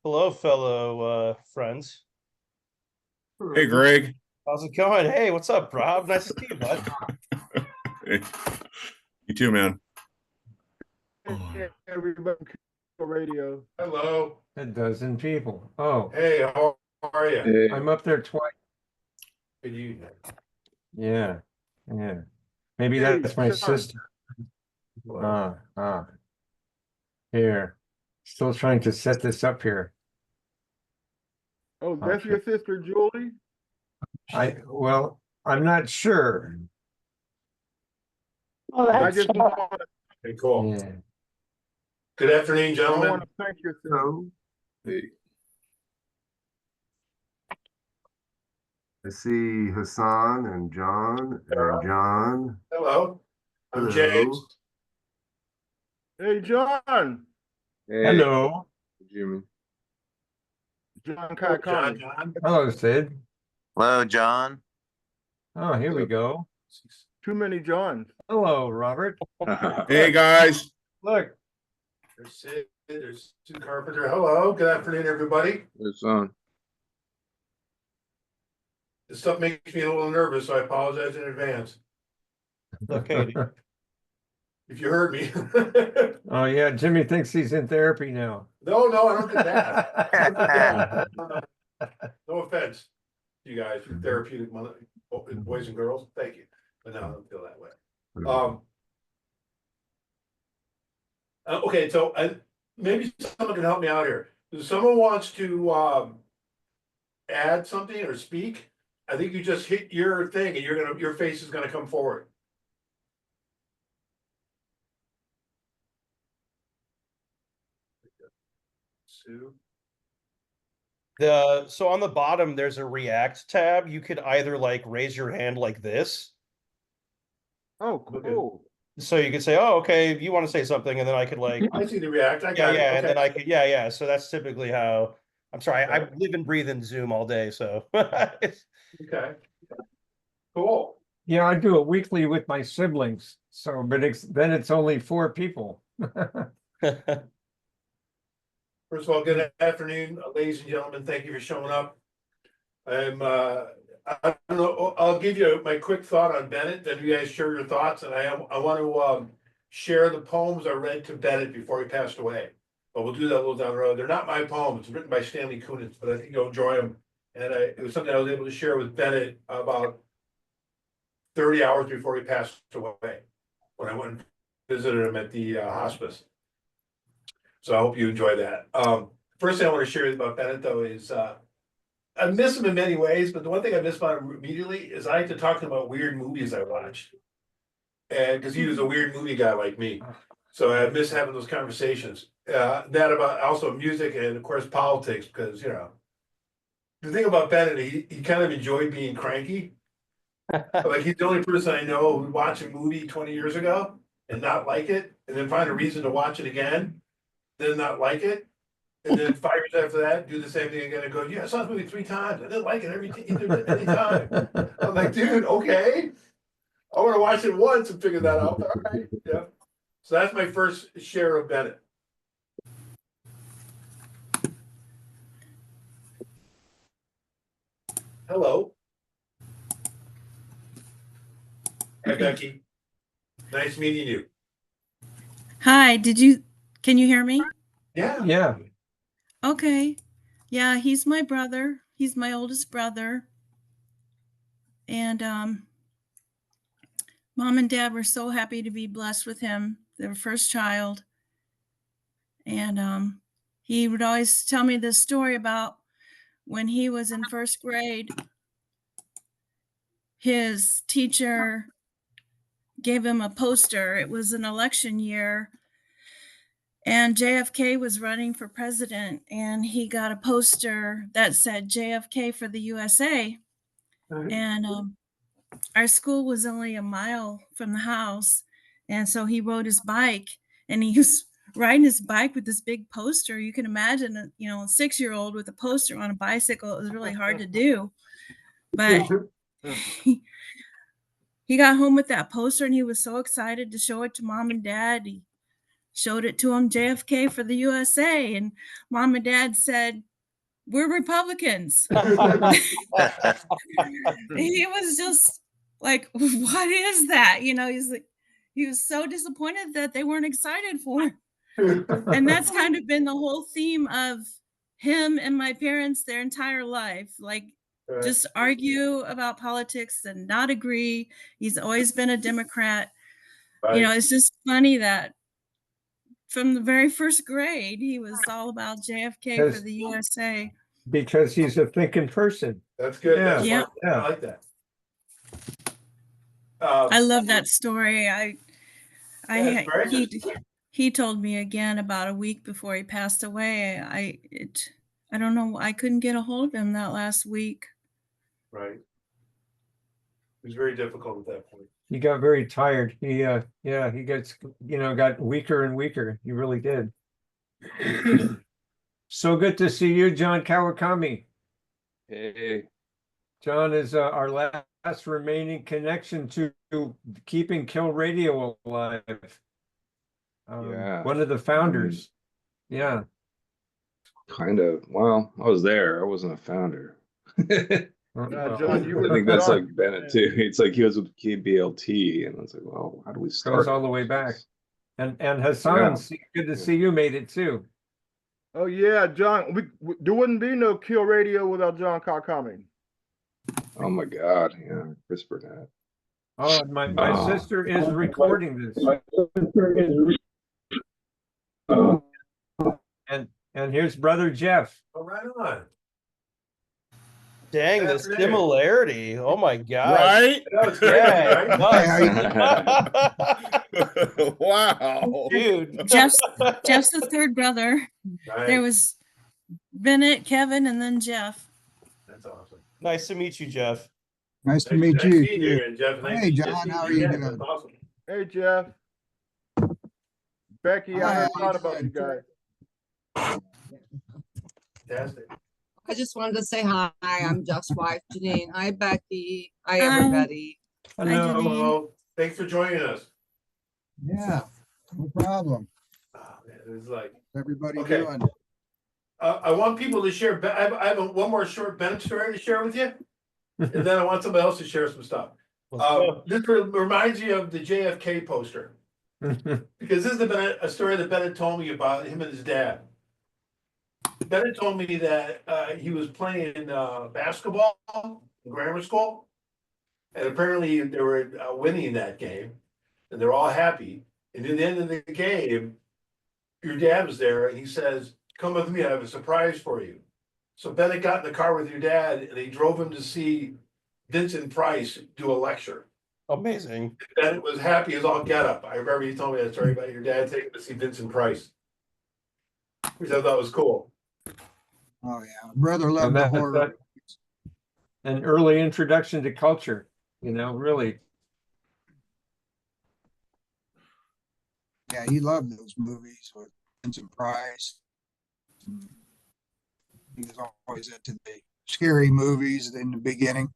Hello, fellow friends. Hey, Greg. How's it going? Hey, what's up, Rob? Nice to see you, bud. Hey, you too, man. Hey, everybody, radio. Hello. A dozen people. Oh, Hey, how are you? Hey. I'm up there twice. Good evening. Yeah, yeah. Maybe Hey, that's my John. sister. Hello. Here. Still trying to set this up here. Oh, that's Okay. your sister, Julie? Well, I'm not sure. Oh, I that's just want to, Hey, cool. Yeah. Good afternoon, I gentlemen. want to thank you. Hello. Hey. I see Hassan and John and John. Hello. I'm Hello. James. Hey, John. Hello. Jimmy. John John, Kaikani. John. Hello, Sid. Hello, John. Oh, here we go. Too many Johns. Hello, Robert. Hey, guys. Look. There's Sid. There's Sue Carpenter. Hello. Good afternoon, everybody. It's on. This stuff makes me a little nervous, so I apologize in advance Okay. if you heard me. Oh, yeah. Jimmy thinks he's in therapy now. No, I don't think that. No offense, you guys, you therapeutic boys and girls. Thank you. But no, I don't feel that way. Okay, so maybe someone can help me out here. If someone wants to add something or speak, I think you just hit your thing and your face is gonna come forward. Sue? So on the bottom there's a react tab. You could either like raise your hand like this. Oh, cool. So you could say, "Oh, okay, you want to say something," and then I could like, I see the react. I yeah, got it. yeah, and then Okay. I could, yeah, yeah. So that's typically how. I'm sorry, I live and breathe in Zoom all day, so. Okay. Cool. Yeah, I do it weekly with my siblings. So, but then it's only 4 people. First of all, good afternoon, ladies and gentlemen. Thank you for showing up. I don't know, I'll give you my quick thought on Bennett, then you guys share your thoughts, and I want to share the poems I read to Bennett before he passed away. But we'll do that a little down the road. They're not my poems, it's written by Stanley Kunitz, but I think you'll enjoy them. And it was something I was able to share with Bennett about 30 hours before he passed away, when I went and visited him at the hospice. So I hope you enjoy that. First thing I want to share about Bennett, though, is I miss him in many ways, but the one thing I miss about him immediately is I like to talk to him about weird movies I watched. And because he was a weird movie guy like me. So I miss having those conversations. That about also music and of course politics, because the thing about Bennett, he kind of enjoyed being cranky. Like he's the only person I know who watched a movie 20 years ago and not like it, and then find a reason to watch it again, then not like it. And then 5 years after that, do the same thing again and go, yeah, I saw this movie 3 times. I didn't like it any time. I'm like, dude, okay. I want to watch it once and figure that out. All right. Yeah. So that's my first share of Bennett. Hello. Hi, Becky. Nice meeting you. Hi, can you hear me? Yeah. Yeah. Okay. Yeah, he's my brother. He's my oldest brother. And Mom and Dad were so happy to be blessed with him, their first child. And he would always tell me this story about when he was in first grade, his teacher gave him a poster. It was an election year, and JFK was running for president, and he got a poster that said JFK for the USA. And our school was only a mile from the house. And so he rode his bike, and he was riding his bike with this big poster. You can imagine, a 6-year-old with a poster on a bicycle. It was really hard to do. But he got home with that poster, and he was so excited to show it to Mom and Dad. He showed it to him, JFK for the USA. And mom and dad said, we're Republicans. He was just like, what is that? You know, he's like, he was so disappointed that they weren't excited for him. And that's kind of been the whole theme of him and my parents their entire life. Like, just argue about politics and not agree. He's always been a Democrat. Right. You know, it's just funny that from the very first grade, he was all about JFK for the USA. Because he's a thinking person. That's good. Yeah. That's Yeah. fun. I like that. I love that story. That's very He told me again about a week before he passed away. I don't know. I couldn't get a hold of him that last week. Right. It was very difficult at that point. He got very tired. He got weaker and weaker. He really did. So good to see you, John Kawakami. Hey, John is our last remaining connection to keeping Kill Radio alive. Yeah. One of the founders. Yeah. kind of. Well, I was there. I wasn't a founder. I John, you think that's John, like Bennett too. It's like he was with KBLT, and I was like, well, how do we start? Goes all the way back. And Hassan, good to see you made it too. Oh yeah, John. There wouldn't be no Kill Radio without John Kawakami. Oh my God, yeah, Chris Burnett. Oh, and my sister is recording this. And here's brother Jeff. Oh, right on. Dang, the Afternoon. similarity. Oh my God. Right? That was great, right? Wow. Dude. Jeff's the third brother. Right. There was Bennett, Kevin, and then Jeff. That's awesome. Nice to meet you, Jeff. Nice to meet Nice you. seeing you again, Jeff. Nice Hey, to John, see how are you again. doing? That's awesome. Hey Jeff. Becky, I Hi, heard a how lot you about you doing? guys. Fantastic. I just wanted to say hi. I'm Jeff's wife, Janine. Hi, Becky. Hi, Hi. everybody. Janine. Well, thanks for joining us. Yeah, no problem. Oh, man, it was like, Everybody Okay. doing? I want people to share. I have one more short Bennett story to share with you, and then I want somebody else to share some stuff. This reminds you of the JFK poster, because this is a story that Bennett told me about him and his dad. Bennett told me that he was playing basketball in grammar school, and apparently they were winning that game, and they're all happy. And at the end of the game, your dad was there, and he says, "Come with me, I have a surprise for you." So Bennett got in the car with your dad, and he drove him to see Vincent Price do a lecture. Amazing. Bennett was happy as all get up. I remember you told me that story about your dad taking to see Vincent Price, which I thought was cool. Oh, yeah. Brother loved the horror. An early introduction to culture, really. Yeah, he loved those movies with Vincent Price. He was always into the scary movies in the beginning.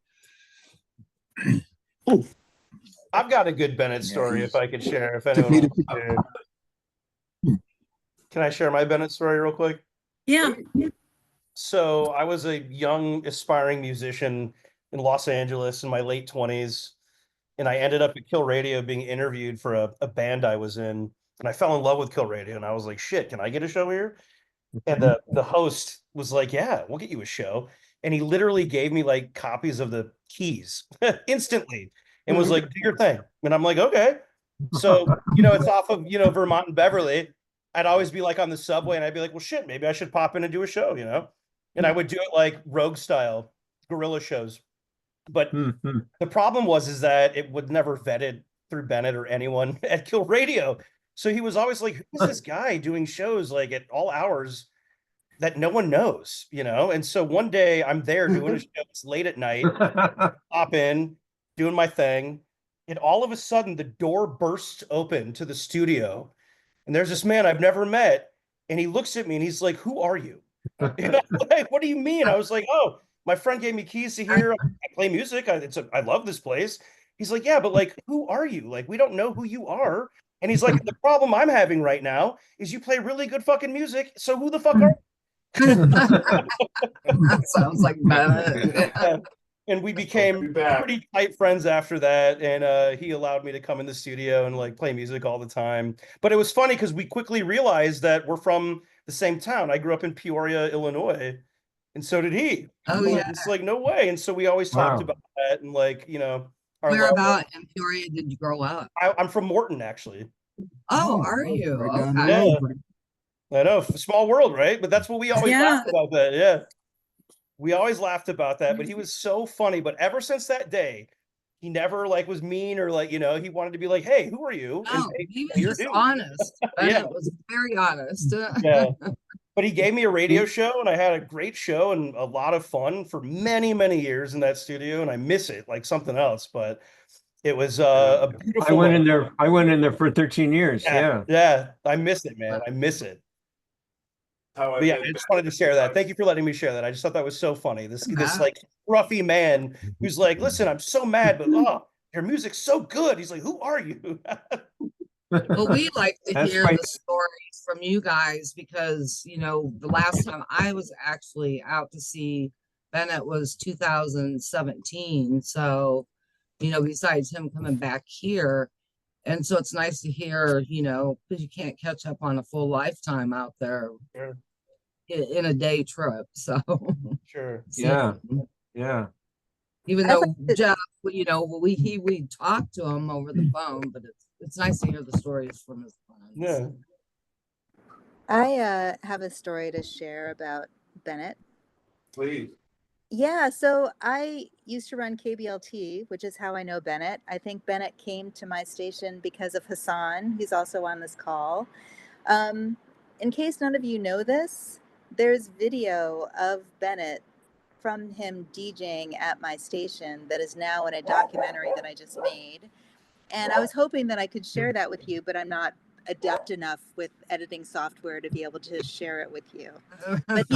I've got a good Bennett Yeah, story he's- if I could share. If Took me anyone to- wants to. Can I share my Bennett story real quick? Yeah. So I was a young aspiring musician in Los Angeles in my late 20s. And I ended up at Kill Radio being interviewed for a band I was in. And I fell in love with Kill Radio. And I was like, shit, can I get a show here? And the host was like, yeah, we'll get you a show. And he literally gave me like copies of the keys instantly and was like, do your thing. And I'm like, okay. So, it's off of, Vermont and Beverly. I'd always be like on the subway and I'd be like, well, shit, maybe I should pop in and do a show, And I would do it like Rogue style, guerrilla shows. But the problem is that it would never vetted through Bennett or anyone at Kill Radio. So he was always like, who's this guy doing shows like at all hours that no one knows, And so one day I'm there doing a show, it's late at night, pop in, doing my thing. And all of a sudden the door bursts open to the studio. And there's this man I've never met. And he looks at me and he's like, who are you? And I'm like, what do you mean? I was like, oh, my friend gave me keys to here. I play music. I love this place. He's like, yeah, but like, who are you? Like, we don't know who you are. And he's like, the problem I'm having right now is you play really good fucking music. So who the fuck are That sounds like Bennett. you? And we became pretty tight friends after that. And he allowed me to come in the studio and like play music all the time. But it was funny because we quickly realized that we're from the same town. I grew up in Peoria, Illinois, and so did he. Oh, Like, yeah. it's like, no way. And so we always talked Wow. about that and like, our Where love. about in Peoria did you grow up? I'm from Morton, actually. Oh, are you? Right down the Okay. road. I know, small world, right? But that's what we always Yeah. laughed about that. Yeah. We always laughed about that, but he was so funny. But ever since that day, he never like was mean or like, he wanted to be like, hey, who are you? And No, hey, he hey, was you're just dude. honest. Yeah. Bennett was very honest. Yeah. But he gave me a radio show and I had a great show and a lot of fun for many, many years in that studio. And I miss it like something else, but it was a beautiful. I went in there for 13 years. Yeah. Yeah. I miss it, man. I miss it. But yeah, I just wanted to share that. Thank you for letting me share that. I just thought that was so funny. This like scruffy man who's like, listen, I'm so mad, but your music's so good. He's like, who are you? Well, we like to That's hear my- the stories from you guys because, the last time I was actually out to see Bennett was 2017. So, besides him coming back here. And so it's nice to hear, because you can't catch up on a full lifetime out there Sure. in a day trip. So, Sure. Yeah. Yeah. even though Jeff, we talked to him over the phone, but it's nice to hear the stories from his friends. Yeah. I have a story to share about Bennett. Please. Yeah, so I used to run KBLT, which is how I know Bennett. I think Bennett came to my station because of Hassan, who's also on this call. In case none of you know this, there's video of Bennett from him DJing at my station that is now in a documentary that I just made. And I was hoping that I could share that with you, but I'm not adept enough with editing software to be able to share it with you. But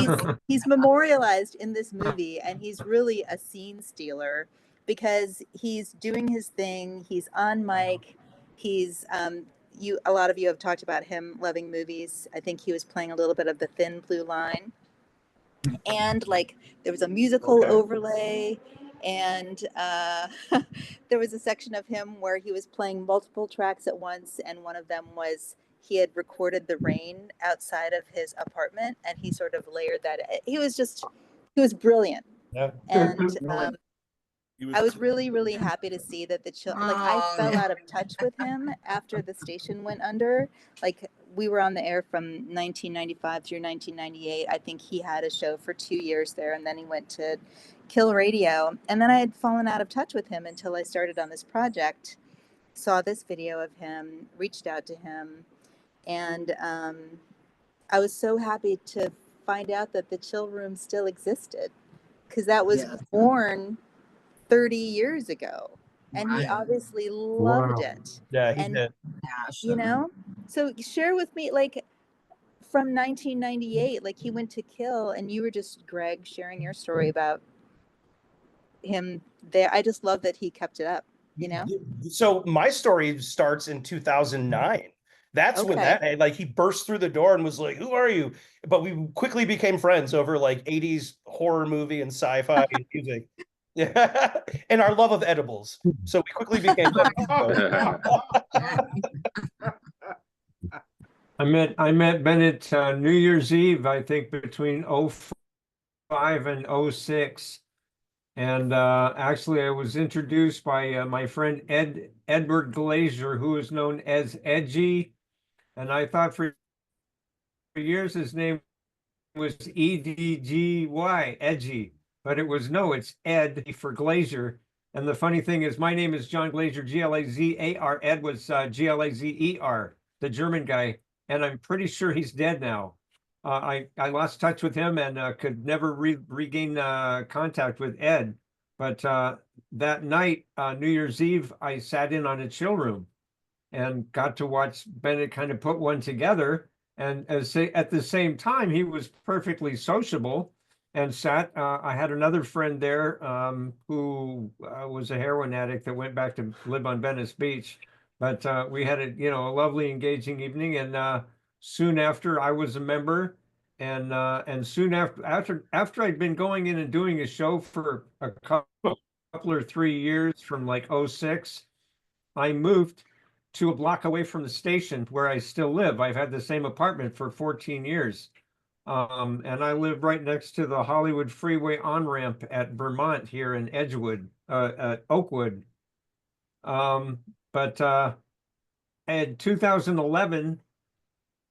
he's memorialized in this movie, and he's really a scene stealer because he's doing his thing. He's on mic. He's a lot of you have talked about him loving movies. I think he was playing a little bit of The Thin Blue Line, and like there was a musical overlay. And there was a section of him where he was playing multiple tracks at once, and one of them was he had recorded the rain outside of his apartment, and he sort of layered that. He was brilliant. Yeah. And I was really, really happy to see that the children, like I fell out of touch with him after the station went under. Like we were on the air from 1995 through 1998. I think he had a show for 2 years there, and then he went to Kill Radio. And then I had fallen out of touch with him until I started on this project, saw this video of him, reached out to him, and I was so happy to find out that the chill room still existed, because that was born 30 years ago, and he obviously loved it. Yeah, he And did. so share with me, like from 1998, like he went to Kill, and you were just, Greg, sharing your story about him there. I just love that he kept it up, So my story starts in 2009. That's when like he burst through the door and was like, who are you? But we quickly became friends over like 80s horror movie and sci-fi music. Yeah. And our love of edibles. So we quickly became I met Bennett New Year's Eve, I think, between 05 and 06. And actually, I was introduced by my friend Edward Glazier, who is known as Edgy. And I thought for years his name was EDGY, Edgy. But it's Ed for Glazier. And the funny thing is, my name is John Glazier, Glazar. Ed was Glazer, the German guy. And I'm pretty sure he's dead now. I lost touch with him and could never regain contact with Ed. But that night, New Year's Eve, I sat in on a chill room and got to watch Bennett kind of put one together. And at the same time, he was perfectly sociable and sat. I had another friend there who was a heroin addict that went back to live on Venice Beach. But we had a lovely, engaging evening, and soon after I was a member, and soon after I'd been going in and doing a show for a couple or 3 years from like '06, I moved to a block away from the station where I still live. I've had the same apartment for 14 years. And I live right next to the Hollywood Freeway on-ramp at Vermont here in at Oakwood. But in 2011,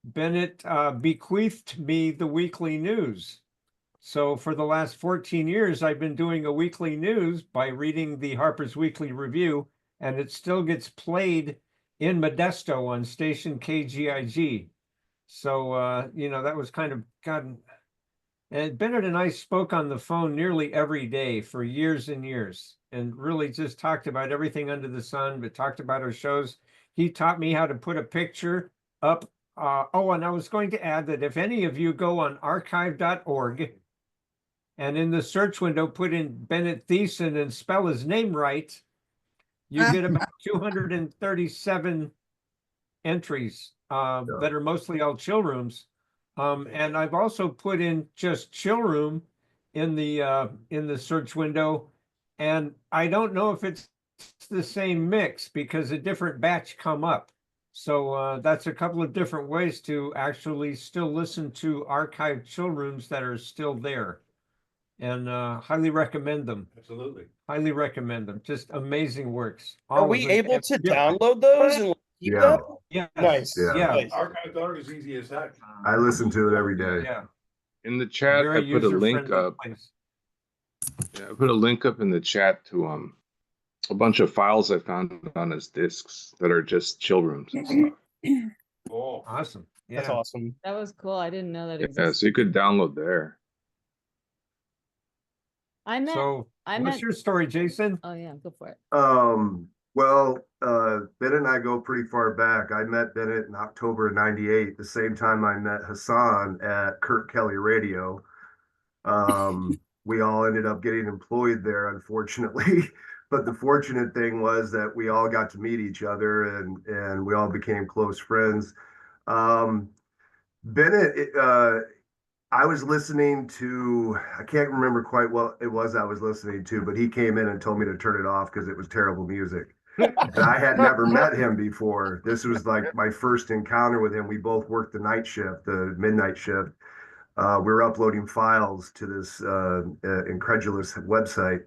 Bennett bequeathed me the weekly news. So for the last 14 years, I've been doing a weekly news by reading the Harper's Weekly Review, and it still gets played in Modesto on station KGIG. So, that was kind of gotten. And Bennett and I spoke on the phone nearly every day for years and years, and really just talked about everything under the sun, but talked about our shows. He taught me how to put a picture up. And I was going to add that if any of you go on archive.org and in the search window put in Bennett Theissen and spell his name right, you get about 237 entries that are mostly all chill rooms. And I've also put in just chill room in the search window, and I don't know if it's the same mix because a different batch come up. So that's a couple of different ways to actually still listen to archived chill rooms that are still there, and highly recommend them. Absolutely. Highly recommend them. Just amazing works. Are we able to download those and keep Yeah. them? Yes. Nice. Yeah. Nice. Archive.org is easy as heck. I listen to it every day. Yeah. In the chat, Very I put a link user-friendly up. place. Yeah, I put a link up in the chat to a bunch of files I found on his discs that are just chill rooms and stuff. Oh, Awesome. That's Yeah. awesome. That was cool. I didn't know that Yeah, existed. so you could download there. I met. So I what's met. your story, Jason? Oh yeah, go for it. Well, Bennett and I go pretty far back. I met Bennett in October of '98, the same time I met Hassan at Kurt Kelly Radio. We all ended up getting employed there, unfortunately. But the fortunate thing was that we all got to meet each other, and we all became close friends. Bennett, I was listening to, I can't remember quite what it was I was listening to, but he came in and told me to turn it off because it was terrible music. And I had never met him before. This was like my first encounter with him. We both worked the night shift, the midnight shift. We were uploading files to this incredulous website.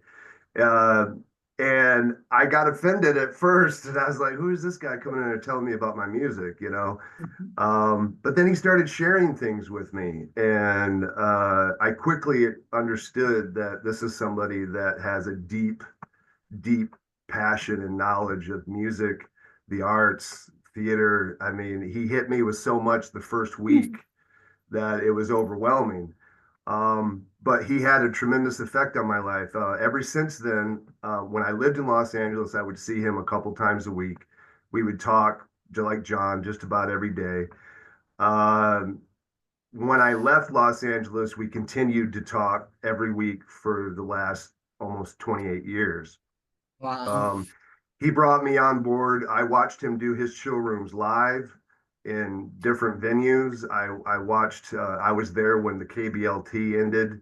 And I got offended at first, and I was like, who is this guy coming in and telling me about my music, But then he started sharing things with me, and I quickly understood that this is somebody that has a deep, deep passion and knowledge of music, the arts, theater. I mean, he hit me with so much the first week that it was overwhelming. But he had a tremendous effect on my life. Ever since then, when I lived in Los Angeles, I would see him a couple times a week. We would talk like John just about every day. When I left Los Angeles, we continued to talk every week for the last almost 28 years. Wow. He brought me on board. I watched him do his chill rooms live in different venues. I watched, I was there when the KBLT ended,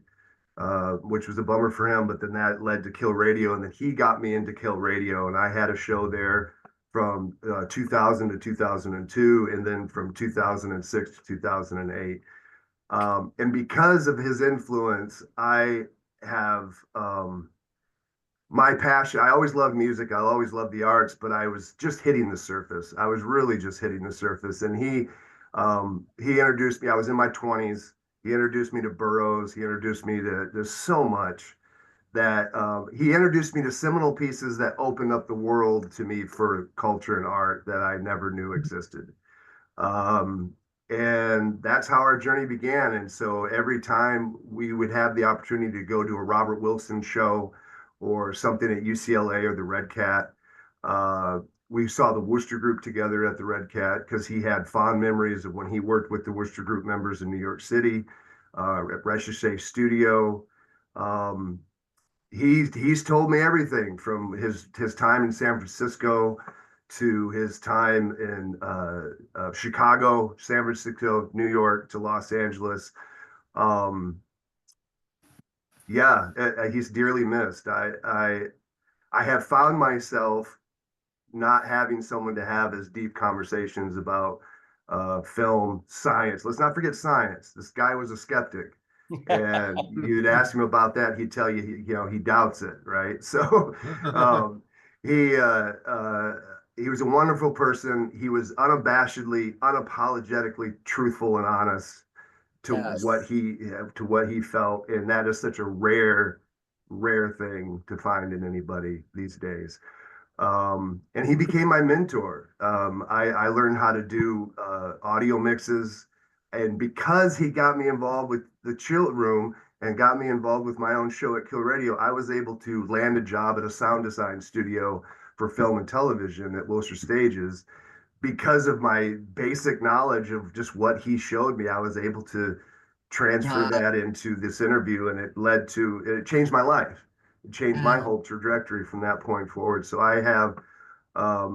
which was a bummer for him, but then that led to Kill Radio, and then he got me into Kill Radio, and I had a show there from 2000 to 2002, and then from 2006 to 2008. And because of his influence, I have my passion. I always loved music. I always loved the arts, but I was just hitting the surface. I was really just hitting the surface. And he introduced me. I was in my 20s. He introduced me to Burroughs. He introduced me to, there's so much that he introduced me to seminal pieces that opened up the world to me for culture and art that I never knew existed. And that's how our journey began. And so every time we would have the opportunity to go to a Robert Wilson show or something at UCLA or the Red Cat, we saw the Wooster Group together at the Red Cat because he had fond memories of when he worked with the Wooster Group members in New York City, at Recherche Studio. He's told me everything from his time in San Francisco to his time in Chicago, San Francisco, New York, to Los Angeles. Yeah, he's dearly missed. I have found myself not having someone to have as deep conversations about film, science. Let's not forget science. This guy was a skeptic. And you'd ask him about that, he'd tell you, he doubts it, right? So he was a wonderful person. He was unabashedly, unapologetically truthful and honest to what he felt, and that is such a rare thing to find in anybody these days. And he became my mentor. I learned how to do audio mixes, and because he got me involved with the Chill Room and got me involved with my own show at Kill Radio, I was able to land a job at a sound design studio for film and television at Wilshire Stages. Because of my basic knowledge of just what he showed me, I was able to transfer that into this interview, and it changed my life. It changed my whole trajectory from that point forward. So I have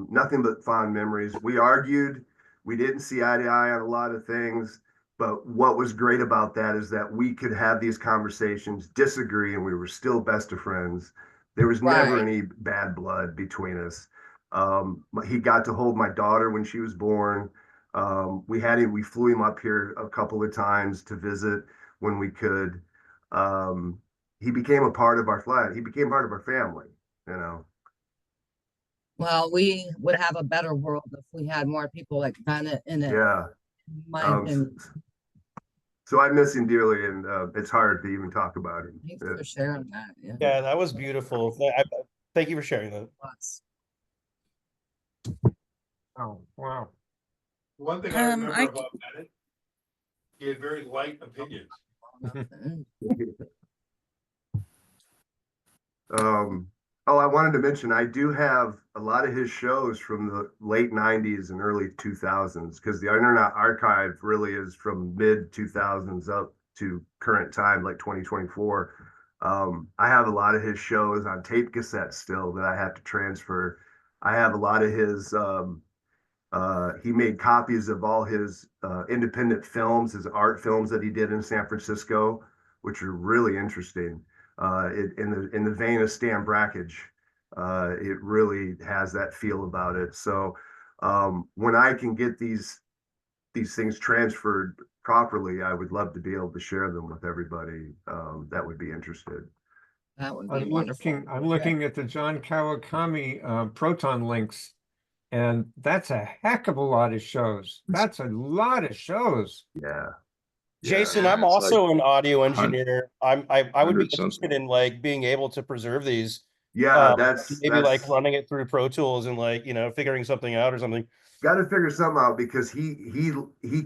nothing but fond memories. We argued, we didn't see eye to eye on a lot of things, but what was great about that is that we could have these conversations, disagree, and we were still best of friends. There was never any bad blood between us. He got to hold my daughter when she was born. We flew him up here a couple of times to visit when we could. He became a part of our flat. He became part of our family, Well, we would have a better world if we had more people like Bennett in it. Yeah. My opinion. So I miss him dearly, and it's hard to even talk about him. Thanks for sharing that. Yeah, that was beautiful. Thank you for sharing that. Oh, wow. One thing I remember about Bennett, he had very light opinions. I wanted to mention, I do have a lot of his shows from the late 90s and early 2000s, because the Internet Archive really is from mid 2000s up to current time, like 2024. I have a lot of his shows on tape cassettes still that I have to transfer. I have a lot of his, he made copies of all his independent films, his art films that he did in San Francisco, which are really interesting. In the vein of Stan Brakhage, it really has that feel about it. So when I can get these things transferred properly, I would love to be able to share them with everybody that would be interested. That would be wonderful. I'm looking at the John Kawakami Proton links, and that's a heck of a lot of shows. That's a lot of shows. Yeah. Jason, I'm also an audio engineer. I would be 100 interested in like being able to preserve these. Yeah, maybe like running it through Pro Tools and like, figuring something out or something. Got to figure something out, because he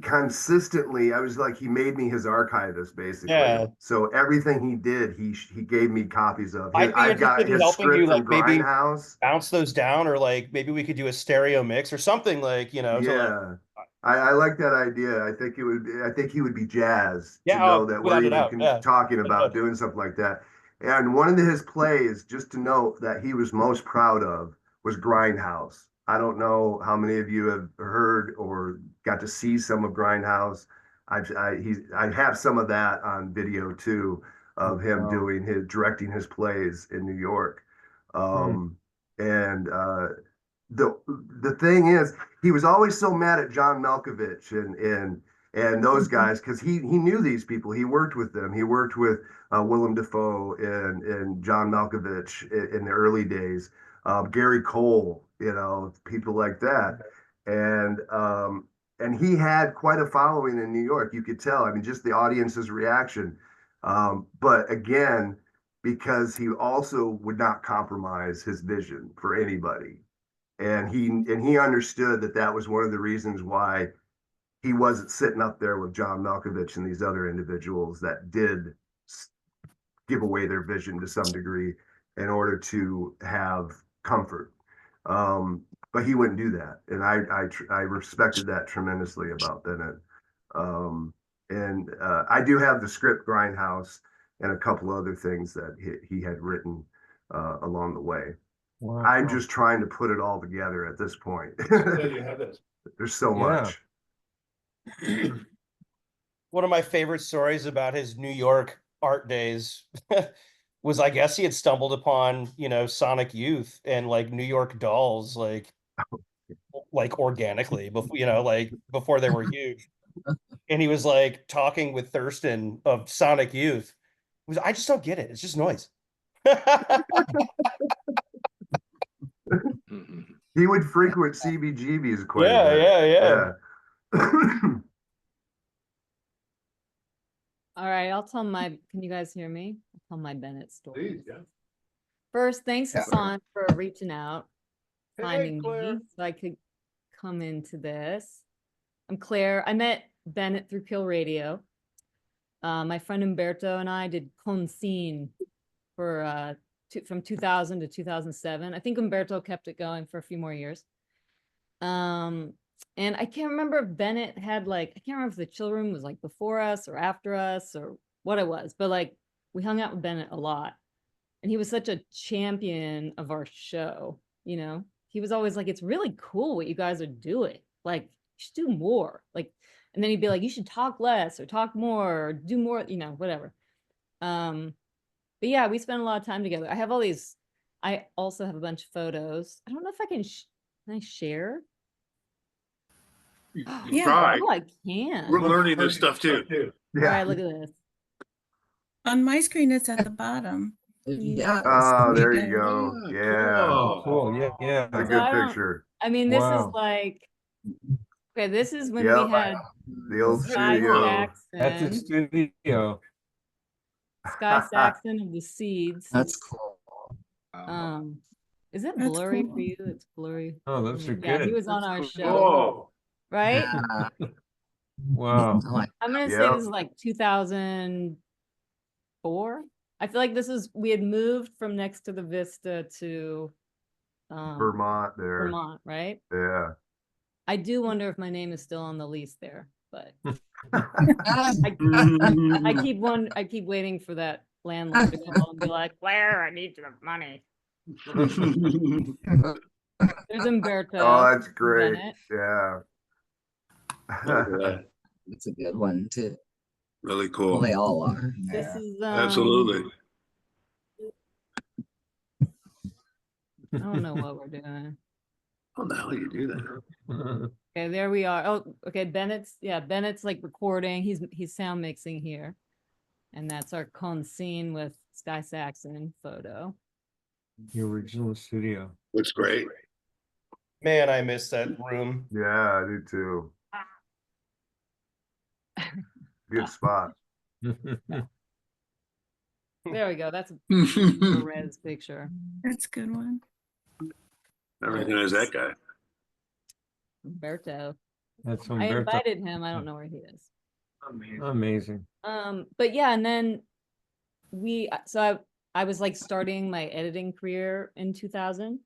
consistently, I was like, he made me his archivist basically. Yeah. So everything he did, he gave me copies of. I've got his helping you like maybe Grindhouse. Bounce those down, or like maybe we could do a stereo mix or something like, Yeah. To like, I like that idea. I think he would be jazzed to know that we're even talking about doing something like that. And one of his plays, just to note, that he was most proud of was Grindhouse. I don't know how many of you have heard or got to see some of Grindhouse. I have some of that on video too, of him directing his plays in New York. And the thing is, he was always so mad at John Malkovich and those guys, because he knew these people. He worked with them. He worked with Willem Dafoe and John Malkovich in the early days. Gary Cole, people like that. And he had quite a following in New York. You could tell, just the audience's reaction. But again, because he also would not compromise his vision for anybody. And he understood that was one of the reasons why he wasn't sitting up there with John Malkovich and these other individuals that did give away their vision to some degree in order to have comfort. But he wouldn't do that. And I respected that tremendously about Bennett. And I do have the script Grindhouse and a couple other things that he had written along the way. Wow. I'm just trying to put it all together at this point. There you have it. There's so Yeah. much. One of my favorite stories about his New York art days was, I guess he had stumbled upon, Sonic Youth and like New York Dolls, like organically before, like before they were huge. And he was like talking with Thurston of Sonic Youth. He was, I just don't get it. It's just noise. Mhm. He would frequent CBGBs quite Yeah, a bit. yeah. All right, I'll tell my, can you guys hear me? I'll tell my Bennett story. Please, yeah. First, thanks Yeah. Hassan for reaching out, Hey, finding Claire. me so I could come into this. I'm Claire. I met Bennett through Kill Radio. My friend Umberto and I did Conscene for from 2000 to 2007. I think Umberto kept it going for a few more years. And I can't remember if Bennett had like, I can't remember if the chill room was like before us or after us or what it was, but like we hung out with Bennett a lot. And he was such a champion of our show, He was always like, it's really cool what you guys are doing. Like, you should do more. Like, and then he'd be like, you should talk less or talk more or do more, whatever. But yeah, we spent a lot of time together. I have all these, I also have a bunch of photos. I don't know if I can, can I share? Yeah. Try. Oh, I can. We're learning this stuff too. All right, look at this. On my screen, it's at the bottom. Yeah. Oh, there Yeah. you go. Ah, Yeah. Cool. Yeah. A Yeah. So good I don't- picture. I mean, this is Wow. like, okay, this is when Yep. we had The old Sky studio. That's a Saxon, studio. Sky Saxon of the Seeds. That's cool. Is it That's blurry cool. for you? It's blurry. Oh, those are Yeah, he good. was on our show, Oh, right? Wow. I'm gonna say Yep. this is like 2004. I feel like we had moved from next to the Vista to Vermont there. Vermont, right? Yeah. I do wonder if my name is still on the lease there, but I keep waiting for that landlord to call and be like, Claire, I need the money. There's Umberto. Oh, that's great. Bennett. Yeah. It's a good one too. really Well, cool. they all are. This is Absolutely. I don't know what we're doing. How the hell you do that? Okay, there we are. Oh, okay. Bennett's like recording. He's sound mixing here, and that's our Conscene with Sky Saxon photo. The original studio. Looks great. Man, I miss that room. Yeah, I do too. Good spot. There we go. That's a res picture. That's a good one. I recognize that guy. Umberto. That's I Umberto. invited him. I don't know where he is. Amazing. But yeah, and then I was like starting my editing career in 2000,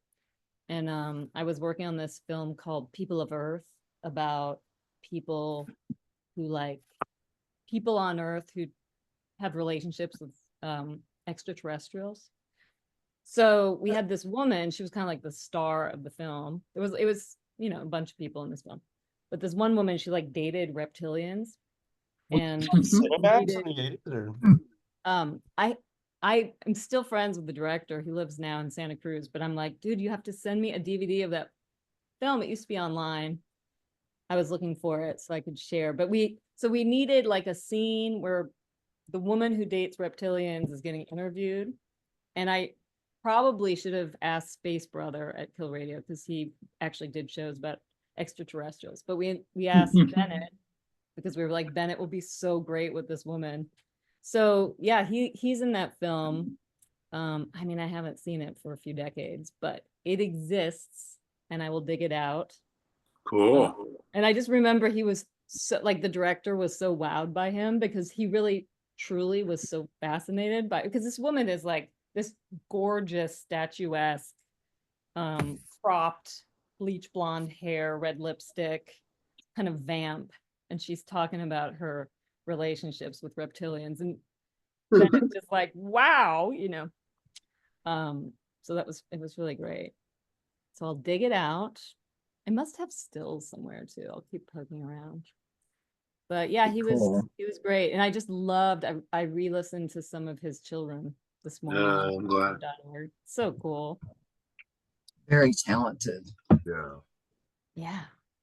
and I was working on this film called People of Earth about people on Earth who have relationships with extraterrestrials. So we had this woman, she was kind of like the star of the film. It was a bunch of people in this film. But this one woman, she like dated reptilians. And Cinemax on the 80s, or- I am still friends with the director. He lives now in Santa Cruz, but I'm like, dude, you have to send me a DVD of that film. It used to be online. I was looking for it so I could share. But we needed like a scene where the woman who dates reptilians is getting interviewed. And I probably should have asked Space Brother at Kill Radio because he actually did shows about extraterrestrials. But we asked Bennett because we were like, Bennett will be so great with this woman. So yeah, he's in that film. I mean, I haven't seen it for a few decades, but it exists and I will dig it out. Cool. And I just remember he was so like the director was so wowed by him because he really truly was so fascinated by because this woman is like this gorgeous statuesque, cropped, bleach blonde hair, red lipstick, kind of vamp. And she's talking about her relationships with reptilians. And then it's just like, wow, So it was really great. So I'll dig it out. I must have stills somewhere too. I'll keep poking around. But yeah, he was great. And I just loved, I re-listened to some of his children this morning. I'm glad. So cool. Very talented. Yeah. Yeah.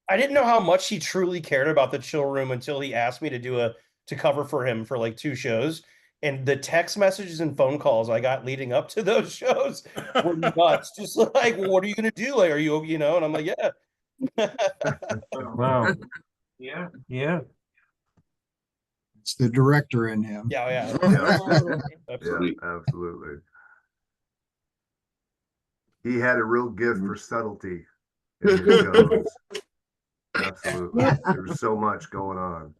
I didn't know how much he truly cared about the chill room until he asked me to to cover for him for like 2 shows. And the text messages and phone calls I got leading up to those shows were nuts. Just like, well, what are you gonna do? Like, are you, you know? And I'm like, yeah. Wow. Yeah. Yeah. It's the director in him. Yeah, yeah. Yeah, Absolutely. absolutely. He had a real gift for subtlety in his shows. Absolutely. Yeah. There was so much going on.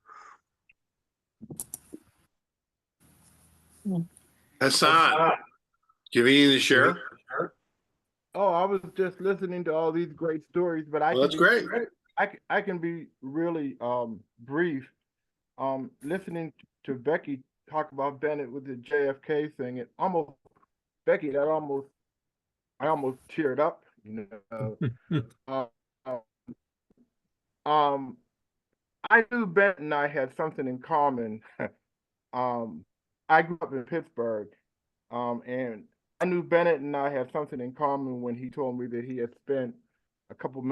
Hassan, do you have anything to share? Oh, I was just listening to all these great stories, but Well, that's great. I can be really brief. Listening to Becky talk about Bennett with the JFK thing, it almost Becky, I almost teared up, you know. I knew Bennett and I had something in common. I grew up in Pittsburgh, and I knew Bennett and I had something in common when he told me that he had spent a couple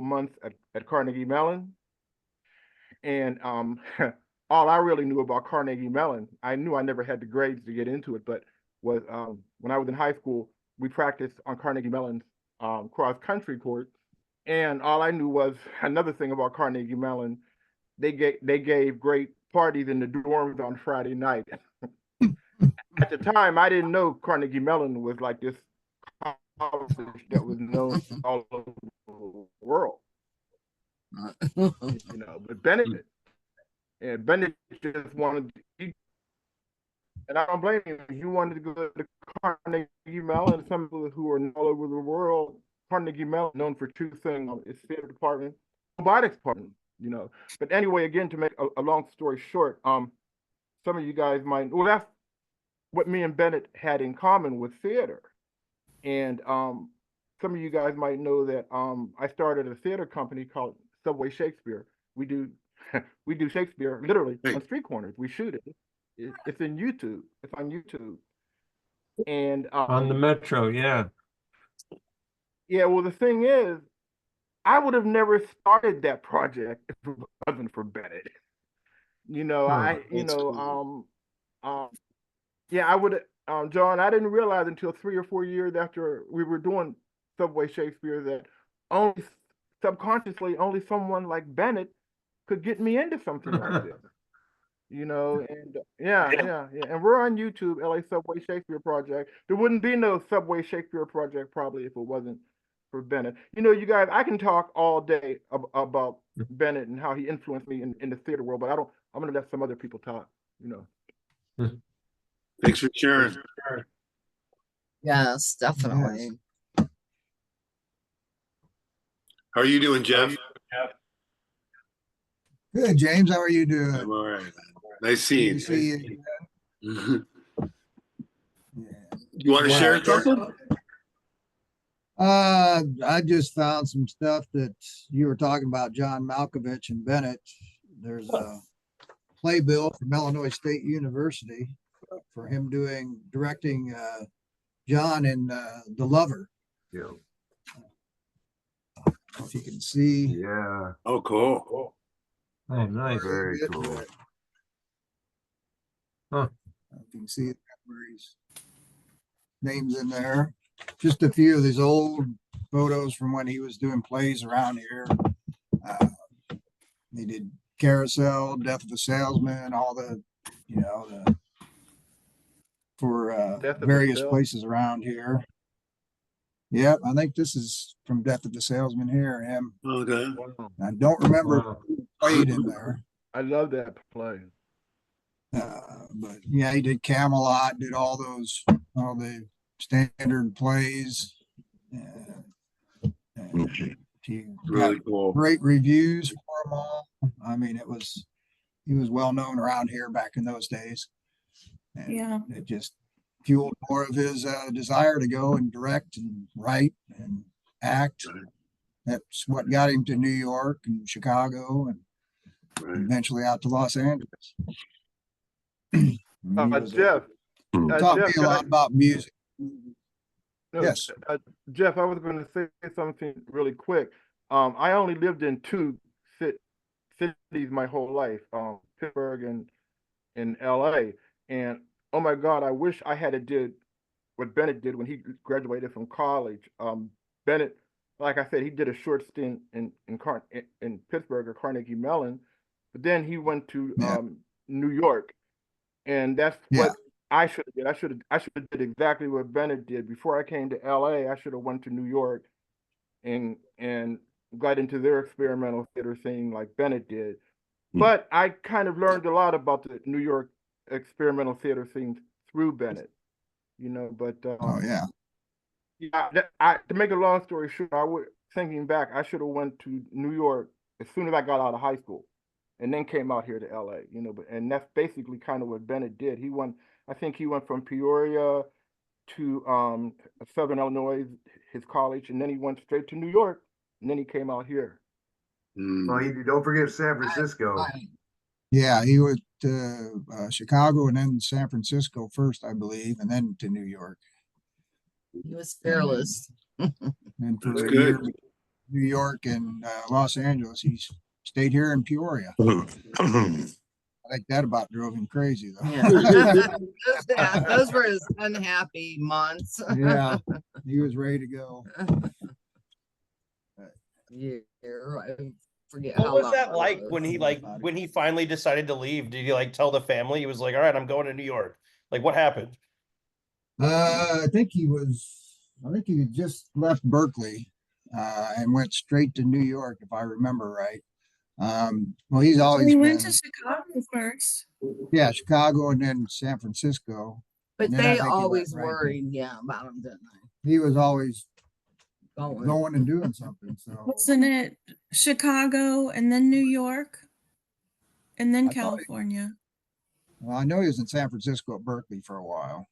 months at Carnegie Mellon, and all I really knew about Carnegie Mellon, I knew I never had the grades to get into it, but was when I was in high school, we practiced on Carnegie Mellon's cross country court, and all I knew was another thing about Carnegie Mellon. They gave great parties in the dorms on Friday night. At the time, I didn't know Carnegie Mellon was like this college that was known all over the world. You know, but Bennett just wanted to, and I don't blame him. He wanted to go to Carnegie Mellon. Some people who are all over the world, Carnegie Mellon known for 2 things: its theater department, robotics department. You know, but anyway, again, to make a long story short, some of you guys might, well, that's what me and Bennett had in common with theater. And some of you guys might know that I started a theater company called Subway Shakespeare. We do we do Shakespeare literally on street corners. We shoot it. It's in YouTube. It's on YouTube. And On the Metro, yeah. Yeah, well, the thing is, I would have never started that project if it wasn't for Bennett. You know, yeah, I would, John, I didn't realize until 3 or 4 years after we were doing Subway Shakespeare that only subconsciously, only someone like Bennett could get me into something like this. You know, and yeah. And we're on YouTube, LA Subway Shakespeare Project. There wouldn't be no Subway Shakespeare Project probably if it wasn't for Bennett. You know, you guys, I can talk all day about Bennett and how he influenced me in the theater world, but I'm gonna let some other people talk, you know. Thanks for sharing. Yes, definitely. How are you doing, Jeff? Good, James. How are you doing? I'm all right. Nice seeing Good to see you. You want to share something? I just found some stuff that you were talking about, John Malkovich and Bennett. There's a playbill from Illinois State University for him directing John in The Lover. Yeah. If you can see. Yeah. Oh, cool. Oh, nice. Very cool. Huh. If you can see it, where his name's in there. Just a few of these old photos from when he was doing plays around here. He did Carousel, Death of a Salesman, all the, you know, for various places around here. Yep, I think this is from Death of the Salesman here. Him. Okay. I don't remember who played in there. I love that play. But yeah, he did Camelot, did all the standard plays. He really cool. Great reviews for them all. I mean, he was well known around here back in those days. And yeah. it just fueled more of his desire to go and direct and write and act. That's what got him to New York and Chicago and eventually out to Los Angeles. Jeff, Taught me Jeff, a lot about music. no, Yes. Jeff, I was going to say something really quick. I only lived in two cities my whole life, Pittsburgh and LA. And oh my God, I wish I had did what Bennett did when he graduated from college. Bennett, like I said, he did a short stint in Pittsburgh or Carnegie Mellon, but then he went to New York, and that's what I should have did. I should have did exactly what Bennett did. Before I came to LA, I should have went to New York and got into their experimental theater scene like Bennett did. But I kind of learned a lot about the New York experimental theater scene through Bennett, but to make a long story short, thinking back, I should have went to New York as soon as I got out of high school and then came out here to LA, and that's basically kind of what Bennett did. I think he went from Peoria to Southern Illinois, his college, and then he went straight to New York, and then he came out here. Well, don't forget San Francisco. Yeah, he went to Chicago and then San Francisco first, I believe, and then to New York. He was fearless. And for a year, New York and Los Angeles, he stayed here in Peoria. I think that about drove him crazy, though. Yeah, those were his unhappy months. Yeah, he was ready to go. Yeah, I forget What how was long that it like was. when he finally decided to leave? Did he tell the family? He was like, "All right, I'm going to New York." Like, what happened? I think he had just left Berkeley and went straight to New York, if I remember right. Well, he's always We been, went to Chicago first. yeah, Chicago and then San Francisco. But And then I they think he went always right worried, about him, didn't He was always they? going and doing something. So Wasn't it Chicago and then New York and then I thought California? well, I know he was in San Francisco at Berkeley for a while.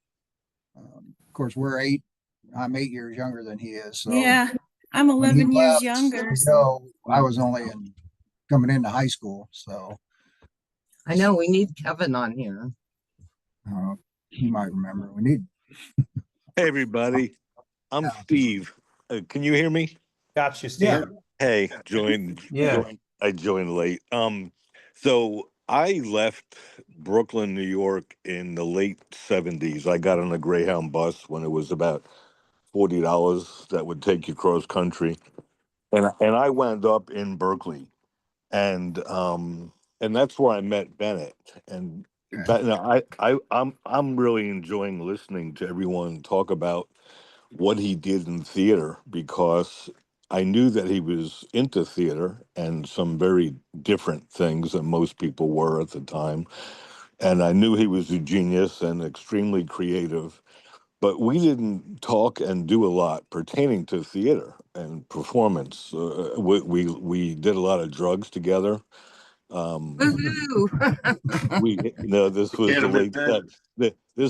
Of course, I'm 8 years younger than he is. So Yeah, I'm when he 11 years left younger. to go, I was only coming into high school. So I know we need Kevin on here. you might remember we need. Hey everybody, I'm Steve. Can you hear me? Got you, Steve. Yeah. Hey, Yeah. I joined late. So I left Brooklyn, New York in the late 70s. I got on a Greyhound bus when it was about $40 that would take you cross country. And I wound up in Berkeley. And that's where I met Bennett. And I'm really enjoying listening to everyone talk about what he did in theater, because I knew that he was into theater and some very different things than most people were at the time. And I knew he was a genius and extremely creative, but we didn't talk and do a lot pertaining to theater and performance. We did a lot of drugs together. This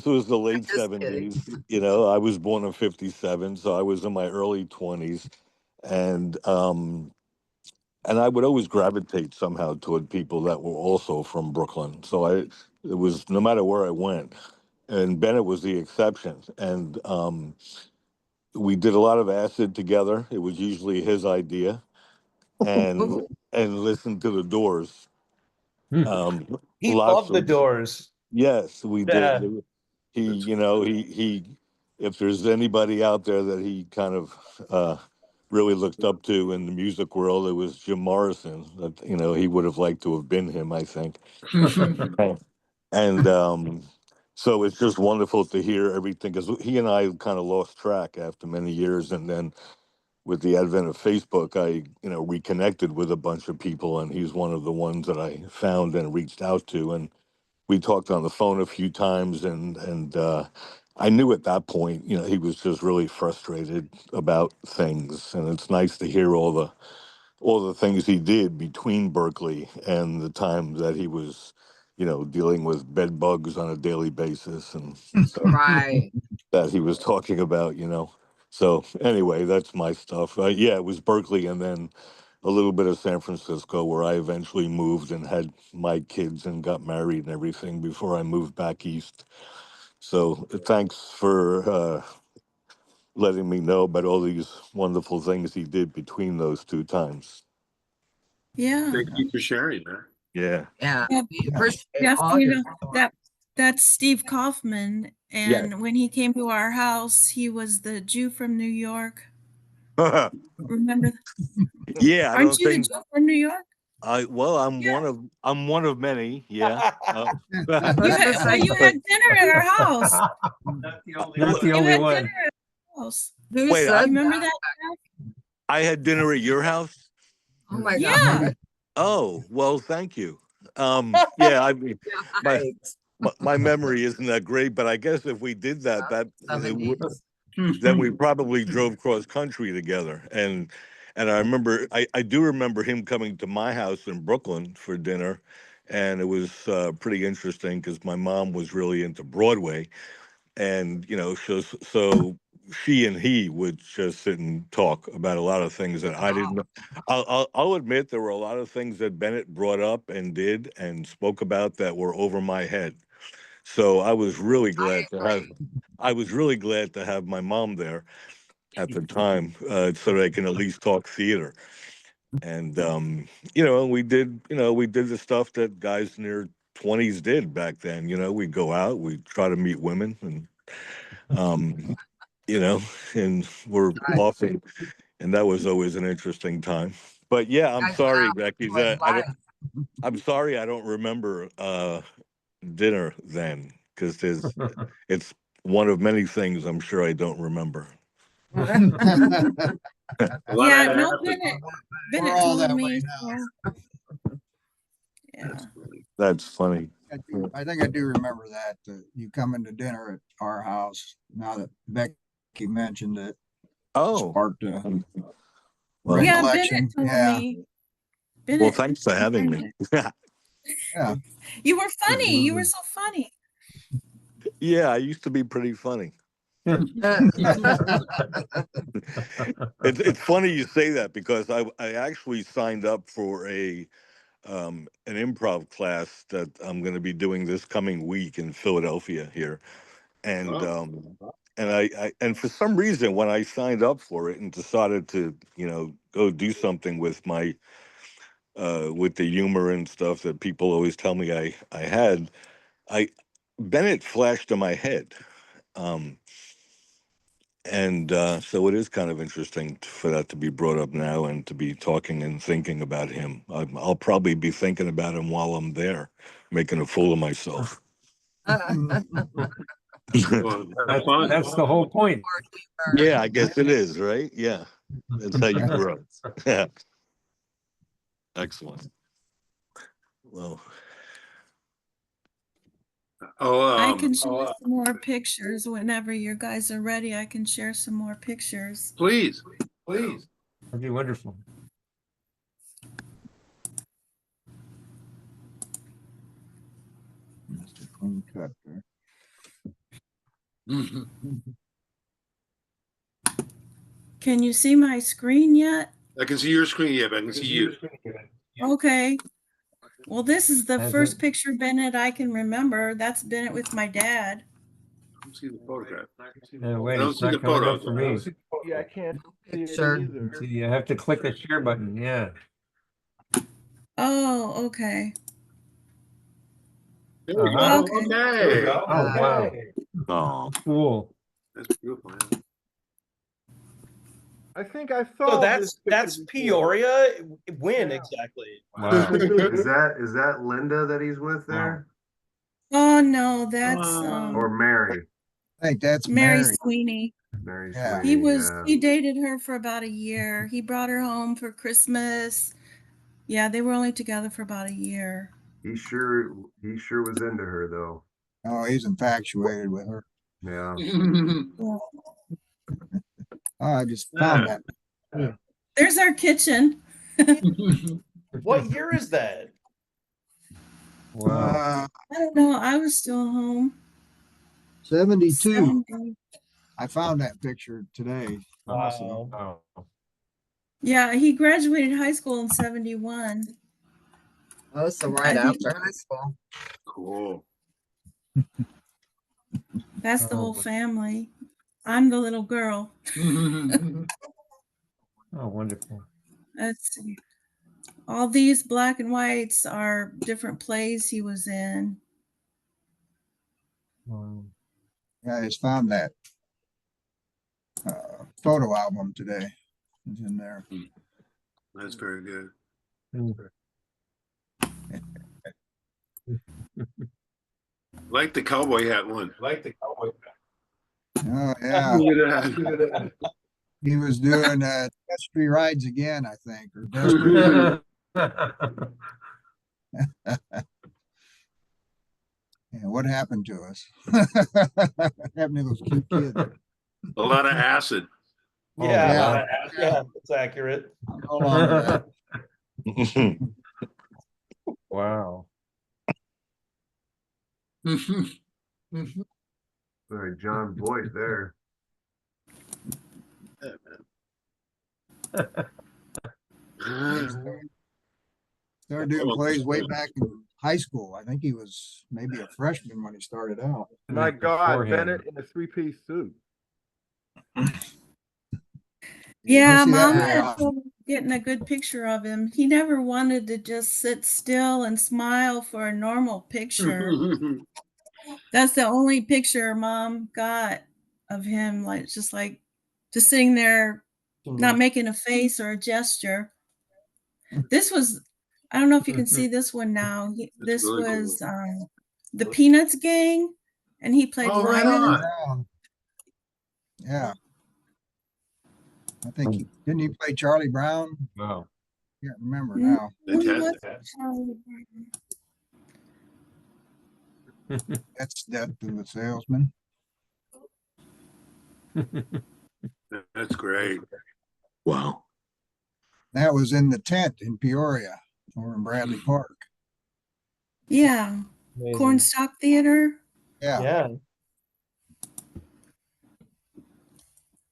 was the late Just 70s. I was born in 57, so I was in my early 20s, and I would always gravitate somehow toward people that were also from Brooklyn. So it was no matter where I went, and Bennett was the exception. And we did a lot of acid together. It was usually his idea, and listened to the Doors. He Lots loved the of Doors. Yes, we Yeah. did. He if there's anybody out there that he kind of really looked up to in the music world, it was Jim Morrison. That he would have liked to have been him, I think. And so it's just wonderful to hear everything, because he and I kind of lost track after many years, and then with the advent of Facebook, I reconnected with a bunch of people, and he's one of the ones that I found and reached out to, and we talked on the phone a few times, and I knew at that point, he was just really frustrated about things, and it's nice to hear all the things he did between Berkeley and the time that he was dealing with bed bugs on a daily basis and Right. that he was talking about. So anyway, that's my stuff. Yeah, it was Berkeley and then a little bit of San Francisco where I eventually moved and had my kids and got married and everything before I moved back east. So thanks for letting me know about all these wonderful things he did between those two times. Yeah. Thank you for sharing, man. Yeah. Yeah. Yeah. We appreciate Jeff, all your that's Steve Kaufman. And when he came to our house, he was the Jew from New York. Remember? Yeah, I Aren't don't you the think Jew from New York? I'm one of many. Yeah. You had dinner at our house. Not the only You one. had dinner at our house. Who Wait, said You remember that? that? I had dinner at your house. Oh my Yeah. God. Oh, well, thank you. Yeah, I mean, my Yikes. my memory isn't that great, but I guess if we did that, then we probably drove cross country together. And I remember, I do remember him coming to my house in Brooklyn for dinner, and it was pretty interesting because my mom was really into Broadway, and so she and he would just sit and talk about a lot of things that I didn't know. I'll admit there were a lot of things that Bennett brought up and did and spoke about that were over my head. So I was really glad to have my mom there at the time, so that I can at least talk theater. And we did the stuff that guys in their 20s did back then. We'd go out, we'd try to meet women, and and we're often, and that was always an interesting time. But yeah, I'm sorry, Becky, that I'm sorry I don't remember dinner then, because it's one of many things I'm sure I don't remember. Yeah, no, Bennett all told that me. way So. Yeah. That's funny. I think I do remember that, you coming to dinner at our house. Now that Becky mentioned it, sparked a Well, Yeah, recollection. Bennett told me. Well, Bennett, thanks for having me. Yeah. you were funny. You were so funny. Yeah, I used to be pretty funny. It's funny you say that because I actually signed up for an improv class that I'm going to be doing this coming week in Philadelphia here, and and for some reason when I signed up for it and decided to go do something with my with the humor and stuff that people always tell me I had, Bennett flashed in my head. And so it is kind of interesting for that to be brought up now and to be talking and thinking about him. I'll probably be thinking about him while I'm there, making a fool of myself. That's the whole point. Yeah, I guess it is, right? Yeah, that's how you grow. Yeah, excellent. Well, I can share some more pictures whenever you guys are ready. I can share some more pictures. Please. That'd be wonderful. Just a clean cut there. Can you see my screen yet? I can see your screen, yeah, but I can see you. Okay. Well, this is the Has first it? picture Bennett I can remember. That's Bennett with my dad. I don't see the photograph. Wait, I don't it's see the not coming photo. up for me. Yeah, I can't see it Sure. either. See, you have to click the share button. Yeah. Oh, okay. There we Uh-huh. go. Okay. Oh, wow. oh, Cool. That's beautiful. Yeah. I think I saw So that's this picture before. Peoria. When exactly? Wow. Is that Linda that he's with there? Oh no, that's Or Mary? I think that's Mary Mary. Sweeney. Mary Yeah. Sweeney. He dated her for about a year. He brought her home for Christmas. Yeah, they were only together for about a year. He sure was into her though. Oh, he's infatuated with her. Yeah. Oh, I just found that. There's our kitchen. What year is that? Wow. Uh, I don't know. I was still home. 72. 70. I found that picture today. Wow. Wow. Yeah, he graduated high school in 71. Oh, so I right think after high school. Cool. that's the whole Oh, family. I'm the little girl. oh, wonderful. Let's see. All these black and whites are different plays he was in. Wow. Yeah, I just found that photo album today. It's in there. That's very good. Mm. Like the cowboy hat one. Like the cowboy Oh, hat. yeah. Look at that. Look at that. He was doing Test Tree Rides again, I think. Or Destry. Yeah, what happened to us? What happened to those cute kids? A lot of acid. Yeah, yeah. yeah, it's accurate. No longer that. Wow. Sorry, John Boyd there. Started doing plays way back in high school. I think he was maybe a freshman when he started out. My God, Beforehand. Bennett in a three-piece suit. Yeah, see that Mom very had often. trouble getting a good picture of him. He never wanted to just sit still and smile for a normal picture. That's the only picture Mom got of him, like just sitting there, not making a face or a gesture. This was, I don't know if you can see this one now. This really was cool. the Peanuts gang, and he played Oh, right Lyman. on. Yeah. I think he didn't he play Charlie Brown? Wow. Can't remember now. Fantastic. That's Death to the Salesman. That's great. Wow. That was in the tent in Peoria or in Bradley Park. Yeah, Amazing. Cornstalk Theater. Yeah. Yeah.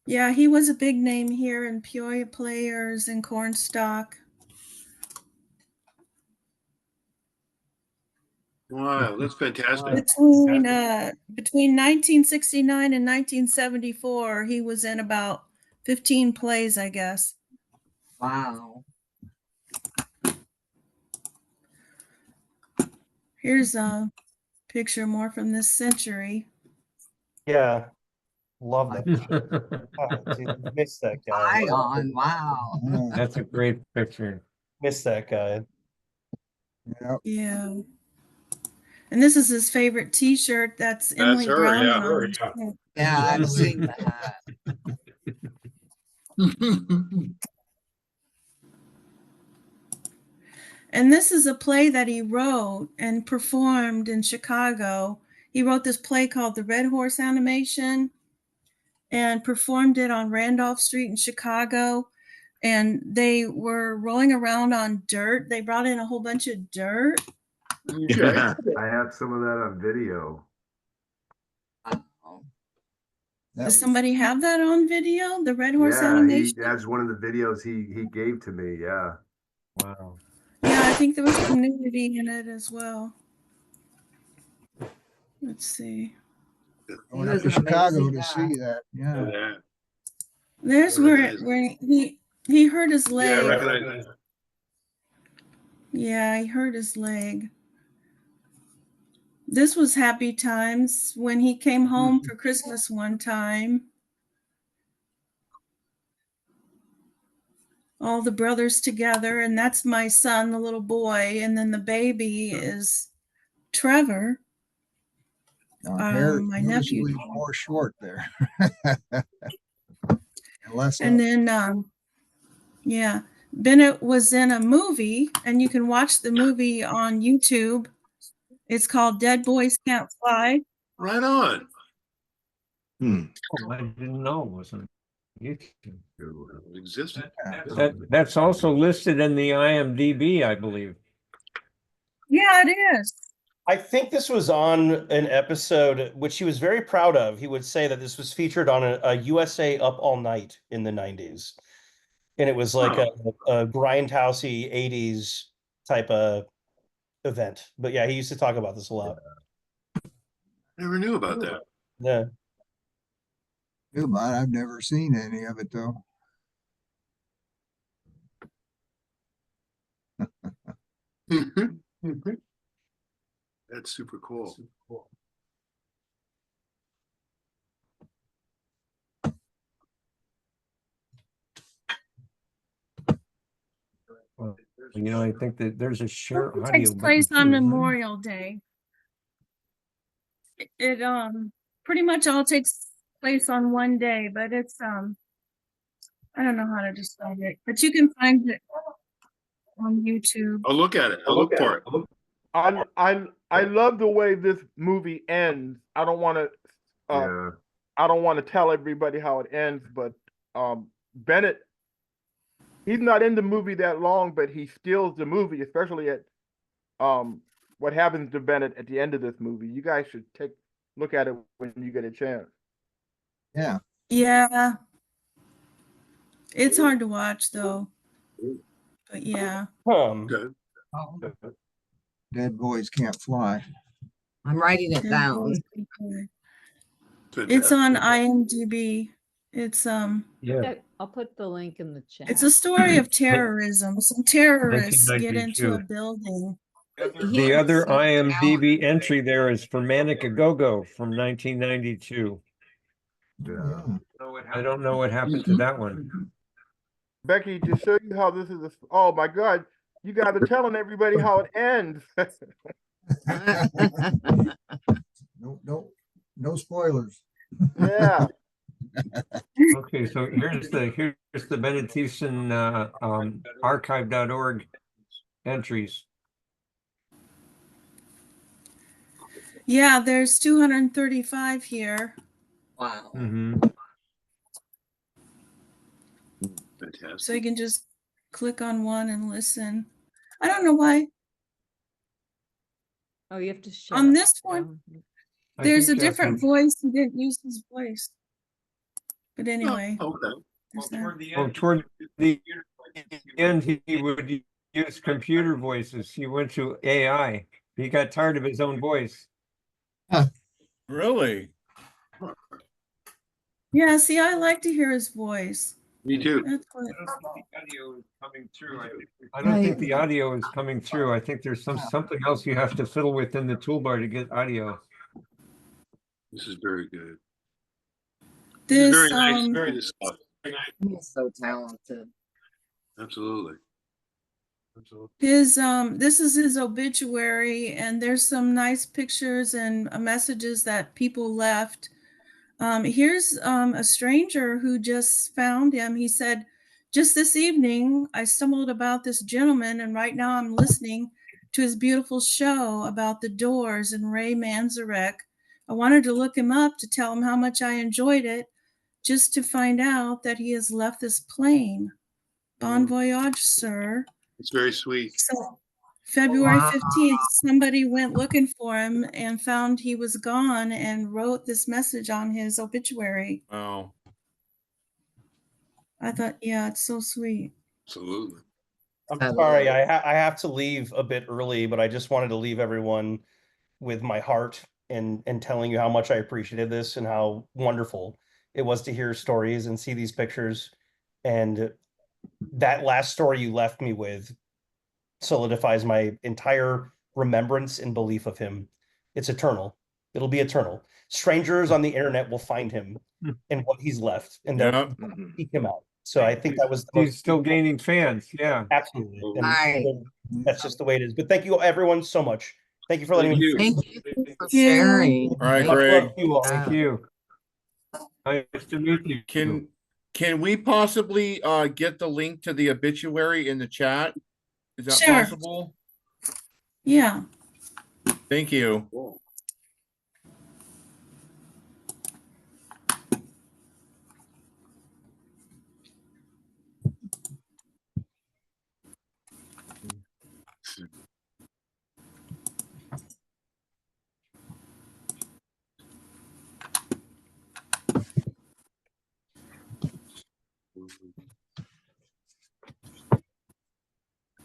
Yeah, he was a big name here in Peoria Players and Cornstalk. Wow, that's fantastic. Between 1969 and 1974, he was in about 15 plays, I guess. Wow. Here's a picture more from this century. Yeah. Love that shit. Wow, dude, miss that guy. Ion, wow. That's a great picture. Miss that guy. Yep. Yeah. And this is his favorite T-shirt. That's Emily her, Brown. yeah, and her, on yeah. it. Yeah, I've seen that. And this is a play that he wrote and performed in Chicago. He wrote this play called The Red Horse Animation and performed it on Randolph Street in Chicago. And they were rolling around on dirt. They brought in a whole bunch of dirt. Okay. I have some of that on video. Does somebody have that on video? The Red Horse Yeah, Animation? that's one of the videos he gave to me. Yeah. Wow. Yeah, I think there was some nudity in it as well. Let's see. I went up to Chicago to see that. Yeah. Yeah. There's where he hurt his Yeah, I leg. recognize that. Yeah, he hurt his leg. This was happy times when he came home for Christmas one time. All the brothers together, and that's my son, the little boy, and then the baby is Trevor, Hair my noticeably nephew. more short there. Less And up. then, yeah, Bennett was in a movie, and you can watch the movie on YouTube. It's called Dead Boys Can't Fly. Right on. Oh, I didn't know it was on YouTube. Existed. That's also listed in the IMDb, I believe. Yeah, it is. I think this was on an episode which he was very proud of. He would say that this was featured on a USA Up All Night in the 90s. And it was like a grindhousey 80s type of event. But yeah, he used to talk about this a lot. Never knew about that. Yeah. Good, but I've never seen any of it though. That's super cool. Well, I think that there's a share It audio takes button place on too, isn't there? Memorial Day. It pretty much all takes place on one day, but it's I don't know how to describe it, but you can find it on YouTube. I'll look at it. I'll look for it. I love the way this movie ends. I don't want to Yeah. I don't want to tell everybody how it ends, but Bennett, he's not in the movie that long, but he steals the movie, especially at what happens to Bennett at the end of this movie. You guys should take a look at it when you get a chance. Yeah. Yeah. It's hard to watch though. But yeah. Good. Dead boys can't fly. I'm writing it Dead down. Boys Can't Fly. Fantastic. It's on IMDb. It's Yeah. I'll put the link in the chat. it's a story of terrorism. Some terrorists get into a 1992. building. The other IMDb entry there is for Manic A Go-Go from 1992. Yeah. I don't know what happened to that one. Becky, to show you how this is oh my God, you guys are telling everybody how it ends. No spoilers. Yeah. Okay, so here's the Bennett Theissen archive.org entries. Yeah, there's 235 here. Wow. Fantastic. So you can just click on one and listen. I don't know why. Oh, you have to share. On this one, I there's a think, different voice. He didn't use his voice. But anyway. Oh, okay. there's that. Well, toward the end, he would use computer voices. He went to AI. He got tired of his own voice. Really? Yeah, see, I like to hear his voice. Me too. That's what. I don't think the audio is coming through. I think there's something else you have to fiddle with in the toolbar to get audio. This is very good. This Very nice. Very nice stuff. He's so talented. Absolutely. his this is his obituary, and there's some nice pictures and messages that people left. Here's a stranger who just found him. He said, "Just this evening, I stumbled about this gentleman, and right now I'm listening to his beautiful show about the Doors and Ray Manzarek. I wanted to look him up to tell him how much I enjoyed it, just to find out that he has left this plane. Bon voyage, sir." It's very sweet. So February 15th, somebody went looking for him and found he was gone and wrote this message on his obituary. Wow. I thought, yeah, it's so sweet. Absolutely. I'm sorry, I have to leave a bit early, but I just wanted to leave everyone with my heart and telling you how much I appreciated this and how wonderful it was to hear stories and see these pictures. And that last story you left me with solidifies my entire remembrance and belief of him. It's eternal. It'll be eternal. Strangers on the internet will find him and what he's left, and they'll seek him out. So I think that was the He's still gaining fans. Yeah, absolutely. And Right. that's just the way it is. But thank you everyone so much. Thank you for letting me. Thank you for sharing. All right, Much love Greg. to you all. Thank you. Nice to meet you. Can we possibly get the link to the obituary in the chat? Is that Sure. possible? Yeah. Thank you.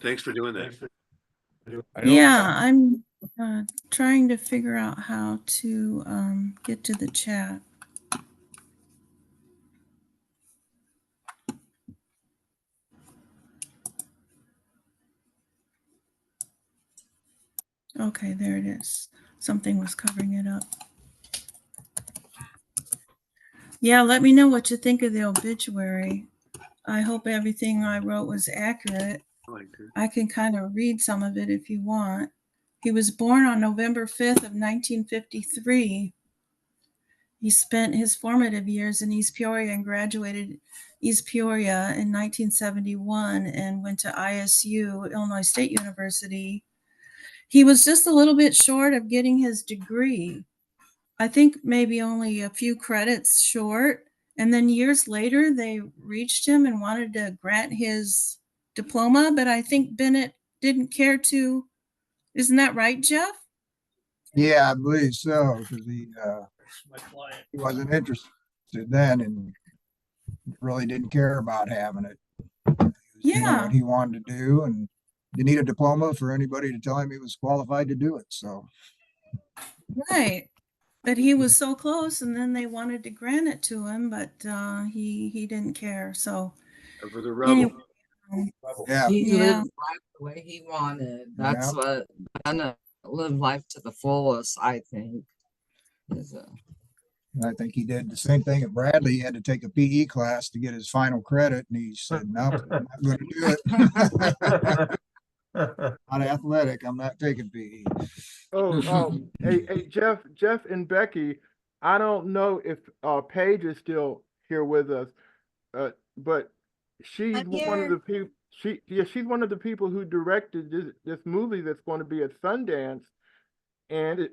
Thanks for doing that. I don't- Yeah, I'm trying to figure out how to get to the chat. Okay, there it is. Something was covering it up. Yeah, let me know what you think of the obituary. I hope everything I wrote was accurate. I can kind of read some of it if you want. He was born on November 5th of 1953. He spent his formative years in East Peoria and graduated East Peoria in 1971 and went to ISU, Illinois State University. He was just a little bit short of getting his degree. I think maybe only a few credits short. And then years later, they reached him and wanted to grant his diploma, but I think Bennett didn't care to. Isn't that right, Jeff? Yeah, I believe so, because he wasn't interested then and really didn't care about having it. He was doing Yeah, what he wanted to do and didn't need a diploma for anybody to tell him he was qualified to do it. So right. But he was so close, and then they wanted to grant it to him, but he didn't care. So For the rebel. anyway, yeah, He yeah, lived life the way he wanted. Yeah. That's what Bennett lived life to the fullest, I think. Is, and I think he did the same thing at Bradley. He had to take a PE class to get his final credit, and he said, "No, I'm not going to do it. Not athletic. I'm not taking PE." Hey, Jeff and Becky, I don't know if Paige is still here with us, but she's I'm one of here. the people. She's one of the people who directed this movie that's going to be at Sundance, and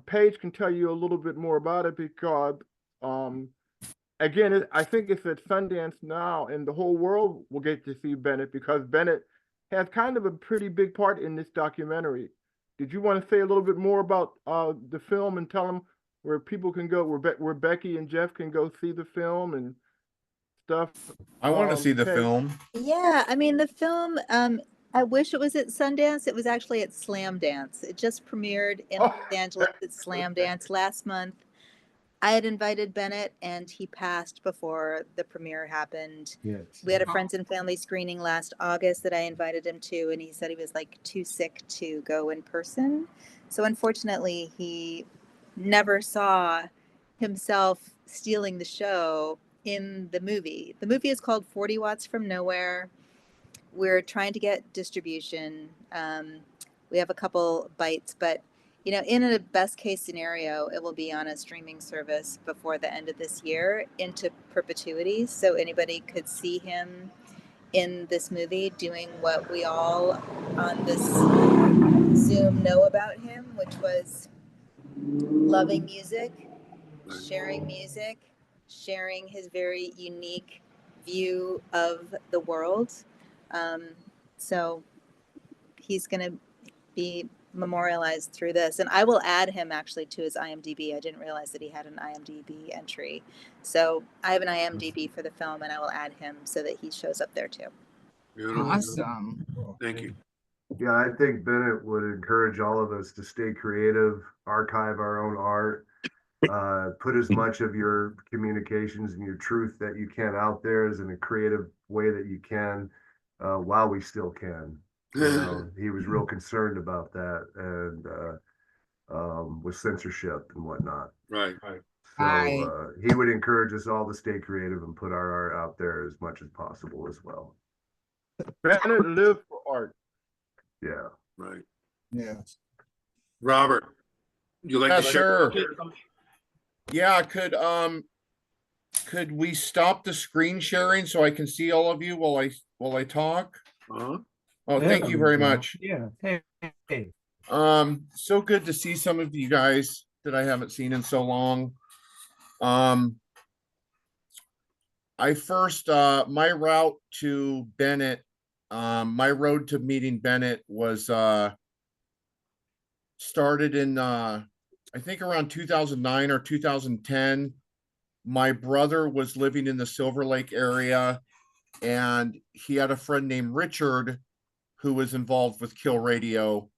Paige can tell you a little bit more about it because again, I think it's at Sundance now, and the whole world will get to see Bennett because Bennett has kind of a pretty big part in this documentary. Did you want to say a little bit more about the film and tell them where people can go, where Becky and Jeff can go see the film and stuff? I want to see the Paige? film. Yeah, I mean the film. I wish it was at Sundance. It was actually at Slam Dance. It just premiered in Oh. Los Angeles at Slam Dance last month. I had invited Bennett, and he passed before the premiere happened. Yes. We had a friends and family screening last August that I invited him to, and he said he was like too sick to go in person. So unfortunately, he never saw himself stealing the show in the movie. The movie is called 40 Watts from Nowhere. We're trying to get distribution. We have a couple bites, but you know, in a best case scenario, it will be on a streaming service before the end of this year into perpetuity. So anybody could see him in this movie doing what we all on this Zoom know about him, which was loving music, sharing his very unique view of the world. So he's going to be memorialized through this, and I will add him actually to his IMDb. I didn't realize that he had an IMDb entry, so I have an IMDb for the film, and I will add him so that he shows up there too. Beautiful. awesome. Thank you. Yeah, I think Bennett would encourage all of us to stay creative, archive our own art, put as much of your communications and your truth that you can out there as in a creative way that you can, while we still can. You know, he was real concerned about that and with censorship and whatnot. Right. So he would encourage us all to stay creative and put our art out there as much as possible as well. Bennett lived for art. Yeah. Right. Yeah. Robert, you like Yeah, to share? sure. Yeah, could we stop the screen sharing so I can see all of you while I talk? Uh-huh. Oh, thank you very much. Yeah. Hey. So good to see some of you guys that I haven't seen in so long. I first my route to Bennett, my road to meeting Bennett was started in I think around 2009 or 2010. My brother was living in the Silver Lake area and he had a friend named Richard who was involved with Kill Radio.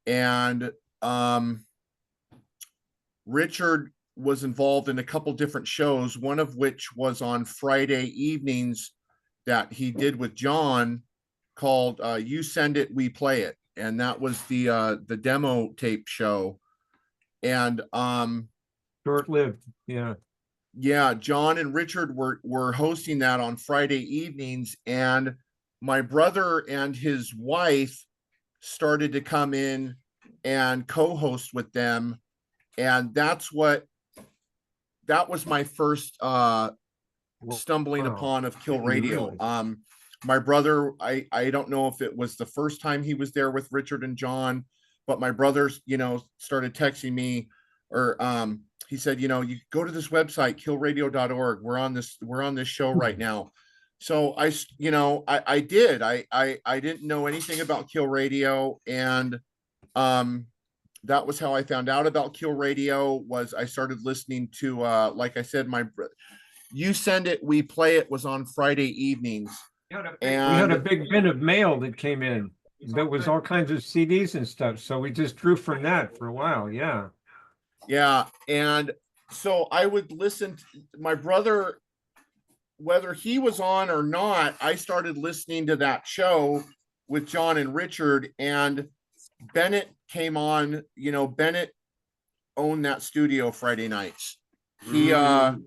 And Richard was involved in a couple different shows, one of which was on Friday evenings that he did with John, called You Send It, We Play It. And that was the demo tape show. And Short-lived, yeah. yeah, John and Richard were hosting that on Friday evenings, and my brother and his wife started to come in and co-host with them, and that was my first stumbling Wow. upon of Kill Really? Radio. My brother, I don't know if it was the first time he was there with Richard and John, but my brothers, started texting me, or he said, you go to this website, killradio.org. We're on this show right now. So I did. I didn't know anything about Kill Radio, and that was how I found out about Kill Radio. Was I started listening to like I said, You Send It, We Play It was on Friday evenings. We had a big bin of mail that came in. There was all kinds of CDs and stuff. So we just drew from that for a while. Yeah. Yeah. And so I would listen to my brother, whether he was on or not. I started listening to that show with John and Richard, and Bennett came on. Bennett owned that studio Friday nights. Bennett,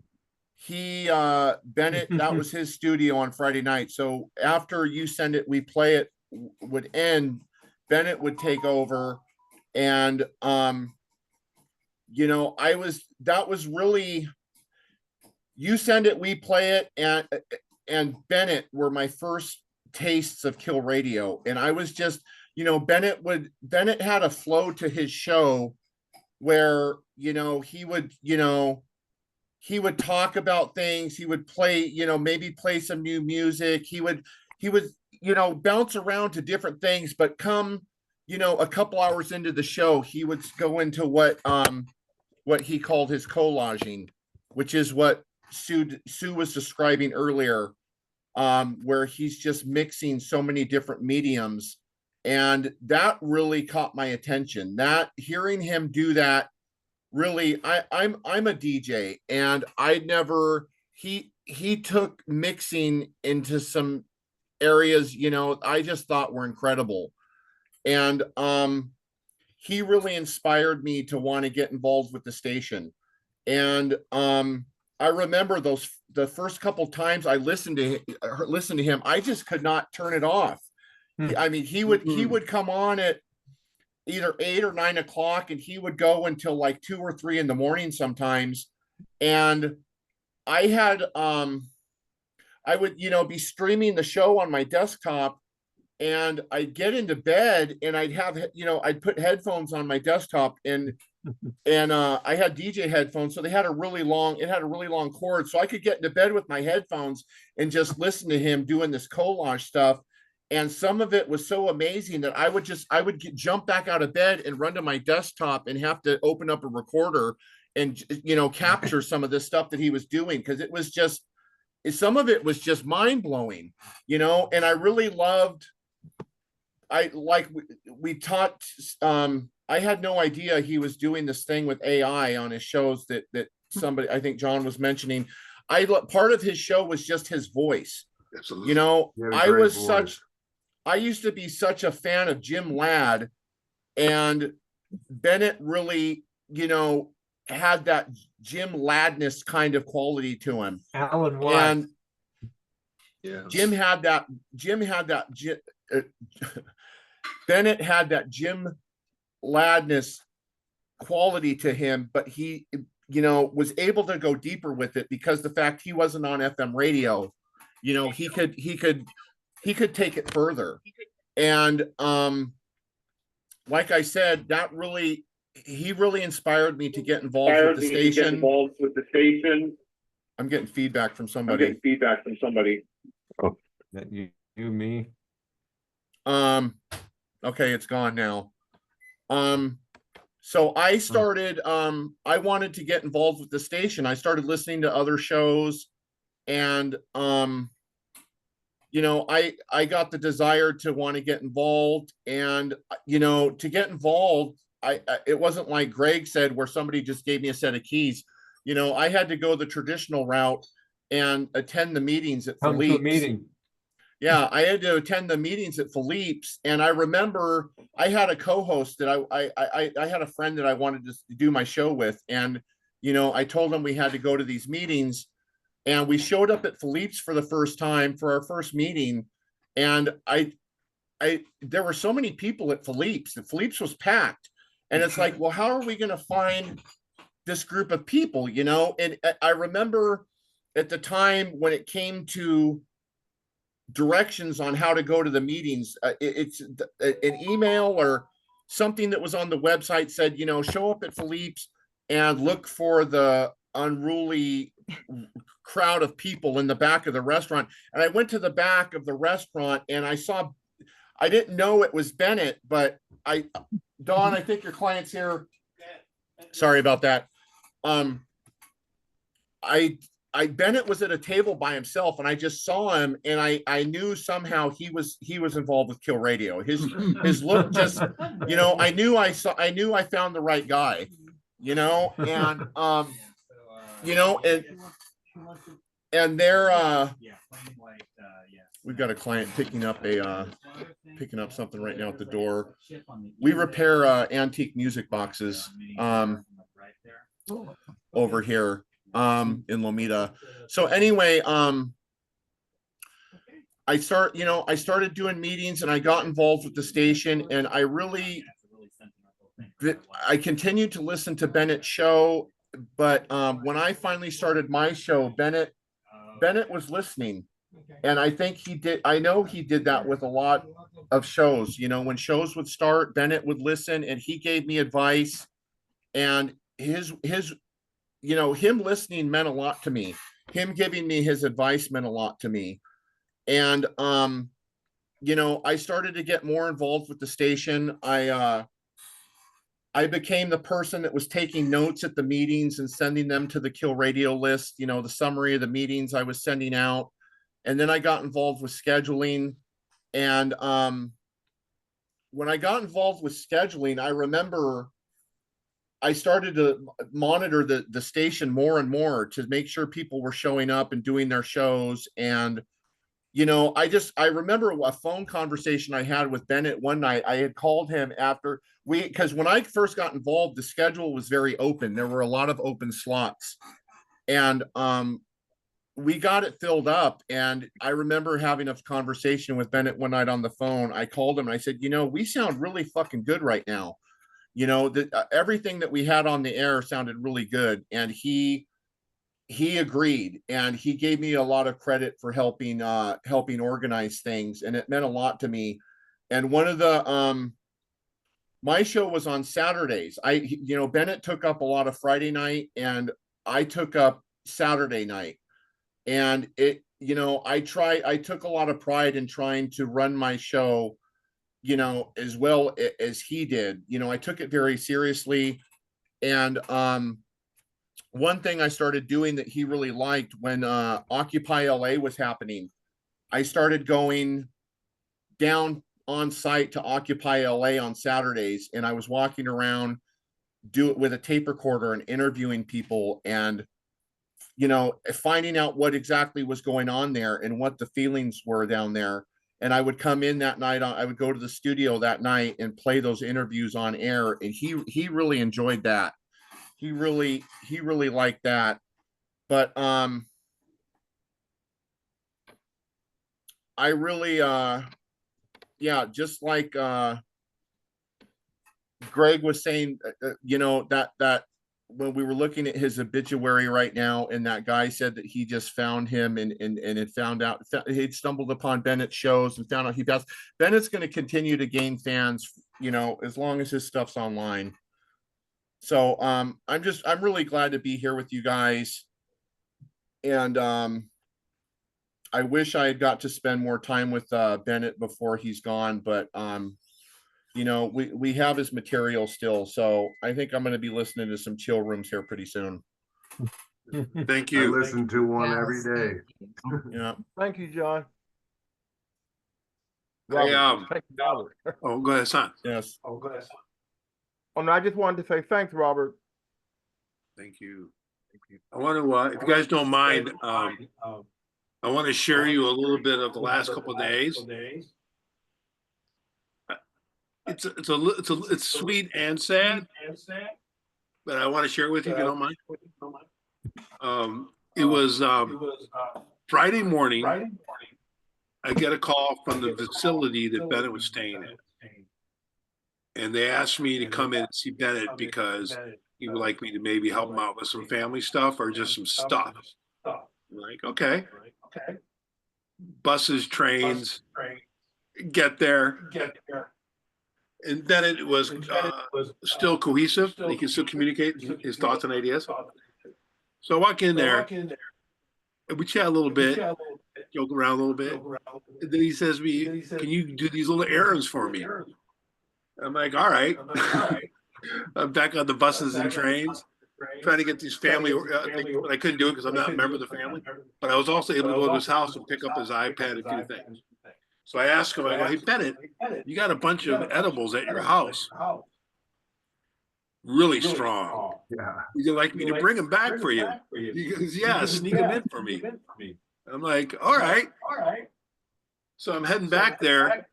that was his studio on Friday night. So after You Send It, We Play It would end, Bennett would take over. And that was really, You Send It, We Play It, and Bennett were my first tastes of Kill Radio. And I was just, Bennett had a flow to his show where, he would talk about things. He would play, maybe play some new music. He would, bounce around to different things, but come, a couple hours into the show, he would go into what he called his collaging, which is what Sue was describing earlier, where he's just mixing so many different mediums. And that really caught my attention. That hearing him do that, really, I'm a DJ, and he took mixing into some areas, I just thought were incredible. And he really inspired me to want to get involved with the station. And I remember the first couple times I listened to him, I just could not turn it off. I mean, he would come on at either 8 or 9 o'clock, and he would go until like 2 or 3 in the morning sometimes. And I had I would be streaming the show on my desktop, and I'd get into bed, and I'd have I'd put headphones on my desktop, and I had DJ headphones, so it had a really long cord, so I could get into bed with my headphones and just listen to him doing this collage stuff. And some of it was so amazing that I would jump back out of bed and run to my desktop and have to open up a recorder and capture some of this stuff that he was doing, because it was just, some of it was just mind-blowing, and I really loved, we taught, I had no idea he was doing this thing with AI on his shows that somebody, I think John was mentioning. Part of his show was just his voice. I used to be such a fan of Jim Ladd, and Bennett really, had that Jim Laddness kind of quality to him. Alan Watt. And Yeah. Bennett had that Jim Laddness quality to him, but he, was able to go deeper with it because the fact he wasn't on FM radio, he could take it further. And like I said, he really inspired me to get involved with the station. I'm getting feedback from somebody. Oh, that you, me. Okay, it's gone now. So I started, I wanted to get involved with the station. I started listening to other shows, and you know, I got the desire to want to get involved, and you know, to get involved, it wasn't like Greg said where somebody just gave me a set of keys. You know, I had to go the traditional route and attend the meetings at Come to a Philippe's. meeting. Yeah, I had to attend the meetings at Philippe's, and I remember I had a co-host that I had a friend that I wanted to do my show with, and you know, I told him we had to go to these meetings, and we showed up at Philippe's for the first time for our first meeting, and there were so many people at Philippe's. The Philippe's was packed, and it's like, well, how are we going to find this group of people, you know? And I remember at the time when it came to directions on how to go to the meetings, it's an email or something that was on the website said, you know, show up at Philippe's and look for the unruly crowd of people in the back of the restaurant. And I went to the back of the restaurant and I didn't know it was Bennett, but Dawn, I think your client's here. Sorry about that. Bennett was at a table by himself, and I just saw him, and I knew somehow he was involved with Kill Radio. His look just, you know, I knew I found the right guy, you know, and you know, and they're we've got a client picking up something right now at the door. We repair antique music boxes over here in Lomita. So anyway, I started doing meetings, and I got involved with the station, and I continued to listen to Bennett's show, but when I finally started my show, Bennett was listening. And I think I know he did that with a lot of shows. You know, when shows would start, Bennett would listen, and he gave me advice, and his you know, him listening meant a lot to me. Him giving me his advice meant a lot to me. And you know, I started to get more involved with the station. I became the person that was taking notes at the meetings and sending them to the Kill Radio list, you know, the summary of the meetings I was sending out. And then I got involved with scheduling. And when I got involved with scheduling, I remember I started to monitor the station more and more to make sure people were showing up and doing their shows. And, you know, I remember a phone conversation I had with Bennett one night. I had called him after because when I first got involved, the schedule was very open. There were a lot of open slots, and we got it filled up. And I remember having a conversation with Bennett one night on the phone. I called him and I said, you know, we sound really fucking good right now. You know, everything that we had on the air sounded really good. And he agreed, and he gave me a lot of credit for helping organize things. And it meant a lot to me. And one of the, my show was on Saturdays. You know, Bennett took up a lot of Friday night, and I took up Saturday night. And you know, I took a lot of pride in trying to run my show, you know, as well as he did. You know, I took it very seriously. And one thing I started doing that he really liked, when Occupy LA was happening, I started going down on site to Occupy LA on Saturdays, and I was walking around, do it with a tape recorder and interviewing people, and you know, finding out what exactly was going on there and what the feelings were down there. And I would come in that night, I would go to the studio that night and play those interviews on air. And he really enjoyed that. He really liked that. But I really yeah, just like Greg was saying, you know, that when we were looking at his obituary right now, and that guy said that he just found him and had found out, he'd stumbled upon Bennett's shows and found out he passed. Bennett's going to continue to gain fans, you know, as long as his stuff's online. So I'm really glad to be here with you guys. And I wish I had got to spend more time with Bennett before he's gone, but you know, we have his material still, so I think I'm going to be listening to some chill rooms here pretty soon. Thank I you. listen to one every day. Yeah. Thank you, John. Robert, thank you, Robert. Oh, go ahead, son. Yes. Oh, go ahead. Oh, no, I just wanted to say thanks, Robert. Thank you. I want to, if you guys don't mind, I want to share you a little bit of the last couple of days. It's sweet and sad, but I want to share it with you if you don't mind. It was Friday morning. I get a call from the facility that Bennett was staying at, and they asked me to come in and see Bennett because he would like me to maybe help him out with some family stuff or just some stuff. I'm like, okay. Buses, trains, get there. And Bennett was still cohesive. He can still communicate his thoughts and ideas. So I walk in there, and we chat a little bit, joke around a little bit. And then he says to me, can you do these little errands for me? I'm like, all right. I'm back on the buses and trains, trying to get these family things, but I couldn't do it because I'm not a member of the family. But I was also able to go to his house and pick up his iPad and do things. So I asked him, I go, hey, Bennett, you got a bunch of edibles at your house. Really strong. Yeah. Would you like me to bring them back for you? He goes, yeah, sneak them in for me. I'm like, all right. So I'm heading back there,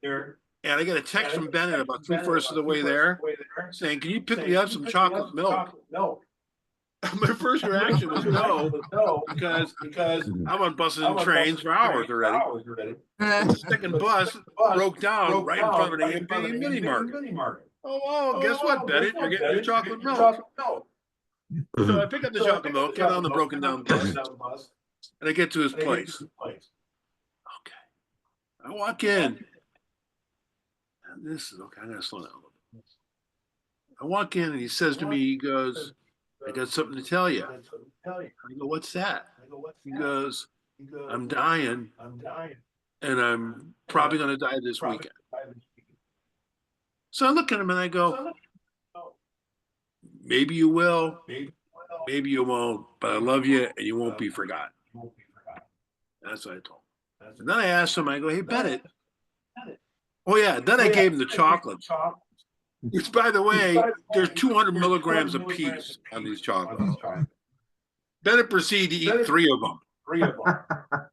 and I get a text from Bennett about 3/4 of the way there saying, can you pick me up some chocolate milk? My first reaction was no, because I'm on buses and trains for hours already. The second bus broke down right in front of the A&P mini market. Oh, well, guess what, Bennett? You're getting your chocolate milk. So I pick up the chocolate milk, get on the broken down bus, and I get to his place. Okay. I walk in. And this is okay. I'm going to slow down a little bit. I walk in and he says to me, he goes, I got something to tell you. I go, what's that? He goes, I'm dying, and I'm probably going to die this weekend. So I look at him and I go, maybe you will, maybe you won't, but I love you and you won't be forgotten. That's what I told him. And then I asked him, I go, hey, Bennett. Oh, yeah. Then I gave him the chocolates, which, by the way, there's 200 milligrams a piece on these chocolates. Bennett proceeded to eat 3 of them.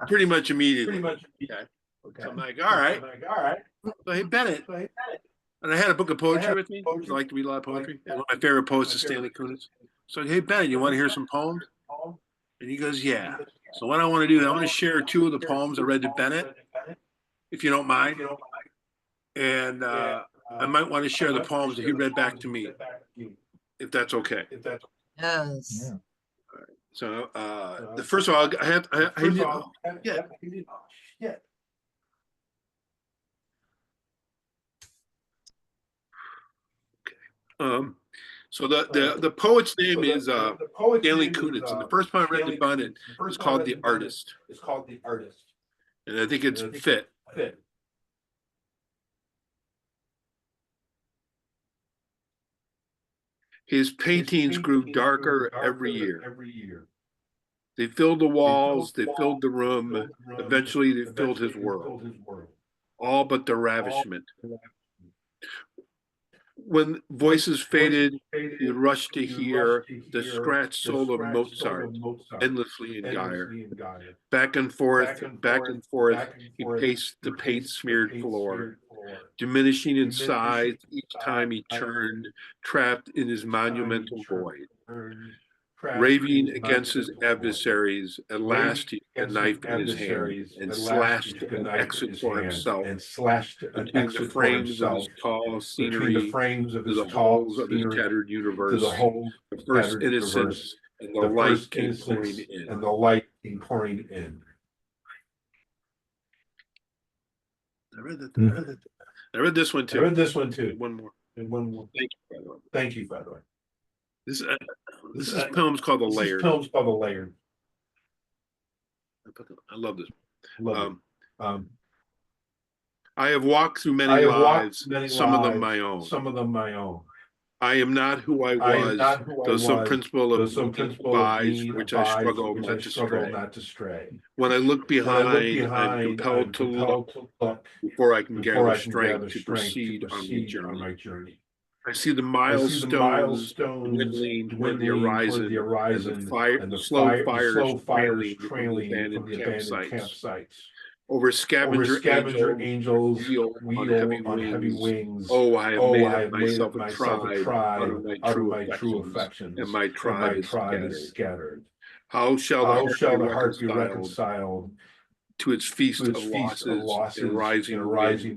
Pretty much immediately. Okay. So I'm like, all right. So, hey, Bennett. And I had a book of poetry with me. I like to read a lot of poetry. And one of my favorite poets is Stanley Kunitz. So, hey, Bennett, you want to hear some poems? And he goes, yeah. So what I want to do is I want to share 2 of the poems I read to Bennett, if you don't mind. And I might want to share the poems that he read back to me, if that's okay. Yes. All right. So the first of all, so the poet's name is Stanley Kunitz, and the first poem I read to Bennett is called "The Artist." And I think it's fit. His paintings grew darker every year. They filled the walls, they filled the room, eventually they filled his world, all but the ravishment. When voices faded, you rushed to hear the scratched soul of Mozart, endlessly in gyre. Back and forth, he paced the paint-smeared floor, diminishing in size each time he turned, trapped in his monumental void. Raving against his adversaries, at last he took a knife in his hand and slashed an exit for himself between the frames of his tall scenery to the holes of his shattered universe. The first innocence and the light came pouring in. I read this one too. One more. Thank you, by the way. This is poems called The Layered. I love this. I have walked through many lives, some of them my own. I am not who I was, though some principle of me abides, which I struggle not to stray. When I look behind, I'm compelled to look before I can gather strength to proceed on my journey. I see the milestones dwindling toward the horizon, and the slow fires trailing from the abandoned campsites. Over scavenger angels wheel on heavy wings. Oh, I have made of myself a tribe under my true affections, and my tribe is scattered. How shall the heart be reconciled to its feast of losses and rising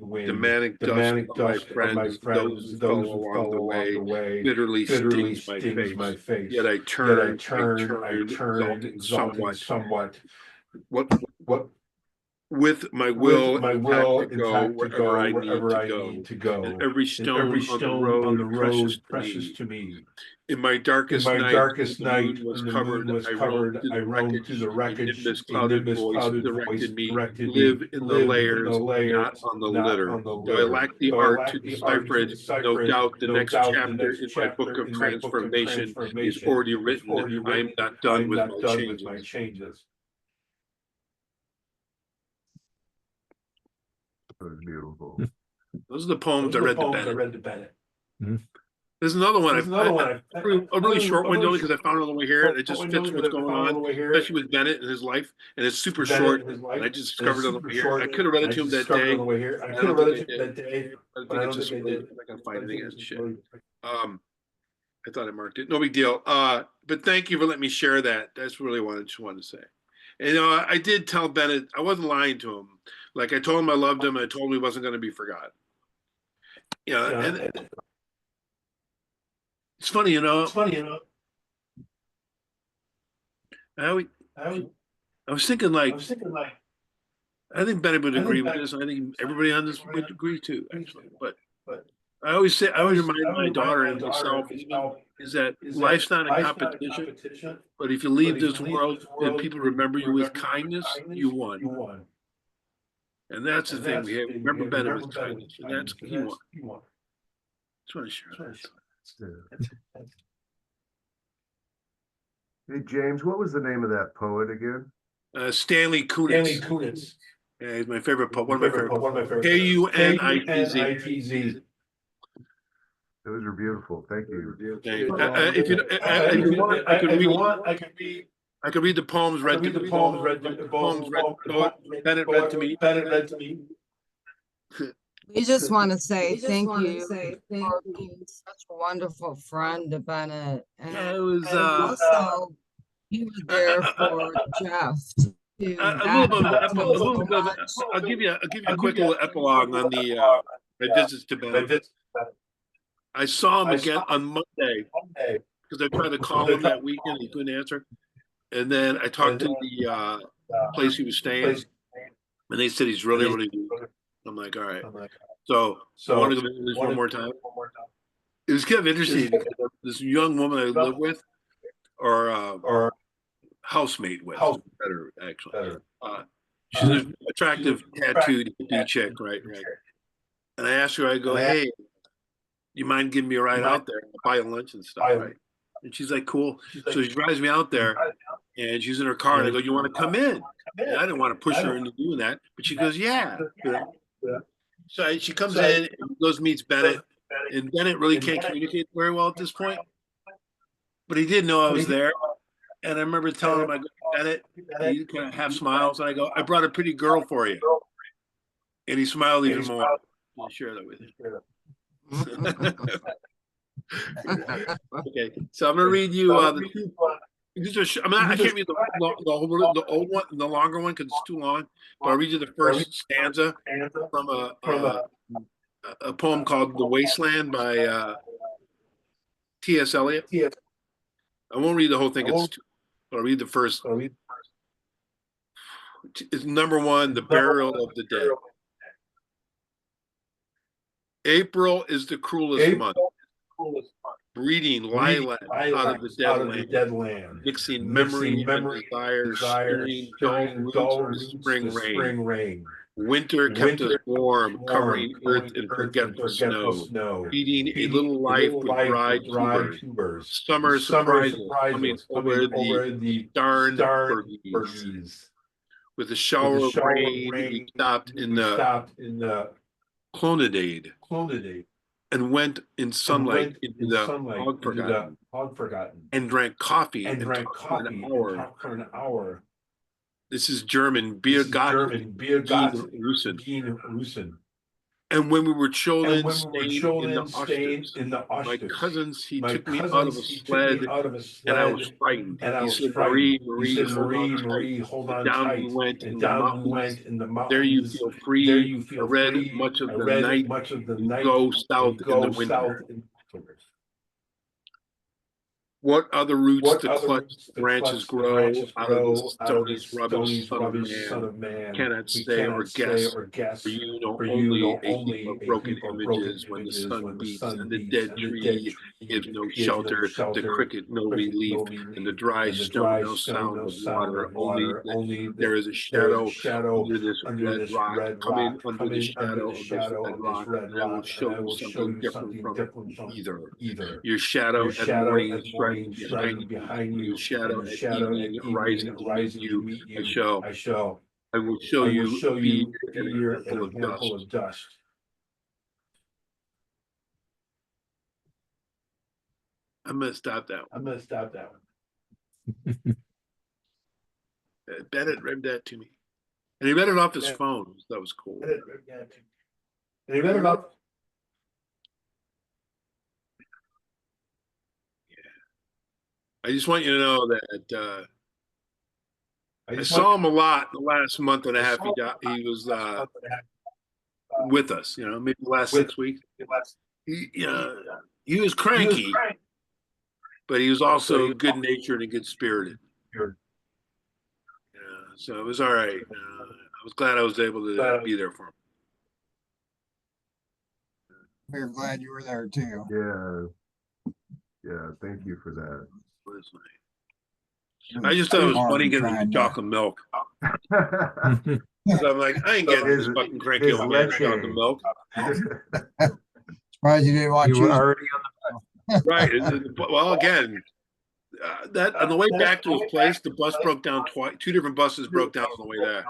wind? The manic dust of my friends, those who fell along the way, bitterly stings my face. Yet I turn, exulting somewhat. What with my will intact to go wherever I need to go. And every stone on the road precious to me. In my darkest night, when the moon was covered, I roamed through the wreckage. A nimbus clouded voice directed me, live in the layers, not on the litter. Though I lack the art to decipher it, no doubt the next chapter in my book of transformation is already written. I am not done with my changes. That was beautiful. Those are the poems I read to Bennett. Mm-hmm. There's another one. A really short one, only because I found it on the way here. And it just fits what's going on, especially with Bennett and his life. And it's super short. And I just discovered it on the way here. I could have read it to him that day. I don't think I did. I think it's just really, I'm not gonna find anything as shit. I thought I marked it. No big deal. But thank you for letting me share that. That's really what I just wanted to say. And I did tell Bennett, I wasn't lying to him. Like I told him I loved him, and I told him he wasn't going to be forgotten. And it's funny, you know. I was thinking like, I think Bennett would agree with this. I think everybody on this would agree too, actually. But I always remind my daughter and myself is that life's not a competition. But if you leave this world and people remember you with kindness, you won. And that's the thing. We have remember Bennett with kindness, and that's he won. Just want to share that. Hey James, what was the name of that poet again? Stanley Kunitz. Yeah, he's my favorite poet. One of my favorite. Kunitz. Those are beautiful. Thank you. If you want, I could read the poems read. Bennett read to me. We just want to say thank you for being such a wonderful friend to Bennett. And it was also you were there for Jeff. I'll give you a quick little epilogue on the my visits to Bennett. I saw him again on Monday because I tried to call him that weekend. He couldn't answer. And then I talked to the place he was staying, and they said he's really good. I'm like, all right. So I want to go visit one more time. It was kind of interesting. This young woman I live with, or housemate with, better actually. She's an attractive, tattooed chick, right? And I asked her, I go, hey, you mind giving me a ride out there? I'll buy you lunch and stuff, right? And she's like, cool. So she drives me out there, and she's in her car, and I go, you want to come in? And I didn't want to push her into doing that, but she goes, yeah. So she comes in and goes meets Bennett, and Bennett really can't communicate very well at this point, but he did know I was there. And I remember telling him, I go, Bennett, he kind of half smiles, and I go, I brought a pretty girl for you. And he smiled even more. I'll share that with you. Okay, so I'm gonna read you the two. I can't read the old one, the longer one, because it's too long. But I'll read you the first stanza from a poem called "The Wasteland" by T.S. Eliot. I won't read the whole thing. But I'll read the first. It's number one, "The Burial of the Dead." April is the cruelest month, breeding lilac out of the dead land, mixing memory and desire, stirring dull roots of the spring rain. Winter kept us warm, covering earth in forgetful snow, feeding a little life with dry tubers. Summer surprises coming over the Starnbergies. With a shower of rain, we stopped in the Clonidade and went in sunlight into the Hog Forgotten and drank coffee and talked for an hour. This is German, Biergarten, Russen. And when we were children, staying in the Osters, my cousins, he took me out of a sled, and I was frightened. He said, Marie, hold on tight. Down we went in the mountains. There you feel free. I read much of the night. You go south in the winter. What other roots the clutched branches grow out of the stony's rubbish, son of man? Cannot say or guess, for you know only a heap of broken images when the sun beats and the dead tree gives no shelter, the cricket no relief, and the dry stone no sound of water. Only there is a shadow under this red rock. Come in under the shadow of this red rock, and I will show you something different from either. Your shadow at morning striking behind you, your shadow at evening rising to meet you. I will show you fear and a handful of dust. I'm gonna stop that one. Bennett read that to me, and he read it off his phone. That was cool. And he read it off. I just want you to know that I saw him a lot the last month and a half. He was with us, maybe the last 6 weeks. He was cranky, but he was also good natured and good spirited. So it was all right. I was glad I was able to be there for him. We're glad you were there too. Yeah, thank you for that. I just thought it was funny getting the chocolate milk. So I'm like, I ain't getting this fucking cranky old man chocolate milk. Surprised you didn't watch You were already on the right. Well, again, that on the way back to his place, the bus broke down twice. 2 different buses broke down on the way there.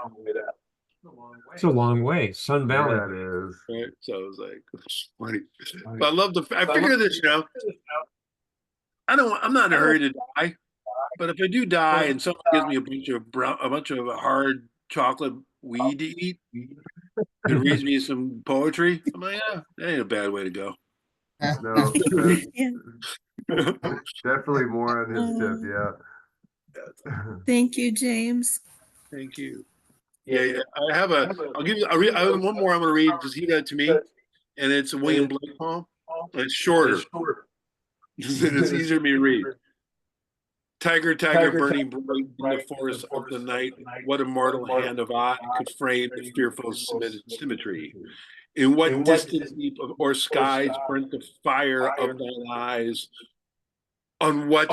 It's a long way, Sun Valley. Yeah, it is. Right. So I was like, it's funny. But I love I figure this, I'm not in a hurry to die, but if I do die and someone gives me a bunch of hard chocolate weed to eat and reads me some poetry, I'm like, yeah, that ain't a bad way to go. No, definitely more on his tip. Yeah. Thank you, James. Thank you. Yeah, I'll give you. I have one more I'm going to read because he read it to me, and it's a William Blake poem. It's shorter. It's easier for me to read. Tiger, burning bright in the forest of the night, what immortal hand of eye could frame the fearful symmetry? In what distant deep or skies burnt the fire of thine eyes? On what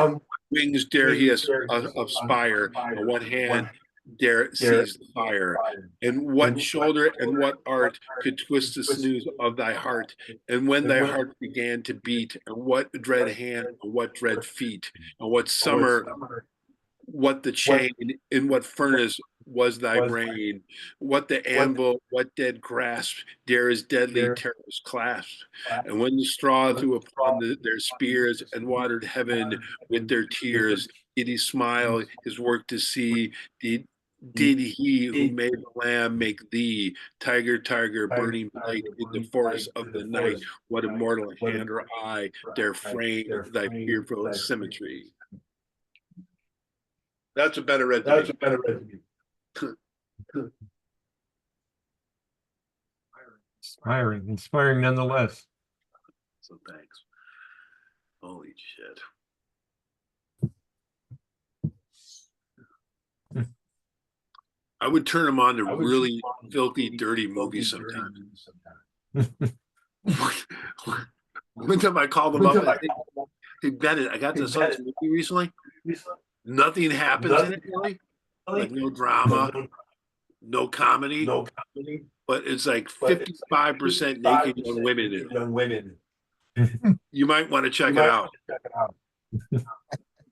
wings dare he aspire? On what hand dare seize the fire? And what shoulder and what art could twist the snooze of thy heart? And when thy heart began to beat, and what dread hand, and what dread feet, and what summer, what the chain, in what furnace was thy brain? What the anvil, what dead grasp dare his deadly terrors clasp? And when the straw threw upon their spears and watered heaven with their tears, did he smile his work to see? Did he who made the lamb make thee, tiger, burning bright in the forest of the night? What immortal hand or eye dare frame thy fearful symmetry? That's a better read to me. Inspiring nonetheless. So thanks. Holy shit. I would turn them on to really filthy, dirty movies sometimes. One time I called them up and I think, hey, Bennett, I got this movie recently. Nothing happens in it, really. Like no drama. no comedy, but it's like 55% naked young women in it. You might want to check it out.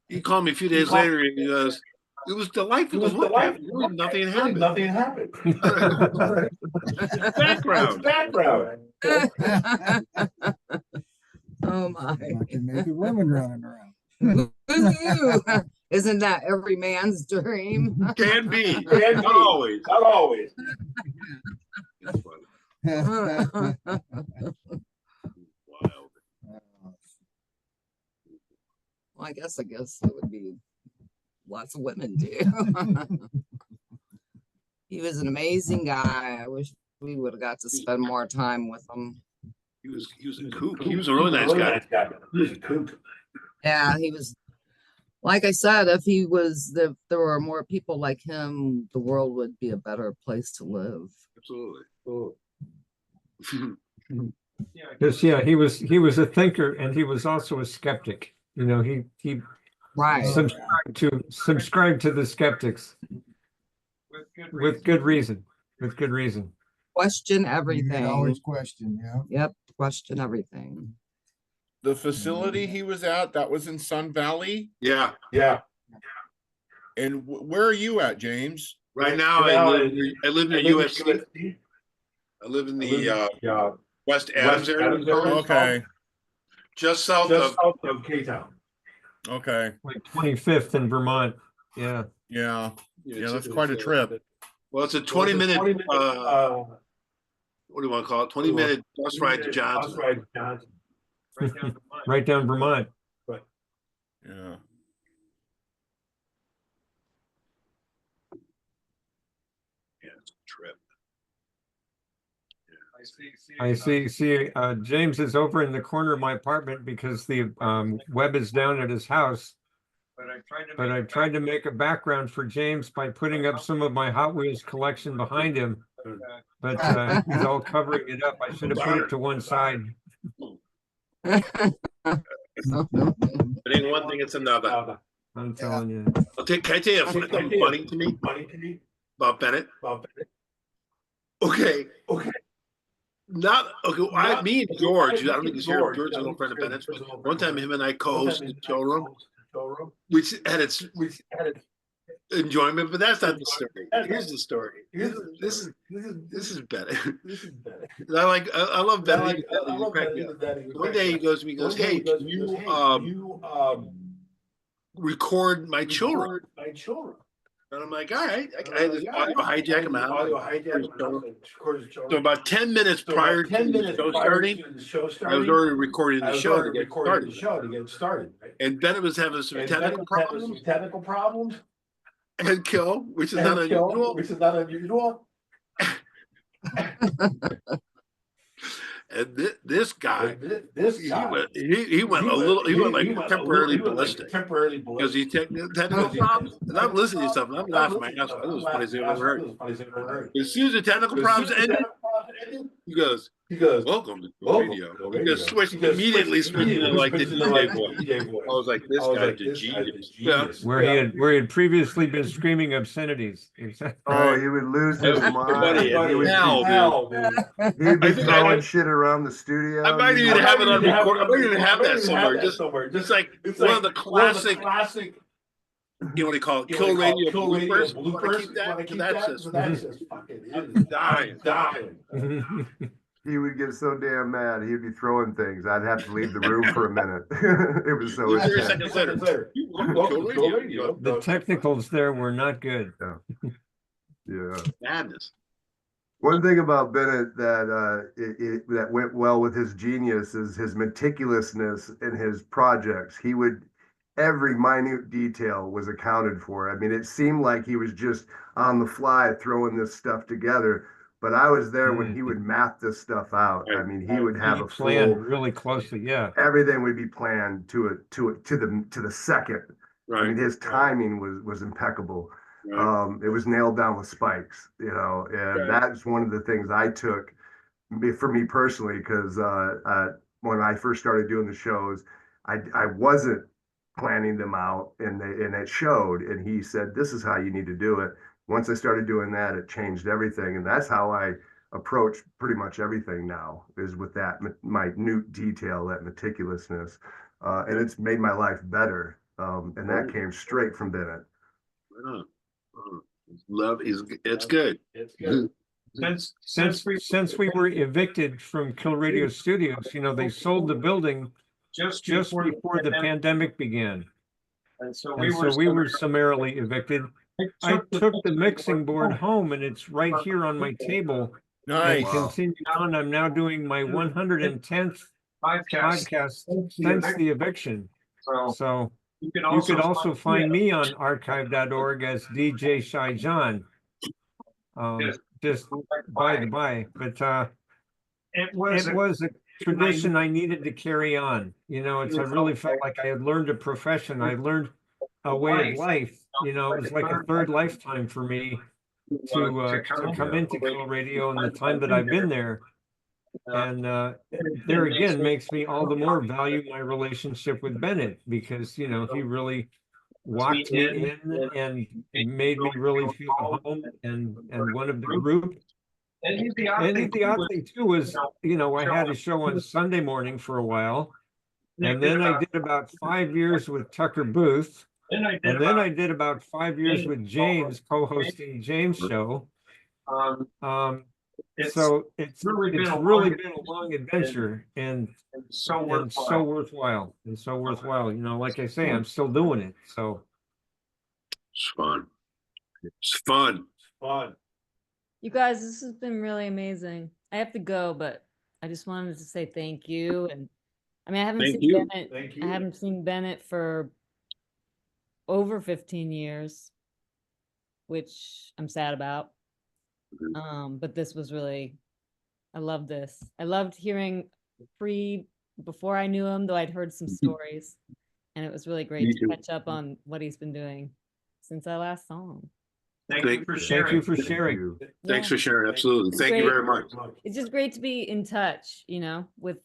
He called me a few days later and he goes, "It was delightful to look at. Really, nothing happened. Nothing happened." Background. Oh my. Fucking naked women running around. Woohoo. Isn't that every man's dream? Can be. Not always. Not always. Well, I guess it would be lots of women too. He was an amazing guy. I wish we would have got to spend more time with him. He was a kook. He was a really nice guy. He was a kook. Yeah, he was. Like I said, if there were more people like him, the world would be a better place to live. Absolutely. Because he was a thinker and he was also a skeptic. You know, he Right. subscribed to the skeptics with good reason. Question You can everything. always question, yeah. Yep, question everything. The facility he was at, that was in Sun Valley. Yeah. And where are you at, James? Right now, I live in USC. I live in the West Adams area. Okay. Just south of K-Town. Okay. Like 25th in Vermont. Yeah. Yeah, that's quite a trip. Well, it's a 20-minute, what do you want to call it? 20-minute bus ride to Johnson. Right down Vermont. Yeah. Yeah, it's a trip. I see. James is over in the corner of my apartment because the web is down at his house. But I tried to make a background for James by putting up some of my Hot Wheels collection behind him. But he's all covering it up. I should have put it to one side. It ain't one thing, it's another. I'm telling you. Can I tell you something funny to me about Bennett? Okay. Me and George, I don't think he's here. George is a friend of Bennett's. One time, him and I co-hosted the showroom, which had its enjoyment, but that's not the story. Here's the story. This is Bennett. I love Bennett. One day he goes to me, "Hey, can you record my children?" And I'm like, "All right." I had this audio hijack in my house. So about 10 minutes prior to the show starting, I was already recording the show to get started. And Bennett was having some technical problems. And kill, which is not unusual. And this guy, he went like temporarily ballistic because he technical problems. And I'm listening to stuff and I'm laughing my ass off. This was funny as I've ever heard. As soon as the technical problems ended, he goes, "Welcome to the radio." He just immediately switched into like the DJ voice. I was like, "This guy's a genius." Yeah. Where he had previously been screaming obscenities. Oh, he would lose his mind. He'd be throwing shit around the studio. I might even have it on record. I might even have that somewhere. Just like one of the classic. You know what they call it? Kill radio bloopers. Want to keep that? That's just fucking dying. He would get so damn mad. He'd be throwing things. I'd have to leave the room for a minute. It was so intense. The technicals there were not good. Yeah. Madness. One thing about Bennett that went well with his genius is his meticulousness in his projects. Every minute detail was accounted for. I mean, it seemed like he was just on the fly throwing this stuff together. But I was there when he would map this stuff out. I mean, he would have a plan full, really closely. Yeah, everything would be planned to the second. Right. I mean, his timing was impeccable. Right. It was nailed down with spikes, and that's one of the things I took for me personally, because when I first started doing the shows, I wasn't planning them out, and it showed. And he said, "This is how you need to do it." once I started doing that, it changed everything. And that's how I approach pretty much everything now, is with that minute detail, that meticulousness. And it's made my life better. And that came straight from Bennett. Love is, it's good. It's good. Since we were evicted from Kill Radio Studios, you know, they sold the building just before the pandemic began. And so we were summarily evicted. I took the mixing board home, and it's right here on my table. Nice. And continued on. I'm now doing my 110th podcast since the eviction. So you could also find me on archive.org as DJ Shy John. Just by the by, but it was a tradition I needed to carry on. You know, I really felt like I had learned a profession. I learned a way of life. You know, it was like a third lifetime for me to come into Kill Radio and the time that I've been there. And there again makes me all the more value my relationship with Bennett, because, you know, he really walked me in and made me really feel home and one of the group. And the odd thing too was, you know, I had a show on Sunday morning for a while, and then I did about 5 years with Tucker Booth, and then I did about 5 years with James, co-hosting James' show. So it's really been a long adventure, and so worthwhile. You know, like I say, I'm still doing it. So it's fun. It's fun. Fun. You guys, this has been really amazing. I have to go, but I just wanted to say thank you. And I mean, I haven't seen Bennett. Thank you. I haven't seen Bennett for over 15 years, which I'm sad about. But this was really, I love this. I loved hearing before I knew him, though I'd heard some stories, and it was really great to catch up on what he's been doing since I last saw him. Thank you for sharing. thank you for sharing. Thanks for sharing. Absolutely. Thank you very much. It's just great to be in touch, you know, with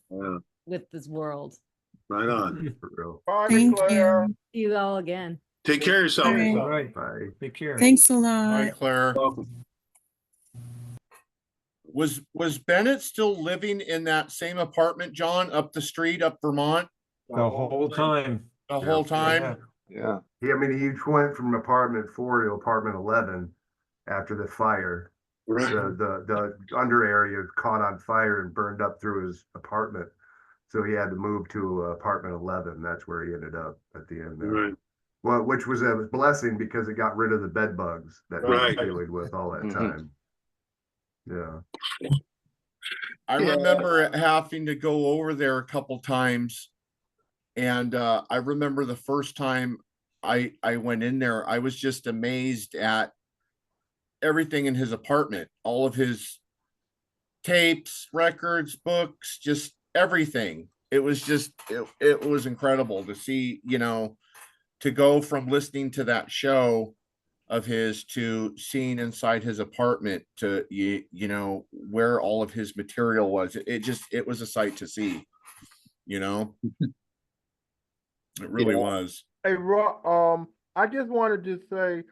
this world. Right on. Bye, Thank Claire. you. See you all again. Take care of yourself. All right. Bye. Take care. Thanks a Hi, lot. Claire. Was Bennett still living in that same apartment, John, up the street, up Vermont, The whole time. the whole time? Yeah. I mean, he went from apartment 4 to apartment 11 after the fire. Right. The under area caught on fire and burned up through his apartment. So he had to move to apartment 11. That's where he ended up at the end there. Right. Well, which was a blessing because it got rid of the bed bugs that he was dealing with all that time. Yeah. I remember having to go over there a couple times. And I remember the first time I went in there, I was just amazed at everything in his apartment, all of his tapes, records, books, just everything. It was just, it was incredible to see, you know, to go from listening to that show of his to seeing inside his apartment to, you know, where all of his material was. It was a sight to see, you know. It really was. Hey, Rob, I just wanted to say,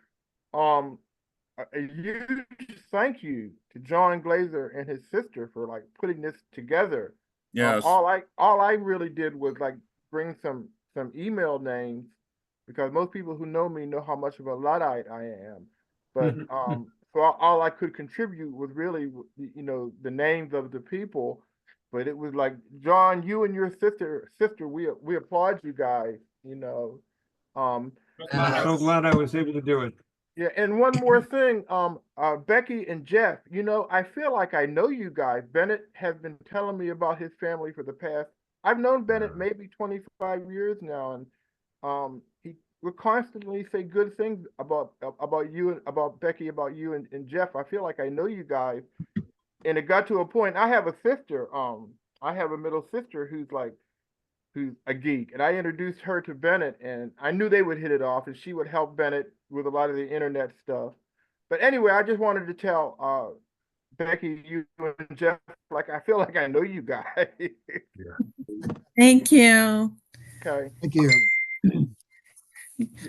a huge thank you to John Glazer and his sister for like putting this together. Yes. All I really did was like bring some email names, because most people who know me know how much of a Luddite I am. But so all I could contribute was really, you know, the names of the people. But it was like, John, you and your sister, we applaud you guys, you know. I'm so glad I was able to do it. Yeah, and one more thing, Becky and Jeff, you know, I feel like I know you guys. Bennett has been telling me about his family for the past, I've known Bennett maybe 25 years now, and he would constantly say good things about you, and about Becky, about you and Jeff. I feel like I know you guys. And it got to a point, I have a sister, I have a middle sister who's a geek, and I introduced her to Bennett, and I knew they would hit it off, and she would help Bennett with a lot of the internet stuff. But anyway, I just wanted to tell Becky, you and Jeff, like, I feel like I know you guys. Thank you. Okay. Thank you.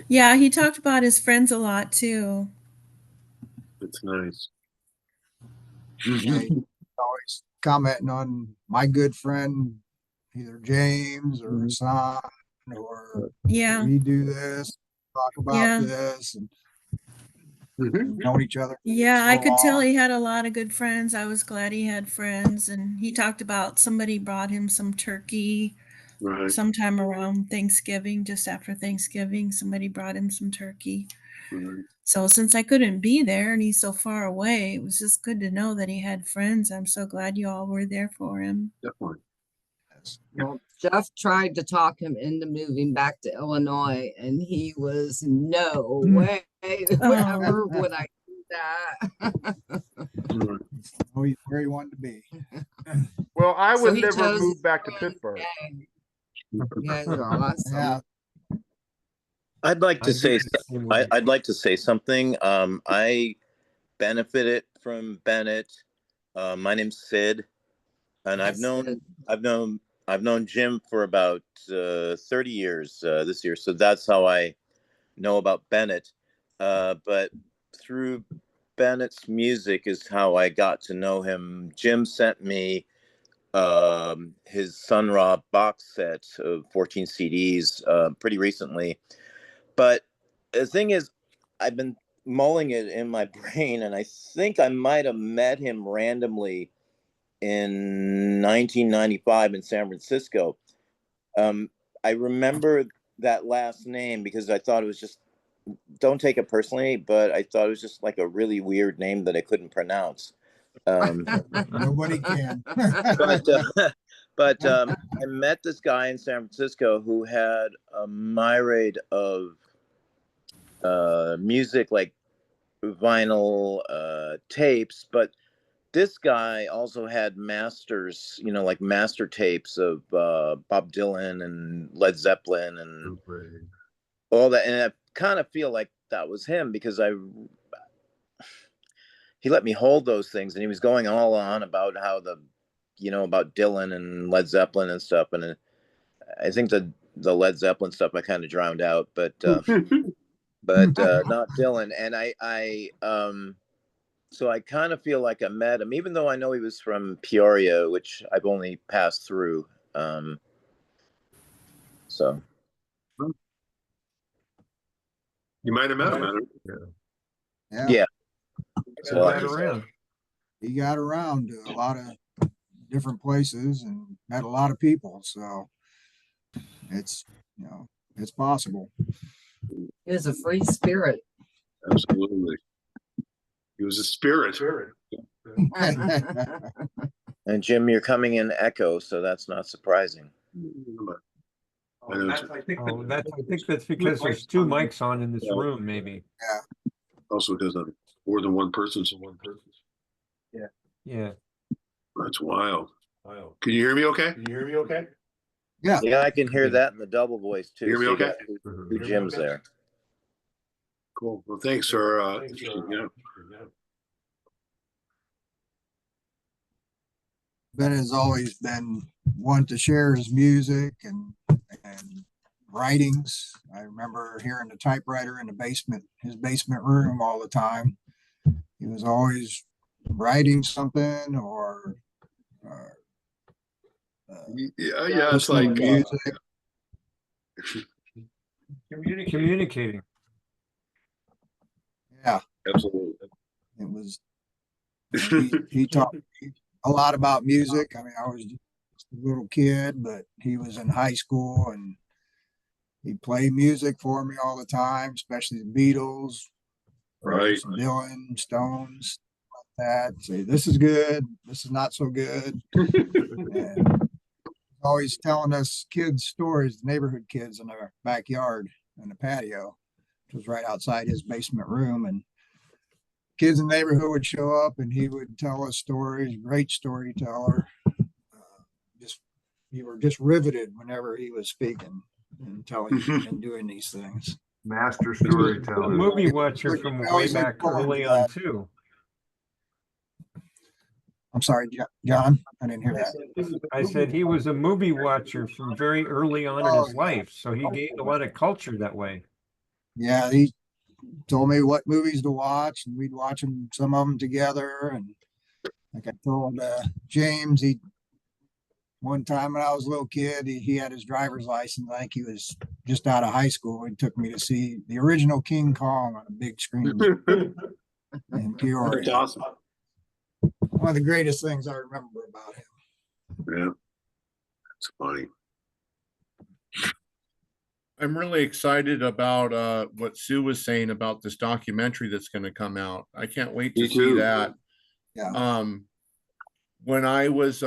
Yeah, he talked about his friends a lot too. It's nice. They always commenting on my good friend, either James or Hassan, or Yeah, we do this, talk about yeah. this, and we've known each other Yeah, so I could tell long. he had a lot of good friends. I was glad he had friends. And he talked about somebody brought him some turkey Right. sometime around Thanksgiving, just after Thanksgiving. Somebody brought him some turkey. Right. So since I couldn't be there and he's so far away, it was just good to know that he had friends. I'm so glad you all were there for him. Definitely. Well, Jeff tried to talk him into moving back to Illinois, and he was no way. Ever would I do that? Right. Know he's where he wanted to be. Well, I So would he never chose move back to his Pittsburgh. gang. You guys are awesome. Yeah, I'd like I to do say, the same way. I'd like to say something. I benefited from Bennett. My name's Sid, and Yes, Sid. I've known Jim for about 30 years this year. So that's how I know about Bennett. But through Bennett's music is how I got to know him. Jim sent me his Sun Ra box set of 14 CDs pretty recently. But the thing is, I've been mulling it in my brain, and I think I might have met him randomly in 1995 in San Francisco. I remember that last name because I thought it was just, don't take it personally, but I thought it was just like a really weird name that I couldn't pronounce. nobody can. But I met this guy in San Francisco who had a myriad of music, like vinyl tapes, but this guy also had masters, like master tapes of Bob Dylan and Led Zeppelin and all that. And I kind of feel like that was him because he let me hold those things, and he was going all on about how about Dylan and Led Zeppelin and stuff. And I think the Led Zeppelin stuff I kind of drowned out, but not Dylan. And so I kind of feel like I met him, even though I know he was from Peoria, which I've only passed through. So You might have met him. Adam. yeah. So got around. He got around to a lot of different places and met a lot of people. So it's, it's possible. He was a free spirit. Absolutely. He was a spirit. And Jim, you're coming in echo, so that's not surprising. I think that's because there's two mics on in this room, maybe. Yeah. Also, because of more than one person. Yeah. That's wild. Can you hear me okay? Yeah. Yeah, I can hear that in the double voice too. Hear me So you okay? got two Jims there. Cool. Well, thanks, sir. Yeah. Ben has always been one to share his music and writings. I remember hearing the typewriter in his basement room all the time. He was always writing something or It's like music. Communicating. Yeah, absolutely. it was. He taught me a lot about music. I mean, I was just a little kid, but he was in high school and he played music for me all the time, especially the Beatles, Right. Dylan, Stones, like that. Say, this is good. This is not so good. And always telling us kids stories, neighborhood kids in our backyard in the patio, which was right outside his basement room. And kids in the neighborhood would show up and he would tell us stories, great storyteller. You were just riveted whenever he was speaking and telling and doing these things. Master A storyteller. movie watcher from way back early on too. I'm sorry, John, I didn't hear that. I said he was a movie watcher from very early on in his life, so he gained a lot of culture that way. Yeah, he told me what movies to watch, and we'd watch them, some of them together. And like I told James, he one time when I was a little kid, he had his driver's license. I think he was just out of high school. He took me to see the original King Kong on a big screen in Peoria. That's awesome. One of the greatest things I remember about him. Yeah, it's funny. I'm really excited about what Sue was saying about this documentary that's going to come out. I can't wait to Me see too. that. Yeah. When I was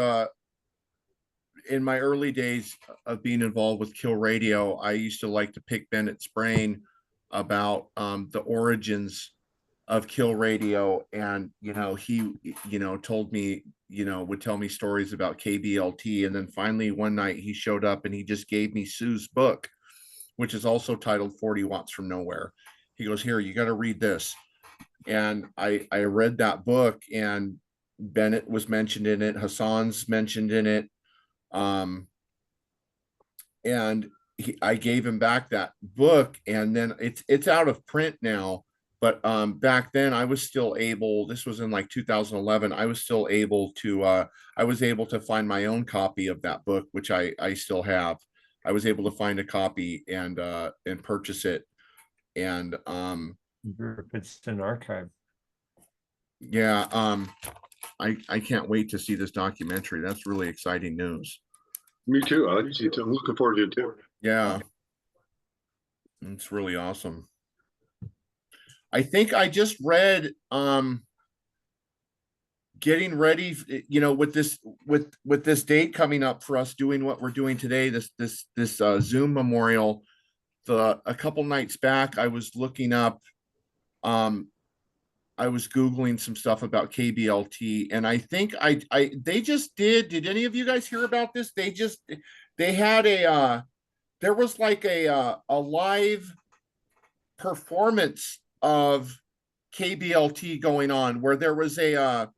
in my early days of being involved with Kill Radio, I used to like to pick Bennett's brain about the origins of Kill Radio. And, he, told me, would tell me stories about KBLT. And then finally one night he showed up and he just gave me Sue's book, which is also titled 40 Watts from Nowhere. He goes, here, you got to read this. And I read that book, and Bennett was mentioned in it. Hassan's mentioned in it. And I gave him back that book, and then it's out of print now. But back then I was still able, this was in like 2011, I was still able to, I was able to find my own copy of that book, which I still have. I was able to find a copy and purchase it. And If it's an archive. yeah, I can't wait to see this documentary. That's really exciting news. Me too. I like to see it too. I'm looking forward to it too. Yeah. It's really awesome. I think I just read getting ready, with this date coming up for us doing what we're doing today, this Zoom memorial. A couple nights back, I was looking up, I was Googling some stuff about KBLT, and I think they just did any of you guys hear about this? They had there was like a live performance of KBLT going on, where there was an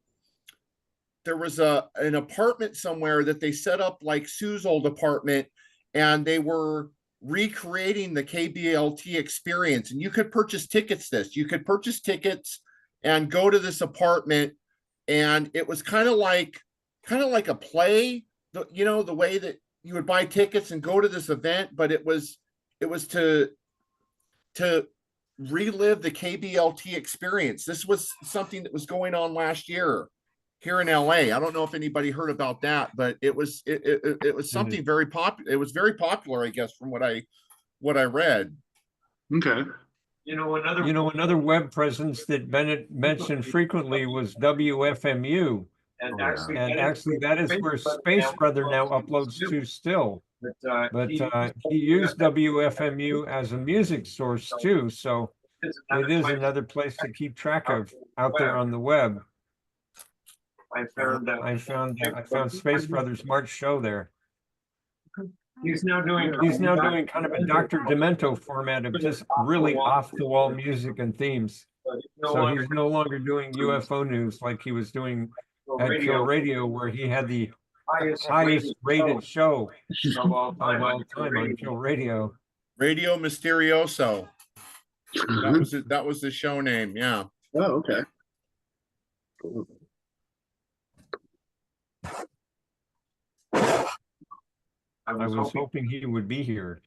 apartment somewhere that they set up like Sue's old apartment, and they were recreating the KBLT experience. And you could purchase tickets and go to this apartment, and it was kind of like a play, the way that you would buy tickets and go to this event, but it was to relive the KBLT experience. This was something that was going on last year here in LA. I don't know if anybody heard about that, but it was something very popular. It was very popular, I guess, from what I read. Okay. Another web presence that Bennett mentioned frequently was WFMU. And actually that is where Space Brother now uploads to still. But he used WFMU as a music source too. So it is another place to keep track of out there on the web. I found Space Brothers March show there. He's now doing kind of a Dr. Demento format of just really off the wall music and themes. So he's no longer doing UFO news like he was doing at Kill Radio, where he had the highest rated show of all time on Kill Radio. Radio Misterioso. That was the show name. Yeah. Oh, okay. Cool. I was hoping he would be here.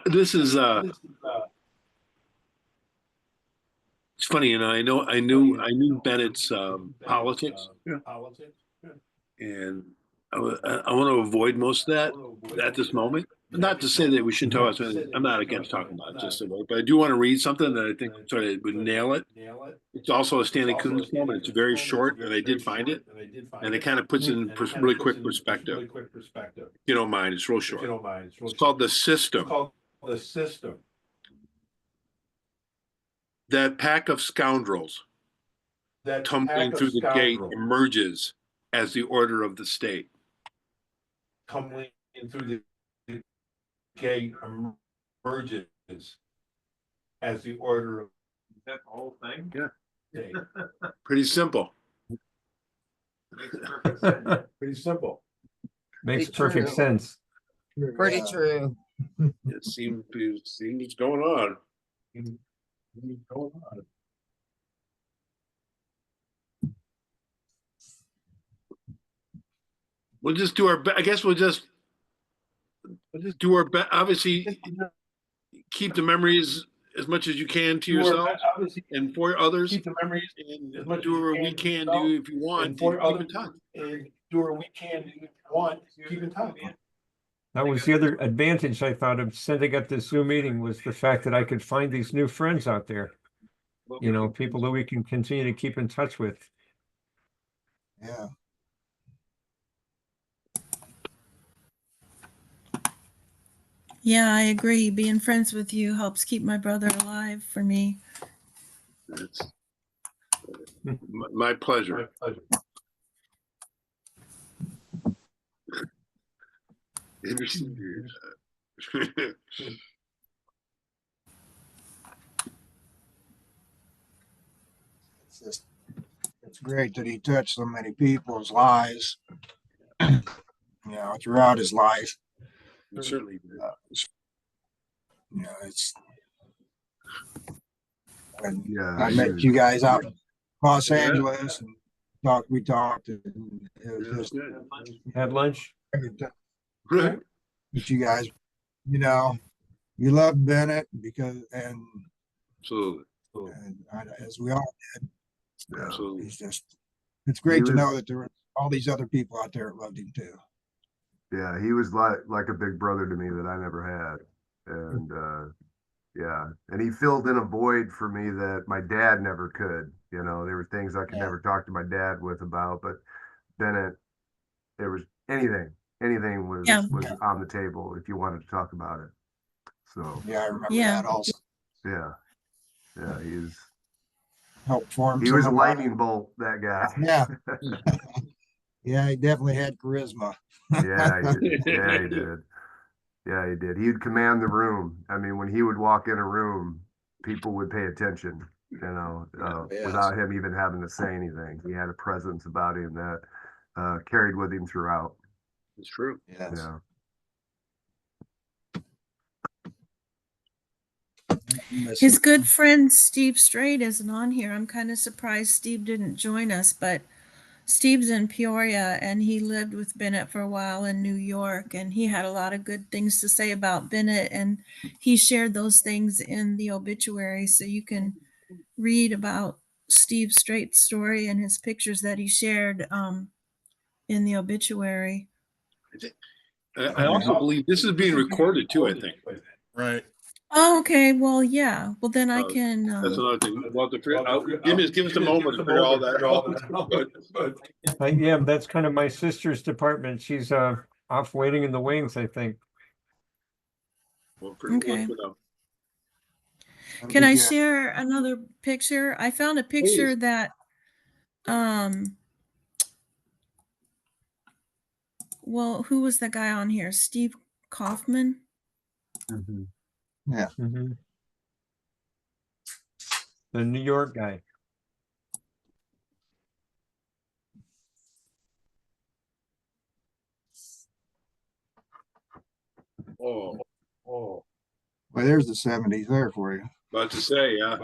This is it's funny, and I knew Bennett's politics, and I want to avoid most of that at this moment. Not to say that we shouldn't talk about it. I'm not against talking about it, just a way, but I do want to read something that I think sort of would nail it. It's also a Stanley Kunis film, and it's very short, and I did find it, and it kind of puts it in really quick perspective. If you don't mind, it's real short. It's called The System. That pack of scoundrels tumbling through the gate emerges as the order of the state. Tumbling through the gate emerges as the order of that whole thing. Yeah. Pretty simple. Pretty simple. Makes perfect sense. Pretty Yeah. true. It seems going on. We'll just do our best. I guess we'll just do our best. Obviously, keep the memories as much as you can to yourself and for others. Keep the memories And as much as do you what we can do if you want to keep in touch. and do what we can do if you want, keep in touch. That was the other advantage I thought of setting up this Zoom meeting, was the fact that I could find these new friends out there. You know, people that we can continue to keep in touch with. Yeah. Yeah, I agree. Being friends with you helps keep my brother alive for me. It's my pleasure. It's just, it's great that he touched so many people's lives, you know, throughout his life. Certainly did. You know, it's when Yeah, I he met was- you guys out in Los Yeah. Angeles and we talked, and it was just Good. Had lunch? Right. that you guys, you know, you love Bennett Absolutely. as we all did. Absolutely. He's just, it's great He to know was- that there were all these other people out there that loved him too. Yeah, he was like a big brother to me that I never had. And yeah, and he filled in a void for me that my dad never could. You know, there were things I could never talk to my dad with about, but Bennett, there was anything was Yeah. was on the table if you wanted to talk about it. So Yeah, I remember Yeah. that also. yeah, he's Helped form he some was a of our- lightning bolt, that guy. Yeah. Yeah, he definitely had charisma. Yeah, he did. Yeah, he did. Yeah, he did. He'd command the room. I mean, when he would walk in a room, people would pay attention, you know, Yes. without him even having to say anything. He had a presence about him that carried with him throughout. It's true. Yes. Yeah. His good friend Steve Strait isn't on here. I'm kind of surprised Steve didn't join us, but Steve's in Peoria and he lived with Bennett for a while in New York, and he had a lot of good things to say about Bennett, and he shared those things in the obituary, so you can read about Steve Strait's story and his pictures that he shared in the obituary. I also believe this is being recorded too, I think. Right. Oh, okay. Well, yeah. Well, then I can. That's another thing. We'll have to give us a moment to figure all that out. Yeah, that's kind of my sister's department. She's off waiting in the wings, I think. Well, pretty Okay. good enough. Can I share another picture? I found a picture that well, who was the guy on here? Steve Kaufman. Yeah. Mhm. The New York guy. Oh, Well, there's the 70s there for you. about to say, yeah.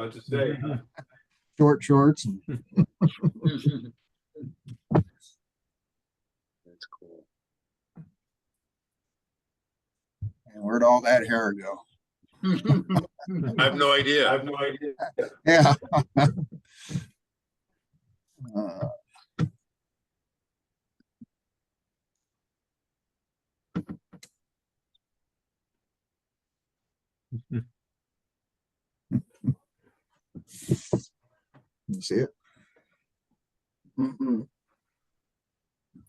Short shorts and That's cool. where'd all that hair go? I have no idea. Yeah. You see it?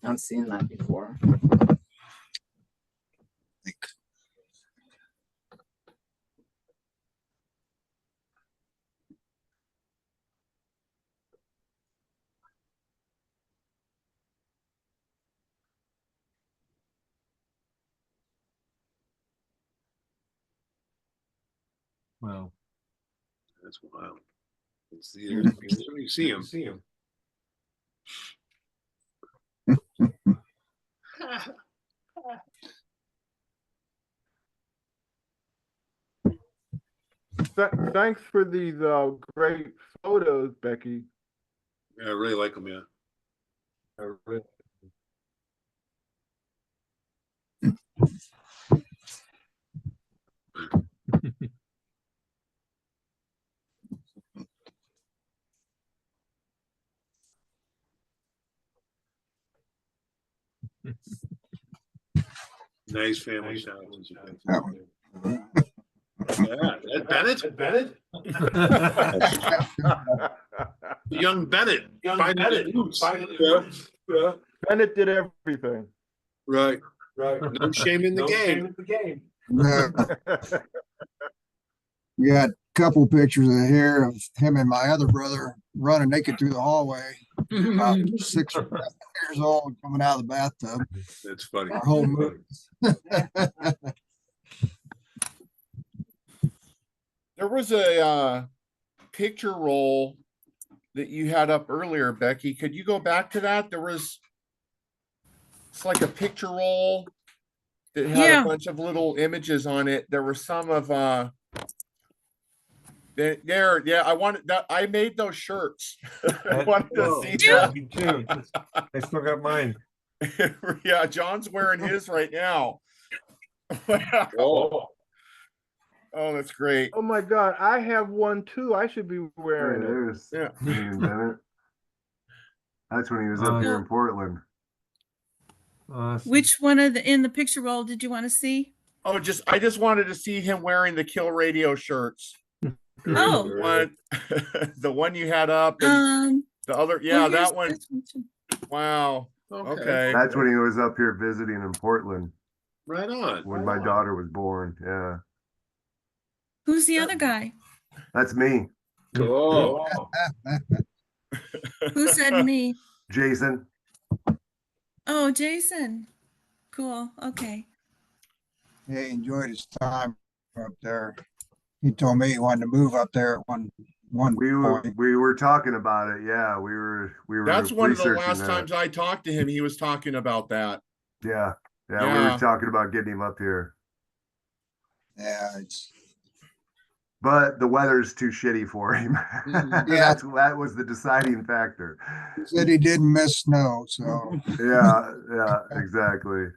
I've seen that before. Wow. That's wild. You see him. Thanks for these great photos, Becky. Yeah, I really like them, yeah. I really- Nice family sound. Yeah, that Bennett? Bennett? Young Bennett. Young finding his Bennett. roots. Finding his Yeah. roots. Yeah. Bennett did everything. Right. Right. No shame in the No game. shame in the game. We got a couple pictures of here of him and my other brother running naked through the hallway. About 6 or 7 years old, coming out of the bathtub. That's funny. Our whole movie. There was a picture roll that you had up earlier, Becky. Could you go back to that? It's like a picture roll that had Yeah. a bunch of little images on it. There were some of there, yeah, I wanted that. I made those shirts. I wanted to Whoa, see yeah, that. me too. I still got mine. Yeah, John's wearing his right now. Wow. Oh, Oh, that's great. Oh my God, I have one too. I should be Hey, wearing it. there's Yeah. Ian Bennett. That's when he was up here in Portland. Awesome. Which one of the in the picture roll did you want to see? Oh, I just wanted to see him wearing the Kill Radio shirts. Oh. One, the one you had up, and the other, yeah, well, here's that one. this too. Wow. Okay. That's when he was up here visiting in Portland right on. when right my on. daughter was born. Yeah, Who's the other guy? that's me, Cool. Who said me? Jason. Oh, Jason. Cool. Okay. Yeah, he enjoyed his time up there. He told me he wanted to move up there at one We point. were talking about it. Yeah, we were That's one of the researching last that. times I talked to him. He was talking about that. Yeah, we were Yeah. talking about getting him up here, Yeah, it's but the weather's too shitty for him. Yeah. That was the deciding factor. he said he didn't miss snow, so Yeah, exactly.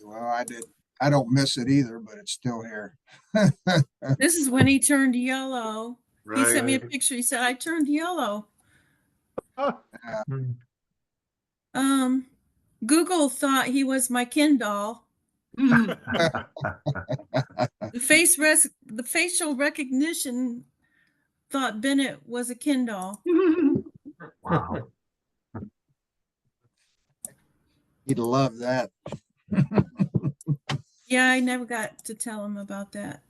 well, I don't miss it either, but it's still here. This is when he turned yellow. He sent me a Right. picture. He said, I turned yellow. Hmm. Google thought he was my kin doll. The facial recognition thought Bennett was a kin doll. Wow. He'd love that. Yeah, I never got to tell him about that.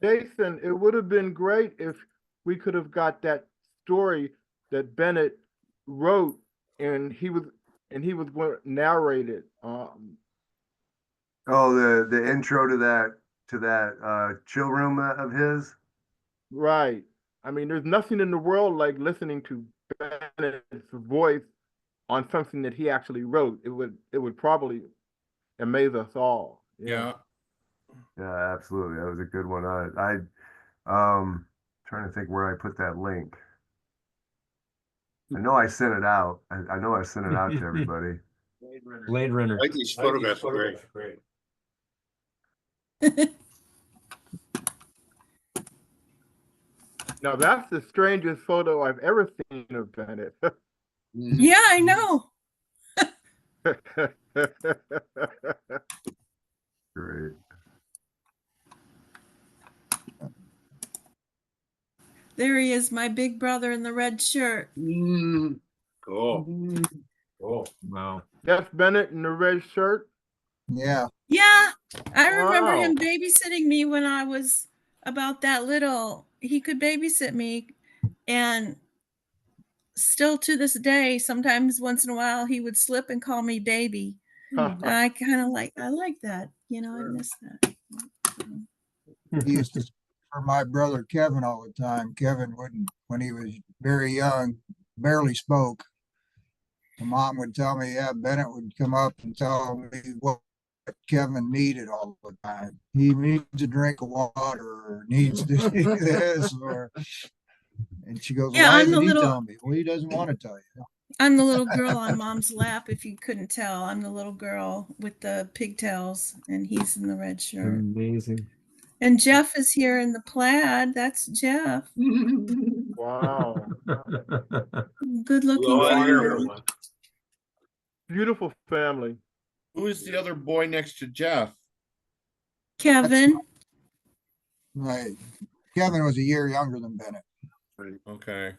Jason, it would have been great if we could have got that story that Bennett wrote and he was going to narrate it. Oh, the intro to that chill room of his. Right. I mean, there's nothing in the world like listening to Bennett's voice on something that he actually wrote. It would probably amaze us all. Yeah. Yeah, absolutely. That was a good one. I trying to think where I put that link. I know I sent it out. I know I sent it out to everybody. Blade Runner. I like these photographs. Are great. Now that's the strangest photo I've ever seen of Bennett. Yeah, I know. Great. There he is, my big brother in the red shirt. Cool. Oh, Wow. That's Bennett in the red shirt. Yeah. Yeah, I remember Wow. him babysitting me when I was about that little. He could babysit me, and still to this day, sometimes once in a while he would slip and call me baby. And I kind of like that. You know, I miss that. He used to for my brother Kevin all the time. Kevin wouldn't, when he was very young, barely spoke. The mom would tell me, yeah, Bennett would come up and tell me what Kevin needed all the he needs a drink of water or needs to do this and she goes, Yeah, why I'm the isn't he little telling me? Well, he doesn't want to tell you. I'm the little girl on mom's lap, if you couldn't tell. I'm the little girl with the pigtails, and he's in the red shirt. Amazing. And Jeff is here in the plaid. That's Jeff. Wow. Good looking Blow out your family. one. Beautiful family. Who is the other boy next to Jeff? Kevin. Right. Kevin was a year younger than Bennett. Okay.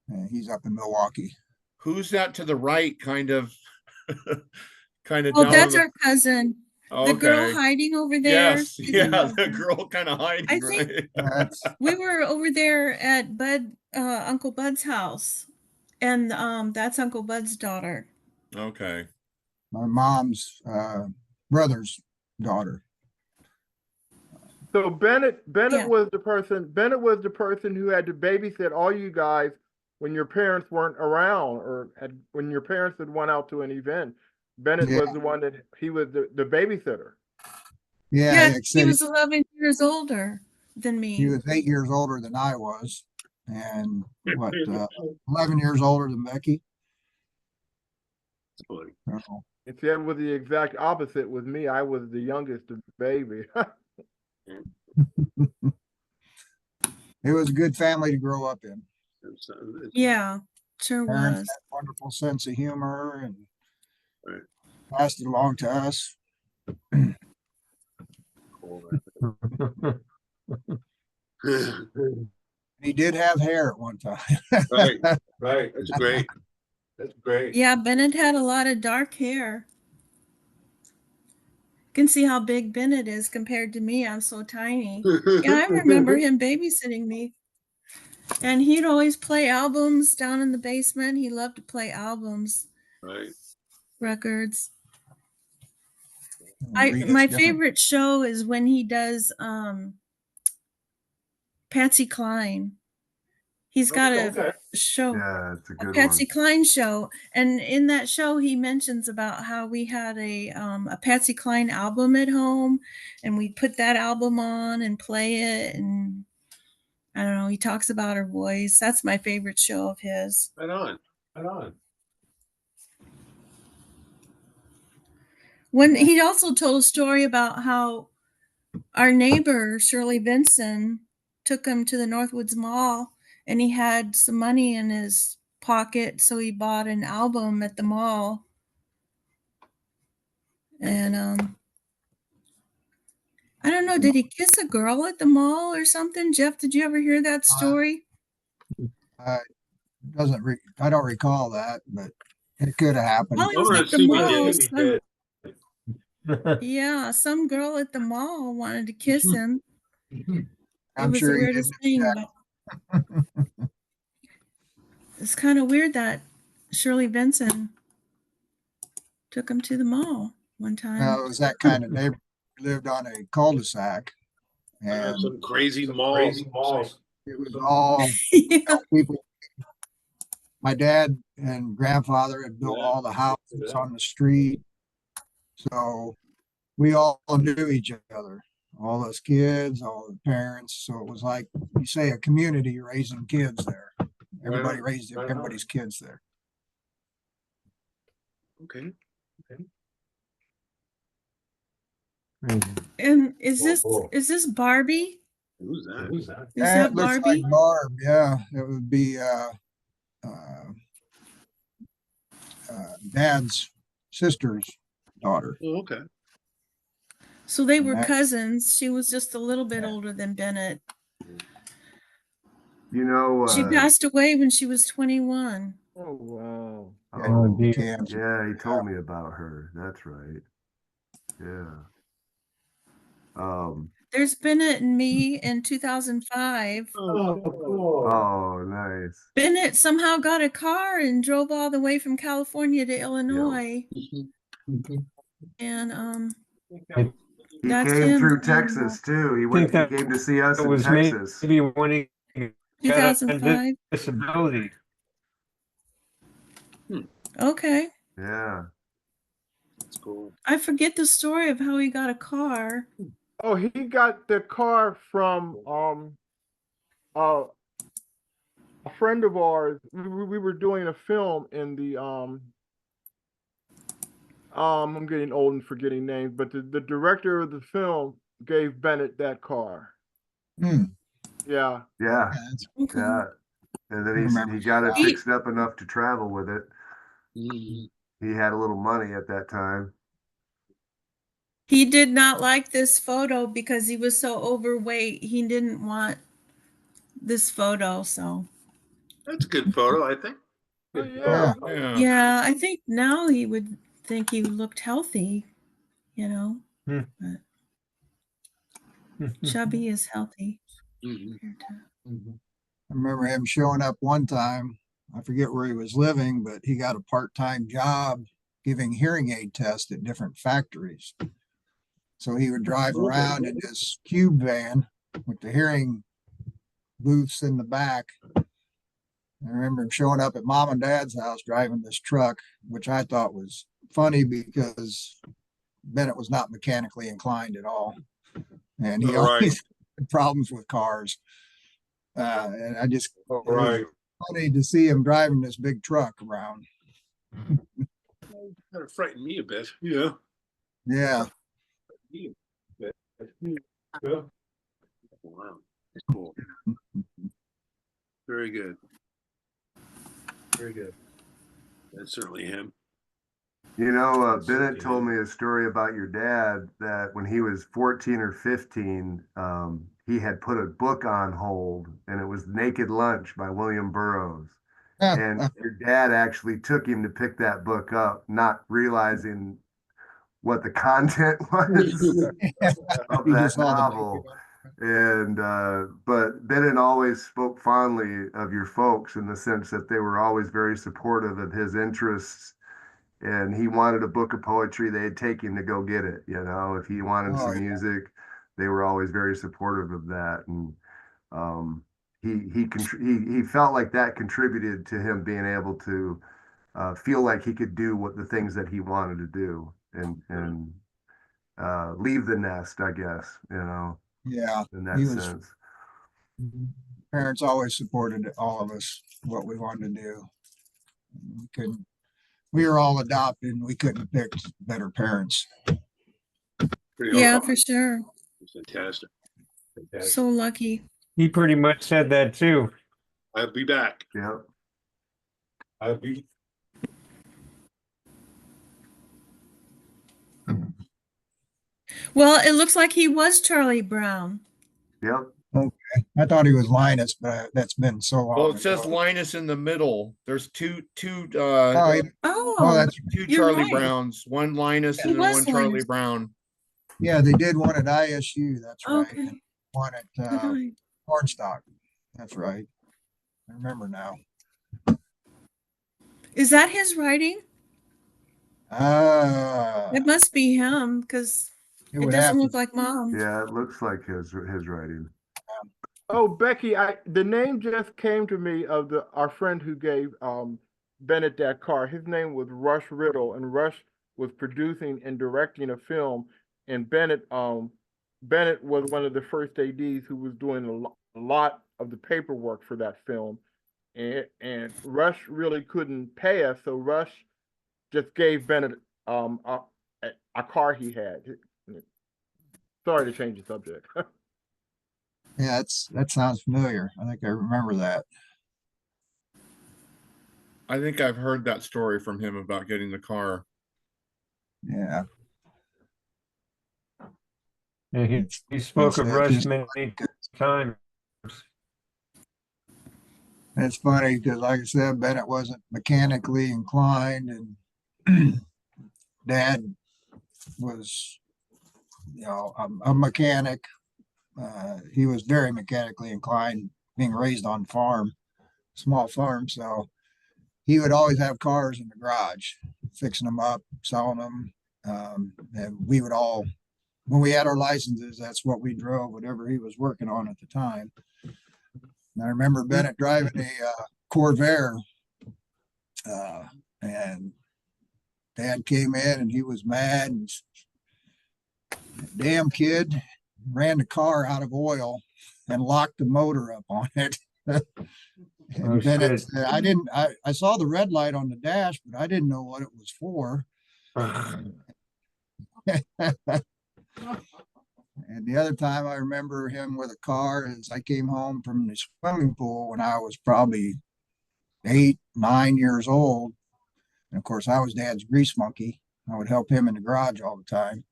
And he's up in Milwaukee. Who's that to the right, kind of Oh, down that's on our cousin. the, The girl okay. hiding over there. Yes, is yeah, our the cousin. girl kind of hiding, I think right? That's we were over there at Uncle Bud's house, and that's Uncle Bud's daughter. Okay. my mom's brother's daughter. So Bennett Yeah. was the person who had to babysit all you guys when your parents weren't around, or when your parents had went out to an event. Bennett Yeah. was the one that he was the babysitter. Yeah, Yeah, like I he said, was 11 years older than he me. was 8 years older than I was, and 11 years older than Becky. So, And see, that was the exact opposite with me. I was the youngest baby. it was a good family to grow up in. Yeah, sure Parents was. had a wonderful sense of humor and Right. passed it along to us. He did have hair at one time. Right, right. That's great. That's great. Yeah, Bennett had a lot of dark hair. You can see how big Bennett is compared to me. I'm so tiny. Yeah, I remember him babysitting me. And he'd always play albums down in the basement. He loved to play albums, Right. records. Read My different- favorite show is when he does Patsy Cline. He's got Okay. a show. Yeah, it's a good Patsy one. Cline show, and in that show he mentions about how we had a Patsy Cline album at home, and we'd put that album on and play it, and I don't know, he talks about her voice. That's my favorite show of his. Right on. Right on. When he also told a story about how our neighbor Shirley Vinson took him to the Northwoods Mall, and he had some money in his pocket, so he bought an album at the mall. And I don't know, did he kiss a girl at the mall or something? Jeff, did you ever hear that story? I don't recall that, but it could have happened. Well, it was I'm at the assuming mall. he did. Yeah, some girl at the mall wanted to kiss him. It I'm was sure the he weirdest didn't thing, but it's kind of weird that Shirley Vinson took him to the mall one time. It was that kind of neighbor who lived on a cul-de-sac, and Some crazy malls. Crazy malls. it was all Yeah. people. My dad and grandfather had built all the houses on the street, so we all knew each other, all those kids, all the parents. So it was like you say, a community raising kids there. Everybody raised everybody's kids there. Okay. And is this Barbie? Who's that? Is Yeah, that it looks Barbie? like Barb. Yeah, it would be Dad's sister's daughter. Oh, okay. So they were that- cousins. She was just a little bit older than Bennett. You know, She passed away when she was 21. Oh wow. Oh, dear. Cancer. yeah, he told me about her. That's right. Yeah. There's Bennett and me in 2005. Oh, cool. Oh, nice. Bennett somehow got a car and drove all the way from California to Illinois. And He That's came him. through Texas too. He came to see us It in was Texas. maybe when he got on 2005. disability. Okay. Yeah. That's cool. I forget the story of how he got a car. Oh, he got the car from a friend of ours. We were doing a film in the I'm getting old and forgetting names, but the director of the film gave Bennett that car. Hmm. Yeah. Yeah, Okay. yeah. And then Remember he got it He- fixed up enough to travel with it. Mhm. He had a little money at that time. He did not like this photo because he was so overweight. He didn't want this photo. So, That's a good photo, I think. Oh, Good yeah. photo. Yeah. yeah, I think now he would think he looked healthy, you know, Hmm. but chubby is healthy. Mhm. compared to- I remember him showing up one time. I forget where he was living, but he got a part-time job giving hearing aid tests at different factories. So he would drive around in this cube van with the hearing booths in the back. I remember him showing up at mom and dad's house driving this truck, which I thought was funny because Bennett was not mechanically inclined at all. And he All right. always had problems with cars. And I just, All it was right. funny to see him driving this big truck around. Kind of frightened me a bit. Yeah. Yeah. Yeah. Wow. That's cool. Very good. Very good. That's certainly him. You know, Bennett told me a story about your dad that when he was 14 or 15, he had put a book on hold, and it was Naked Lunch by William Burroughs. And your dad actually took him to pick that book up, not realizing what the content was of He that just saw the novel. And but Bennett always spoke fondly of your folks in the sense that they were always very supportive of his interests. And he wanted a book of poetry, they'd take him to go get it. You know, if he wanted Oh, some yeah. music, they were always very supportive of that. And he felt like that contributed to him being able to feel like he could do what the things that he wanted to do and leave the nest, I guess, you know, Yeah. in that He was, sense. parents always supported all of us, what we wanted to do. We couldn't, we were all adopted and we couldn't pick better parents. Pretty Yeah, awesome. for sure. Fantastic. Fantastic. So lucky. He pretty much said that too. I'll be back. Yep. I'll be. Well, it looks like he was Charlie Brown. Yep. Okay. I thought he was Linus, but that's been so long. Well, it says ago. Linus in the middle. There's two Oh, Oh, that's, two you're Charlie right. Browns, one Linus He and then was one Charlie Linus. Brown. yeah, they did one at ISU. That's right. Okay. And one at Good eye. Cornstalk. That's right. I remember now. Is that his writing? It must be him because It it would doesn't have look to. like mom. Yeah, it looks like his writing. Oh, Becky, the name just came to me of our friend who gave Bennett that car. His name was Rush Riddle, and Rush was producing and directing a film, and Bennett was one of the first ADs who was doing a lot of the paperwork for that film, and Rush really couldn't pay us, so Rush just gave Bennett a car he had. Sorry to change the subject. Yeah, that sounds familiar. I think I remember that. I think I've heard that story from him about getting the car. Yeah. And he spoke of Rush many times. It's funny because, like I said, Bennett wasn't mechanically inclined, and Dad was, a mechanic. He was very mechanically inclined, being raised on small farm. So he would always have cars in the garage, fixing them up, selling them. And we would all, when we had our licenses, that's what we drove, whatever he was working on at the time. And I remember Bennett driving a Corvair, and Dad came in and he was mad, and damn kid ran the car out of oil and locked the motor up on it. Oh, And Bennett shit. said, I saw the red light on the dash, but I didn't know what it was for. And the other time I remember him with a car is I came home from the swimming pool when I was probably 8, 9 years old. And of course, I was Dad's grease monkey. I would help him in the garage all the time.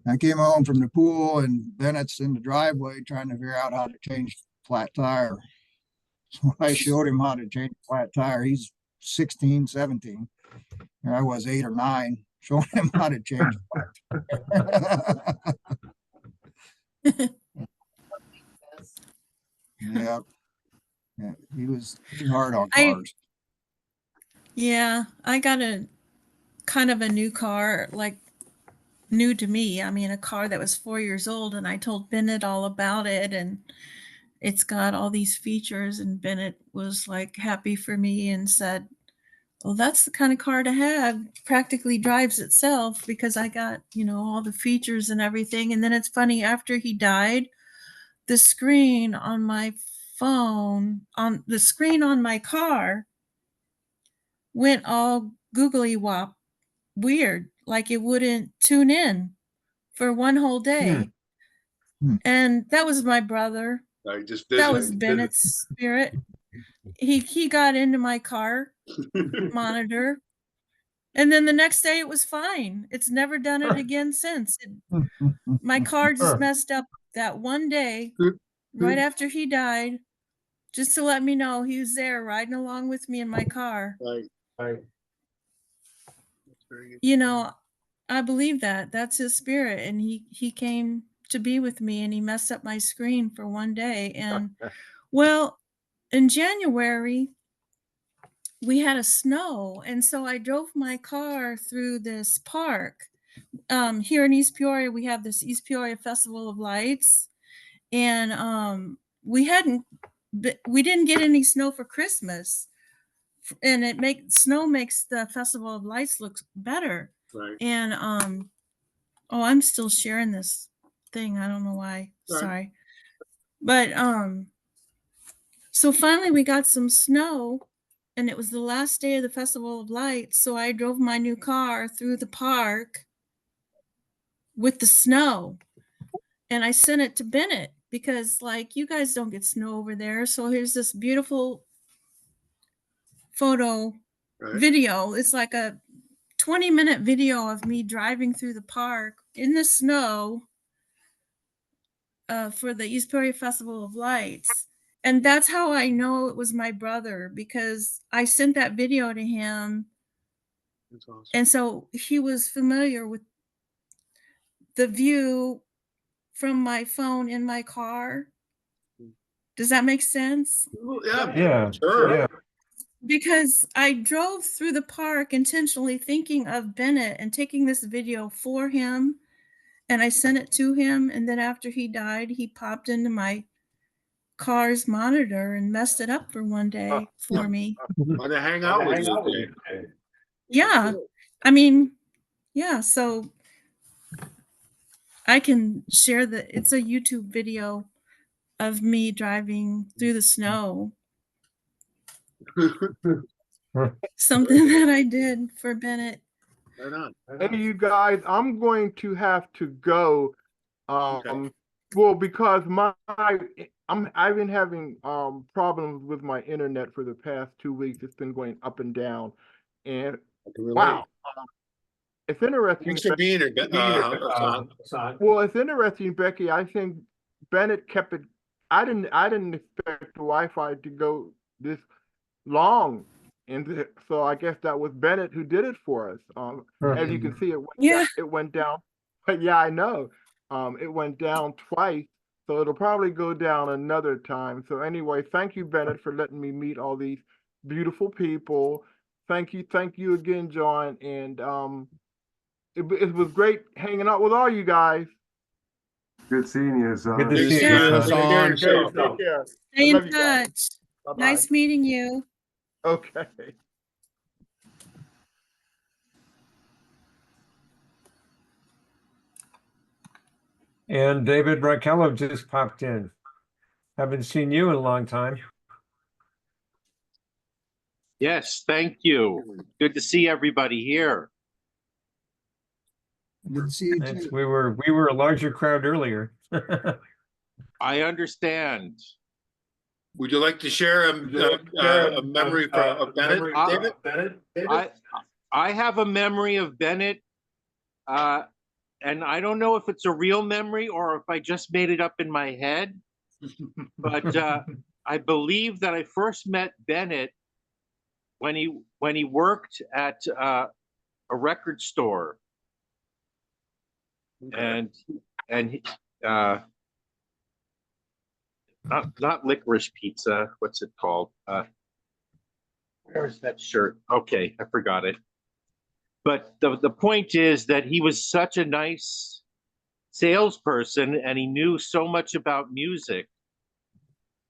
I came home from the pool and Bennett's in the driveway trying to figure out how to change flat tire. So I showed him how to change a flat tire. He's 16, 17. And I was 8 or 9, showing him how to change a flat tire. Yeah. Yeah, he was hard on cars. Yeah, I got a kind of a new car, like new to me. I mean, a car that was 4 years old, and I told Bennett all about it, and it's got all these features. And Bennett was like happy for me and said, well, that's the kind of car to have. Practically drives itself because I got, all the features and everything. And then it's funny, after he died, the screen on my phone, on the screen on my car, went all googly wop weird, like it wouldn't tune in for one whole day. And that was my brother. That was Bennett's spirit. He got into my car monitor, and then the next day it was fine. It's never done it again since. My car just messed up that one day right after he died, just to let me know he was there riding along with me in my car. Right. I believe that. That's his spirit. And he came to be with me, and he messed up my screen for one day. And well, in January, we had a snow. And so I drove my car through this park. Here in East Peoria, we have this East Peoria Festival of Lights. And we didn't get any snow for Christmas. And snow makes the Festival of Lights look better. Right. And I'm still sharing this thing. I don't know why. Right. Sorry. But so finally we got some snow, and it was the last day of the Festival of Lights. So I drove my new car through the park with the snow, and I sent it to Bennett because, like, you guys don't get snow over there. So here's this beautiful photo video. It's like a 20-minute video of me driving through the park in the snow for the East Peoria Festival of Lights. And that's how I know it was my brother, because I sent that video to him. That's awesome. And so he was familiar with the view from my phone in my car. Does that make sense? Yeah. Sure. Yeah. Because I drove through the park intentionally thinking of Bennett and taking this video for him, and I sent it to him. And then after he died, he popped into my car's monitor and messed it up for one day for me. Want to hang out with you? Yeah. I mean, yeah. So I can share it's a YouTube video of me driving through the snow. Something that I did for Bennett. Right on. Hey, you guys, I'm going to have to go. Okay. Well, because I've been having problems with my internet for the past 2 weeks. It's been going up and down, and wow, it's interesting. Thanks for being here, Hassan. Well, it's interesting, Becky. I think Bennett kept it. I didn't expect the Wi-Fi to go this long, and so I guess that was Bennett who did it for us. As you can see, it went down. But yeah, I know. It went down twice, so it'll probably go down another time. So anyway, thank you, Bennett, for letting me meet all these beautiful people. Thank you again, John. And it was great hanging out with all you guys. Good seeing you, son. Good to see you, Take son. care. Stay Love in you guys. touch. Bye-bye. Nice meeting you. Okay. And David Raquello just popped in. Haven't seen you in a long time. Yes, thank you. Good to see everybody here. Good to see you Thanks. too. We were a larger crowd earlier. I understand. Would you like to share a memory of Bennett, David? I have a memory of Bennett, and I don't know if it's a real memory or if I just made it up in my head, but I believe that I first met Bennett when he worked at a record store, and he, not Licorice Pizza. What's it called? Where's that shirt? Okay, I forgot it. But the point is that he was such a nice salesperson, and he knew so much about music,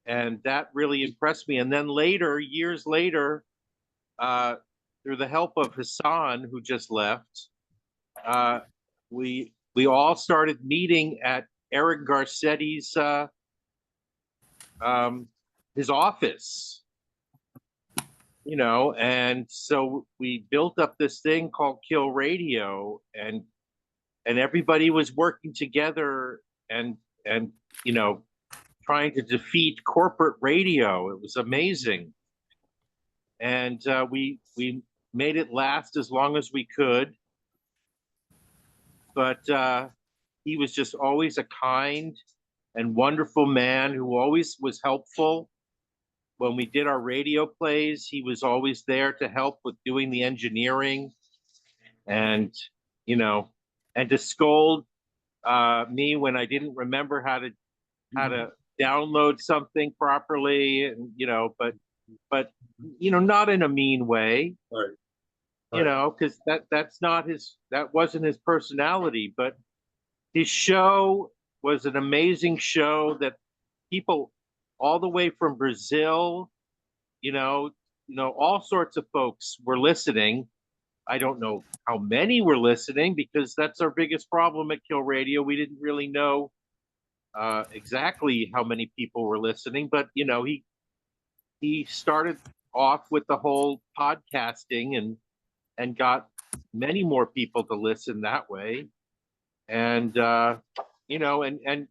and that really impressed me. And then later, years later, through the help of Hassan, who just left, we all started meeting at Eric Garcetti's his office. You know, and so we built up this thing called Kill Radio, and everybody was working together and you know, trying to defeat corporate radio. It was amazing, and we made it last as long as we could. But he was just always a kind and wonderful man who always was helpful. When we did our radio plays, he was always there to help with doing the engineering, and, you know, and to scold me when I didn't remember how to download something properly, and, you know, but you know, not in a mean way, Right. You know, because that wasn't his personality. But his show was an amazing show that people all the way from Brazil, you know, all sorts of folks were listening. I don't know how many were listening, because that's our biggest problem at Kill Radio. We didn't really know exactly how many people were listening, but you know, he started off with the whole podcasting and got many more people to listen that way, and you know, and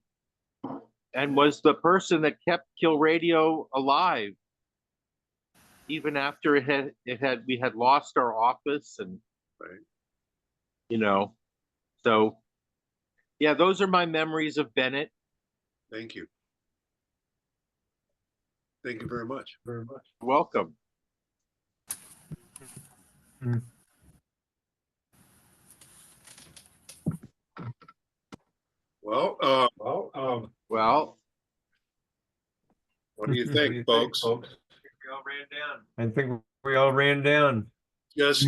was the person that kept Kill Radio alive even after we had lost our office, and right. You know, so yeah, those are my memories of Bennett. Thank you. Thank you very much. Very much. Welcome. Well, what do you think, folks? We all ran down. I think we all ran down. Just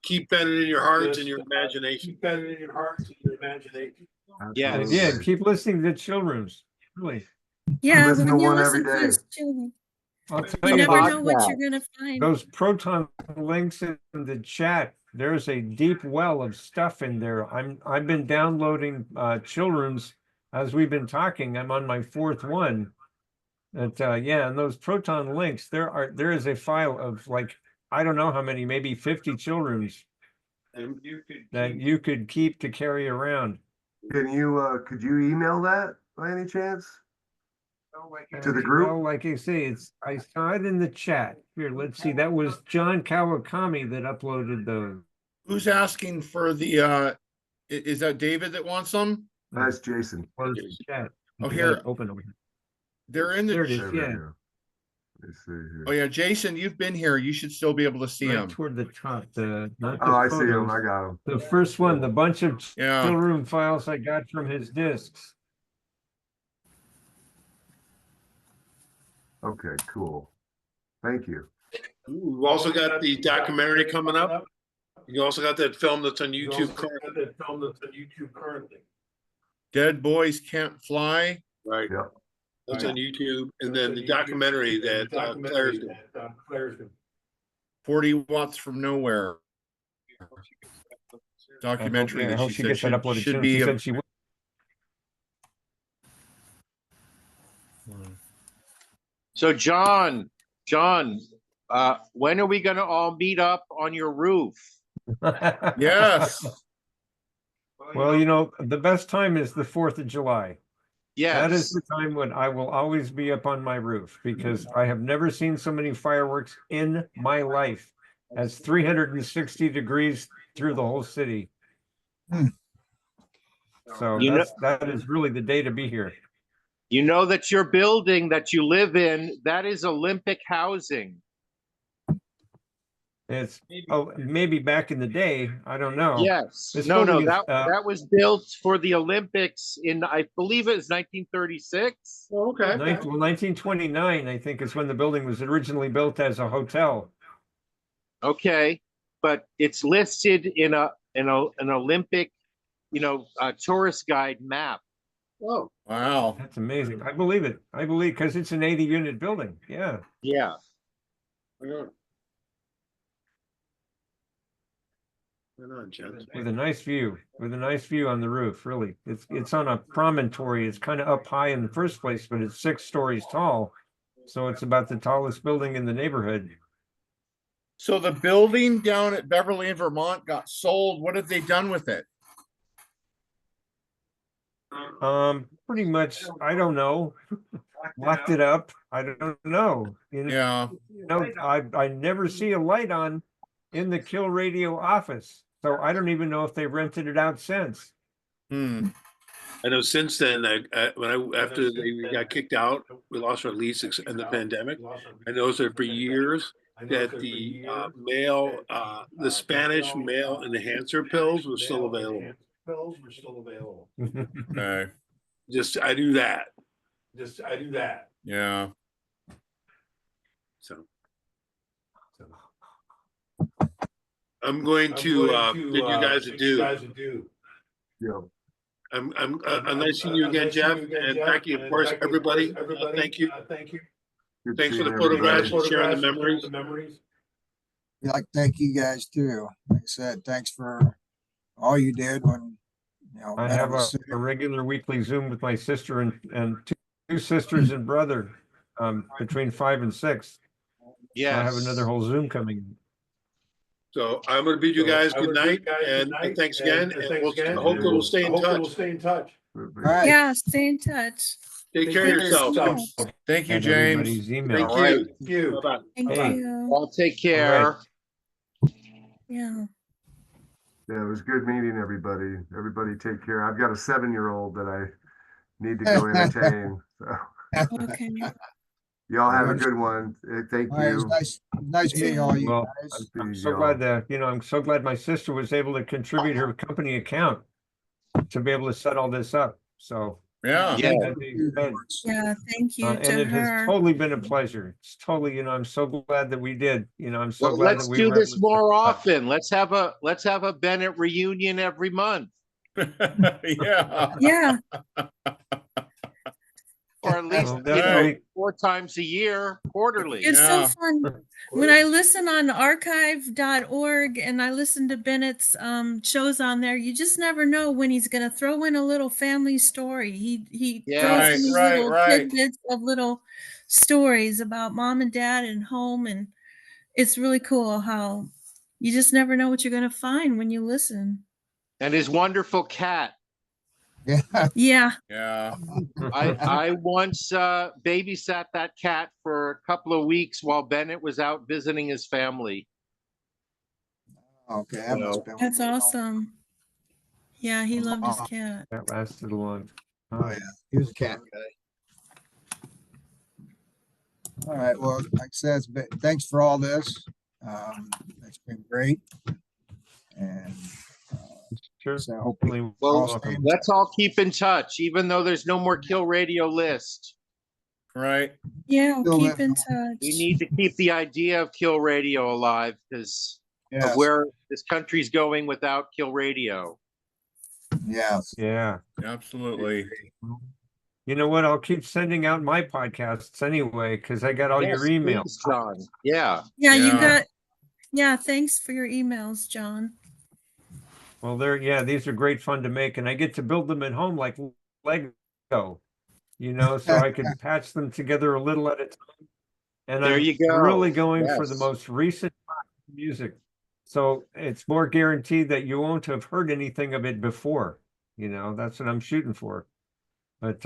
keep Bennett in your hearts and your imagination. Keep Bennett in your hearts and your imagination. Yes. Yeah, keep listening to Children's. Really. Yeah, listen when to you one listen every to day. his children, I'll tell you you, never know what you're gonna find. those proton links in the chat, there's a deep well of stuff in there. I've been downloading Children's as we've been talking. I'm on my fourth one. Yeah, and those proton links, there is a file of, like, I don't know how many, maybe 50 Children's that you could keep to carry around. Could you email that by any chance? To the group? Well, like I say, I saw it in the chat. Here, let's see. That was John Kawakami that uploaded those. Who's asking for the, is that David that wants them? That's Jason. Close the chat. Oh, here. Open over here. They're in the. There it is. There we Yeah. go. Let's see here. Oh yeah, Jason, you've been here. You should still be able to see Right them. toward the top. Not the Oh, I see photos. him. I got him. The first one, the bunch of Yeah. still room files I got from his discs. Okay, cool. Thank you. We've also got the documentary coming up. You also got that film that's on YouTube currently. Dead Boys Can't Fly. Right. Yep. That's on YouTube. And then the documentary that Claire's doing. 40 Watts from Nowhere. Documentary I that hope she she said gets that uploaded should soon. be. She said she would. So John, when are we going to all meet up on your roof? Yes. Well, the best time is the 4th of July. That is Yes. the time when I will always be up on my roof because I have never seen so many fireworks in my life as 360 degrees through the whole city. Hmm. So You know- that is really the day to be here. You know that your building that you live in, that is Olympic housing. It's maybe back in the day, I don't know. Yes. This No, building is, that was built for the Olympics in, I believe it was 1936. Oh, okay. 1929, I think, is when the building was originally built as a hotel. Okay, but it's listed in an Olympic, tourist guide map. Oh, Wow. That's amazing. I believe it. I believe because it's an 80-unit building. Yeah. Yeah. right on, Jen. With a nice view, on the roof, really. It's on a promontory. It's kind of up high in the first place, but it's 6 stories tall. So it's about the tallest building in the neighborhood. So the building down at Beverly in Vermont got sold. What have they done with it? Pretty much, I don't know. Locked it up. I don't know. Yeah. I never see a light on in the Kill Radio office. So I don't even know if they rented it out since. Hmm. I know since then, after we got kicked out, we lost our lease in the pandemic. I noticed that for years that the the Spanish male enhancer pills were still available. Okay. I do that. Yeah. So I'm going to bid you guys adieu. Yeah. I'm nice seeing you again, Jeff, and thank you, of course, everybody. Thank you. Good Thanks for seeing the photographs and everybody. sharing the memories. We'd like to thank you guys too. Like I said, thanks for all you did when, I Bennett have was sick. a regular weekly Zoom with my sister and two sisters and brother between 5 and 6. Yes. So I have another whole Zoom coming. So I'm going to bid you guys good night and thanks again. And hopefully we'll stay in touch. All right. Yeah, stay in touch. Take care of Thank you so yourselves. much. Thank you, And James. everybody's email. Thank All right. you. Bye-bye. Thank Hey. you. All take care. Yeah. Yeah, it was good meeting everybody. Everybody take care. I've got a 7-year-old that I need to go entertain. So Okay. y'all have a good one. Thank All right, it was you. nice meeting all you Well, guys. I'm so glad that, I'm so glad my sister was able to contribute her company account to be able to set all this up. So Yeah. Yeah. Yeah, thank you and to it has her. totally been a pleasure. It's totally, I'm so glad that we did. I'm so Well, glad let's that we do were this able to more set this up. often. Let's have a Bennett reunion every month, Yeah. Yeah, or at least Well, definitely. 4 times a year, quarterly. it's Yeah. so fun. When I listen on archive.org and I listen to Bennett's shows on there, you just never know when he's going to throw in a little family story. He Yeah. throws Right, in these right, little right. tidbits of little stories about mom and dad and home, and it's really cool how you just never know what you're going to find when you listen. And his wonderful cat. Yeah. Yeah. Yeah. I once babysat that cat for a couple of weeks while Bennett was out visiting his family. Okay, that must have been. That's awesome. Yeah, he loved his cat. That lasted a long Oh time. yeah, he was a cat guy. All right, well, like I said, thanks for all this. It's been great. And Sure. so hopefully Well, welcome. let's all keep in touch, even though there's no more Kill Radio list. Right. Yeah, Still keep living in on. touch. We need to keep the idea of Kill Radio alive because Yes. of where this country's going without Kill Radio. Yes. Yeah. Absolutely. You know what? I'll keep sending out my podcasts anyway, because I got all your Yes, emails. please, John. Yeah. Yeah, you Yeah. got. Yeah, thanks for your emails, John. Well, these are great fun to make, and I get to build them at home like Lego, so I can patch them together a little at a time. And There I'm you go. really going for the Yes. most recent music. So it's more guaranteed that you won't have heard anything of it before. You know, that's what I'm shooting for. But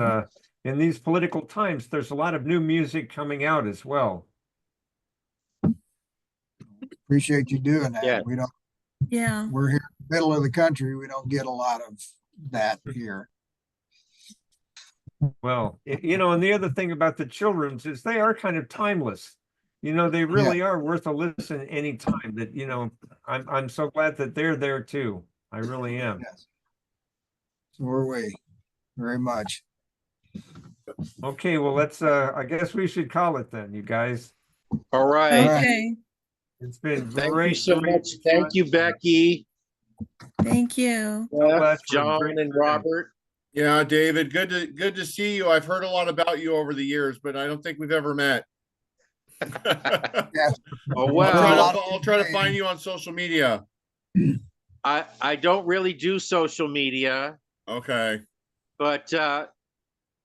in these political times, there's a lot of new music coming out as well. Appreciate you doing that. Yeah. We don't, Yeah. we're here in the middle of the country. We don't get a lot of that here. Well, you know, and the other thing about the children's is they are kind of timeless. You know, they really are worth a listen anytime. That, you know, I'm so glad that they're there too. I really am. Yes. So are we, very much. Okay, well, let's I guess we should call it then, you guys. All right. Okay. It's been Thank you great. so great much. Thank fun. you, Becky, Thank you. So glad Beth, for a John, great and time. Robert. Yeah, David, good to see you. I've heard a lot about you over the years, but I don't think we've ever met. Yes. Oh, I'll well, I'll try to find you on social media. I don't really do social media, Okay. but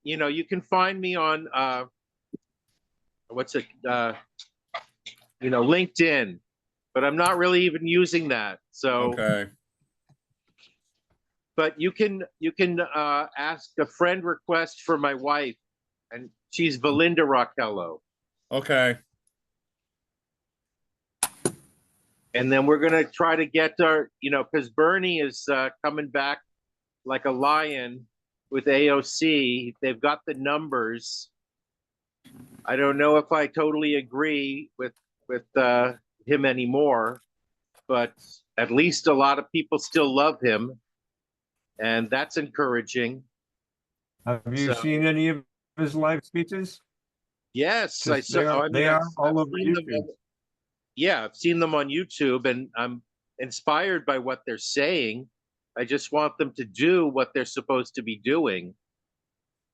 you know, you can find me on what's it you know, LinkedIn, but I'm not really even using that. So Okay. but you can ask a friend request for my wife, and she's Valinda Rockello. Okay. And then we're gonna try to get our, you know, because Bernie is coming back like a lion with AOC. They've got the numbers. I don't know if I totally agree with him anymore, but at least a lot of people still love him, and that's encouraging. Have you seen any of his live speeches? Yes, I Just saw. they are all over seen them YouTube. yeah, I've seen them on YouTube, and I'm inspired by what they're saying. I just want them to do what they're supposed to be doing.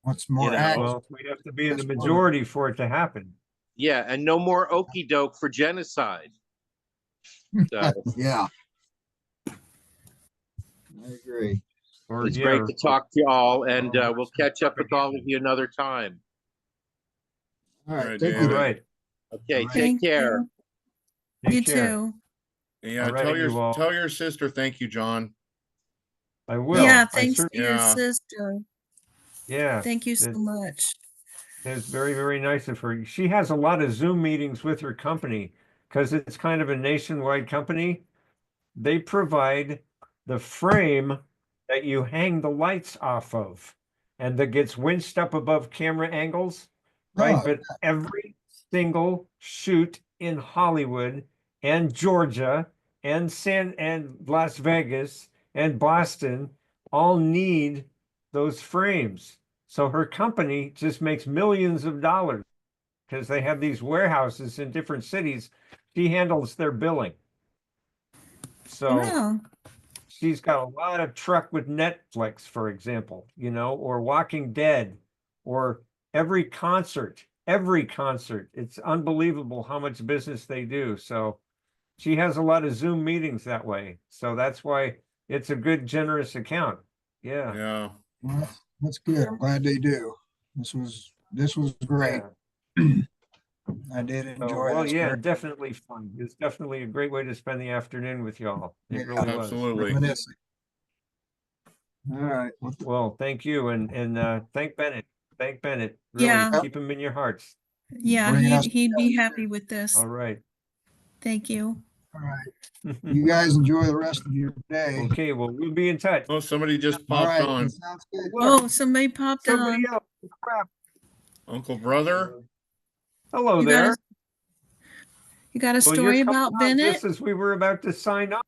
What's more, well, we have to be in the majority for it to happen. Yeah, and no more okey doke for genocide. So, yeah, I agree. it's great to talk to you all, and we'll catch up with all of you another time. All right, Right, thank David. you. All right. Okay, Thank take care. You Take care. too. Yeah, All right, you all. tell your sister thank you, John. I will. Yeah, I thanks cer- to your Yeah. sister. Yeah. Thank you so It- much. It's very, very nice of her. She has a lot of Zoom meetings with her company because it's kind of a nationwide company. They provide the frame that you hang the lights off of and that gets winched up above camera angles, right? Oh, But every single shoot in Hollywood and Georgia and Las Vegas and Boston all need those frames. So her company just makes millions of dollars because they have these warehouses in different cities. She handles their billing. So Wow. she's got a lot of truck with Netflix, for example, you know, or Walking Dead, or every concert. It's unbelievable how much business they do. So she has a lot of Zoom meetings that way. So that's why it's a good, generous account. Yeah. Yeah. well, that's good. I'm glad they do. This was great. Yeah. I did So, enjoy well, this. yeah, very- definitely fun. It's definitely a great way to spend the afternoon with y'all. It Yeah, really was. Absolutely. reminiscing. All right. Well, thank you, and thank Bennett. Thank Bennett. Really, Yeah. keep him in your hearts. Yeah, Bringing us- he'd be happy with this. All right. Thank you. All right. You guys enjoy the rest of your day. Okay, well, we'll be in touch. Oh, somebody just All popped right. on. That sounds good. Oh, somebody popped Somebody on. else. Crap. Uncle Brother. Hello You there. got a Well, story you're coming about on Bennett? just as we were about to sign up.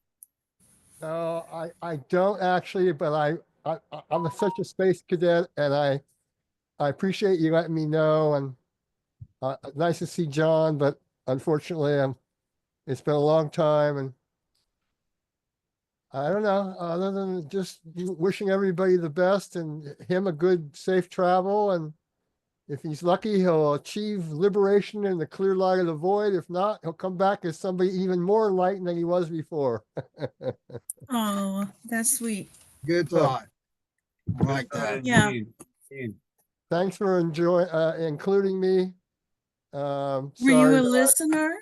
No, I don't actually, but I'm such a space cadet, and I appreciate you letting me know. And nice to see John, but unfortunately, it's been a long time, and I don't know. Other than just wishing everybody the best and him a good, safe travel, and if he's lucky, he'll achieve liberation in the clear light of the void. If not, he'll come back as somebody even more enlightened than he was before. Oh, that's sweet. Good thought. I like that. Yeah. Indeed. Thanks for including me. Were you Sorry, a listener?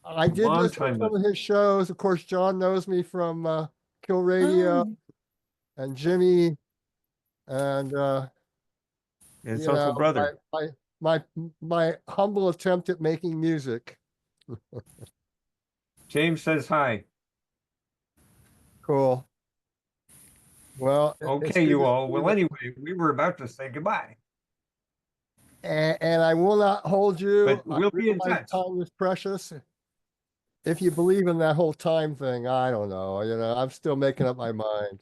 I did Long listen to time some of his shows. Of course, John knows me from Kill Radio Oh, and Jimmy, and His you know, uncle brother. my humble attempt at making music. James says hi. Cool. Well, it's Okay, good you to all. see Well, that. anyway, we were about to say goodbye, And I will not hold you. but I we'll be in realize touch. time is precious. If you believe in that whole time thing, I don't know. You know, I'm still making up my mind.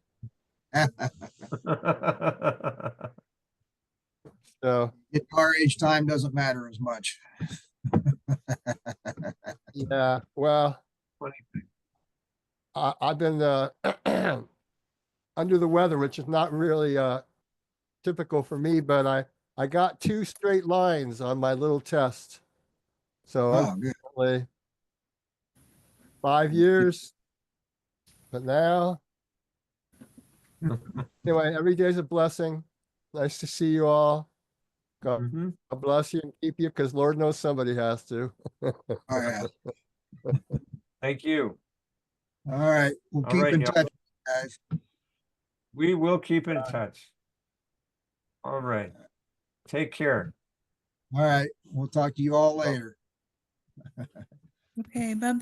So At our age, time doesn't matter as much. yeah, well, Funny I've been under the weather, which is not really typical for me, but I got 2 straight lines on my little test. So Oh, good. unfortunately, 5 years, but now anyway, every day's a blessing. Nice to see you all. God Mhm. bless you and keep you, because Lord knows somebody has to. Oh, yeah. Thank you. All right. We'll All keep right, in y'all. touch, guys. We will keep in touch. All right. Take care. All right. We'll talk to you all later. okay. Bye-bye.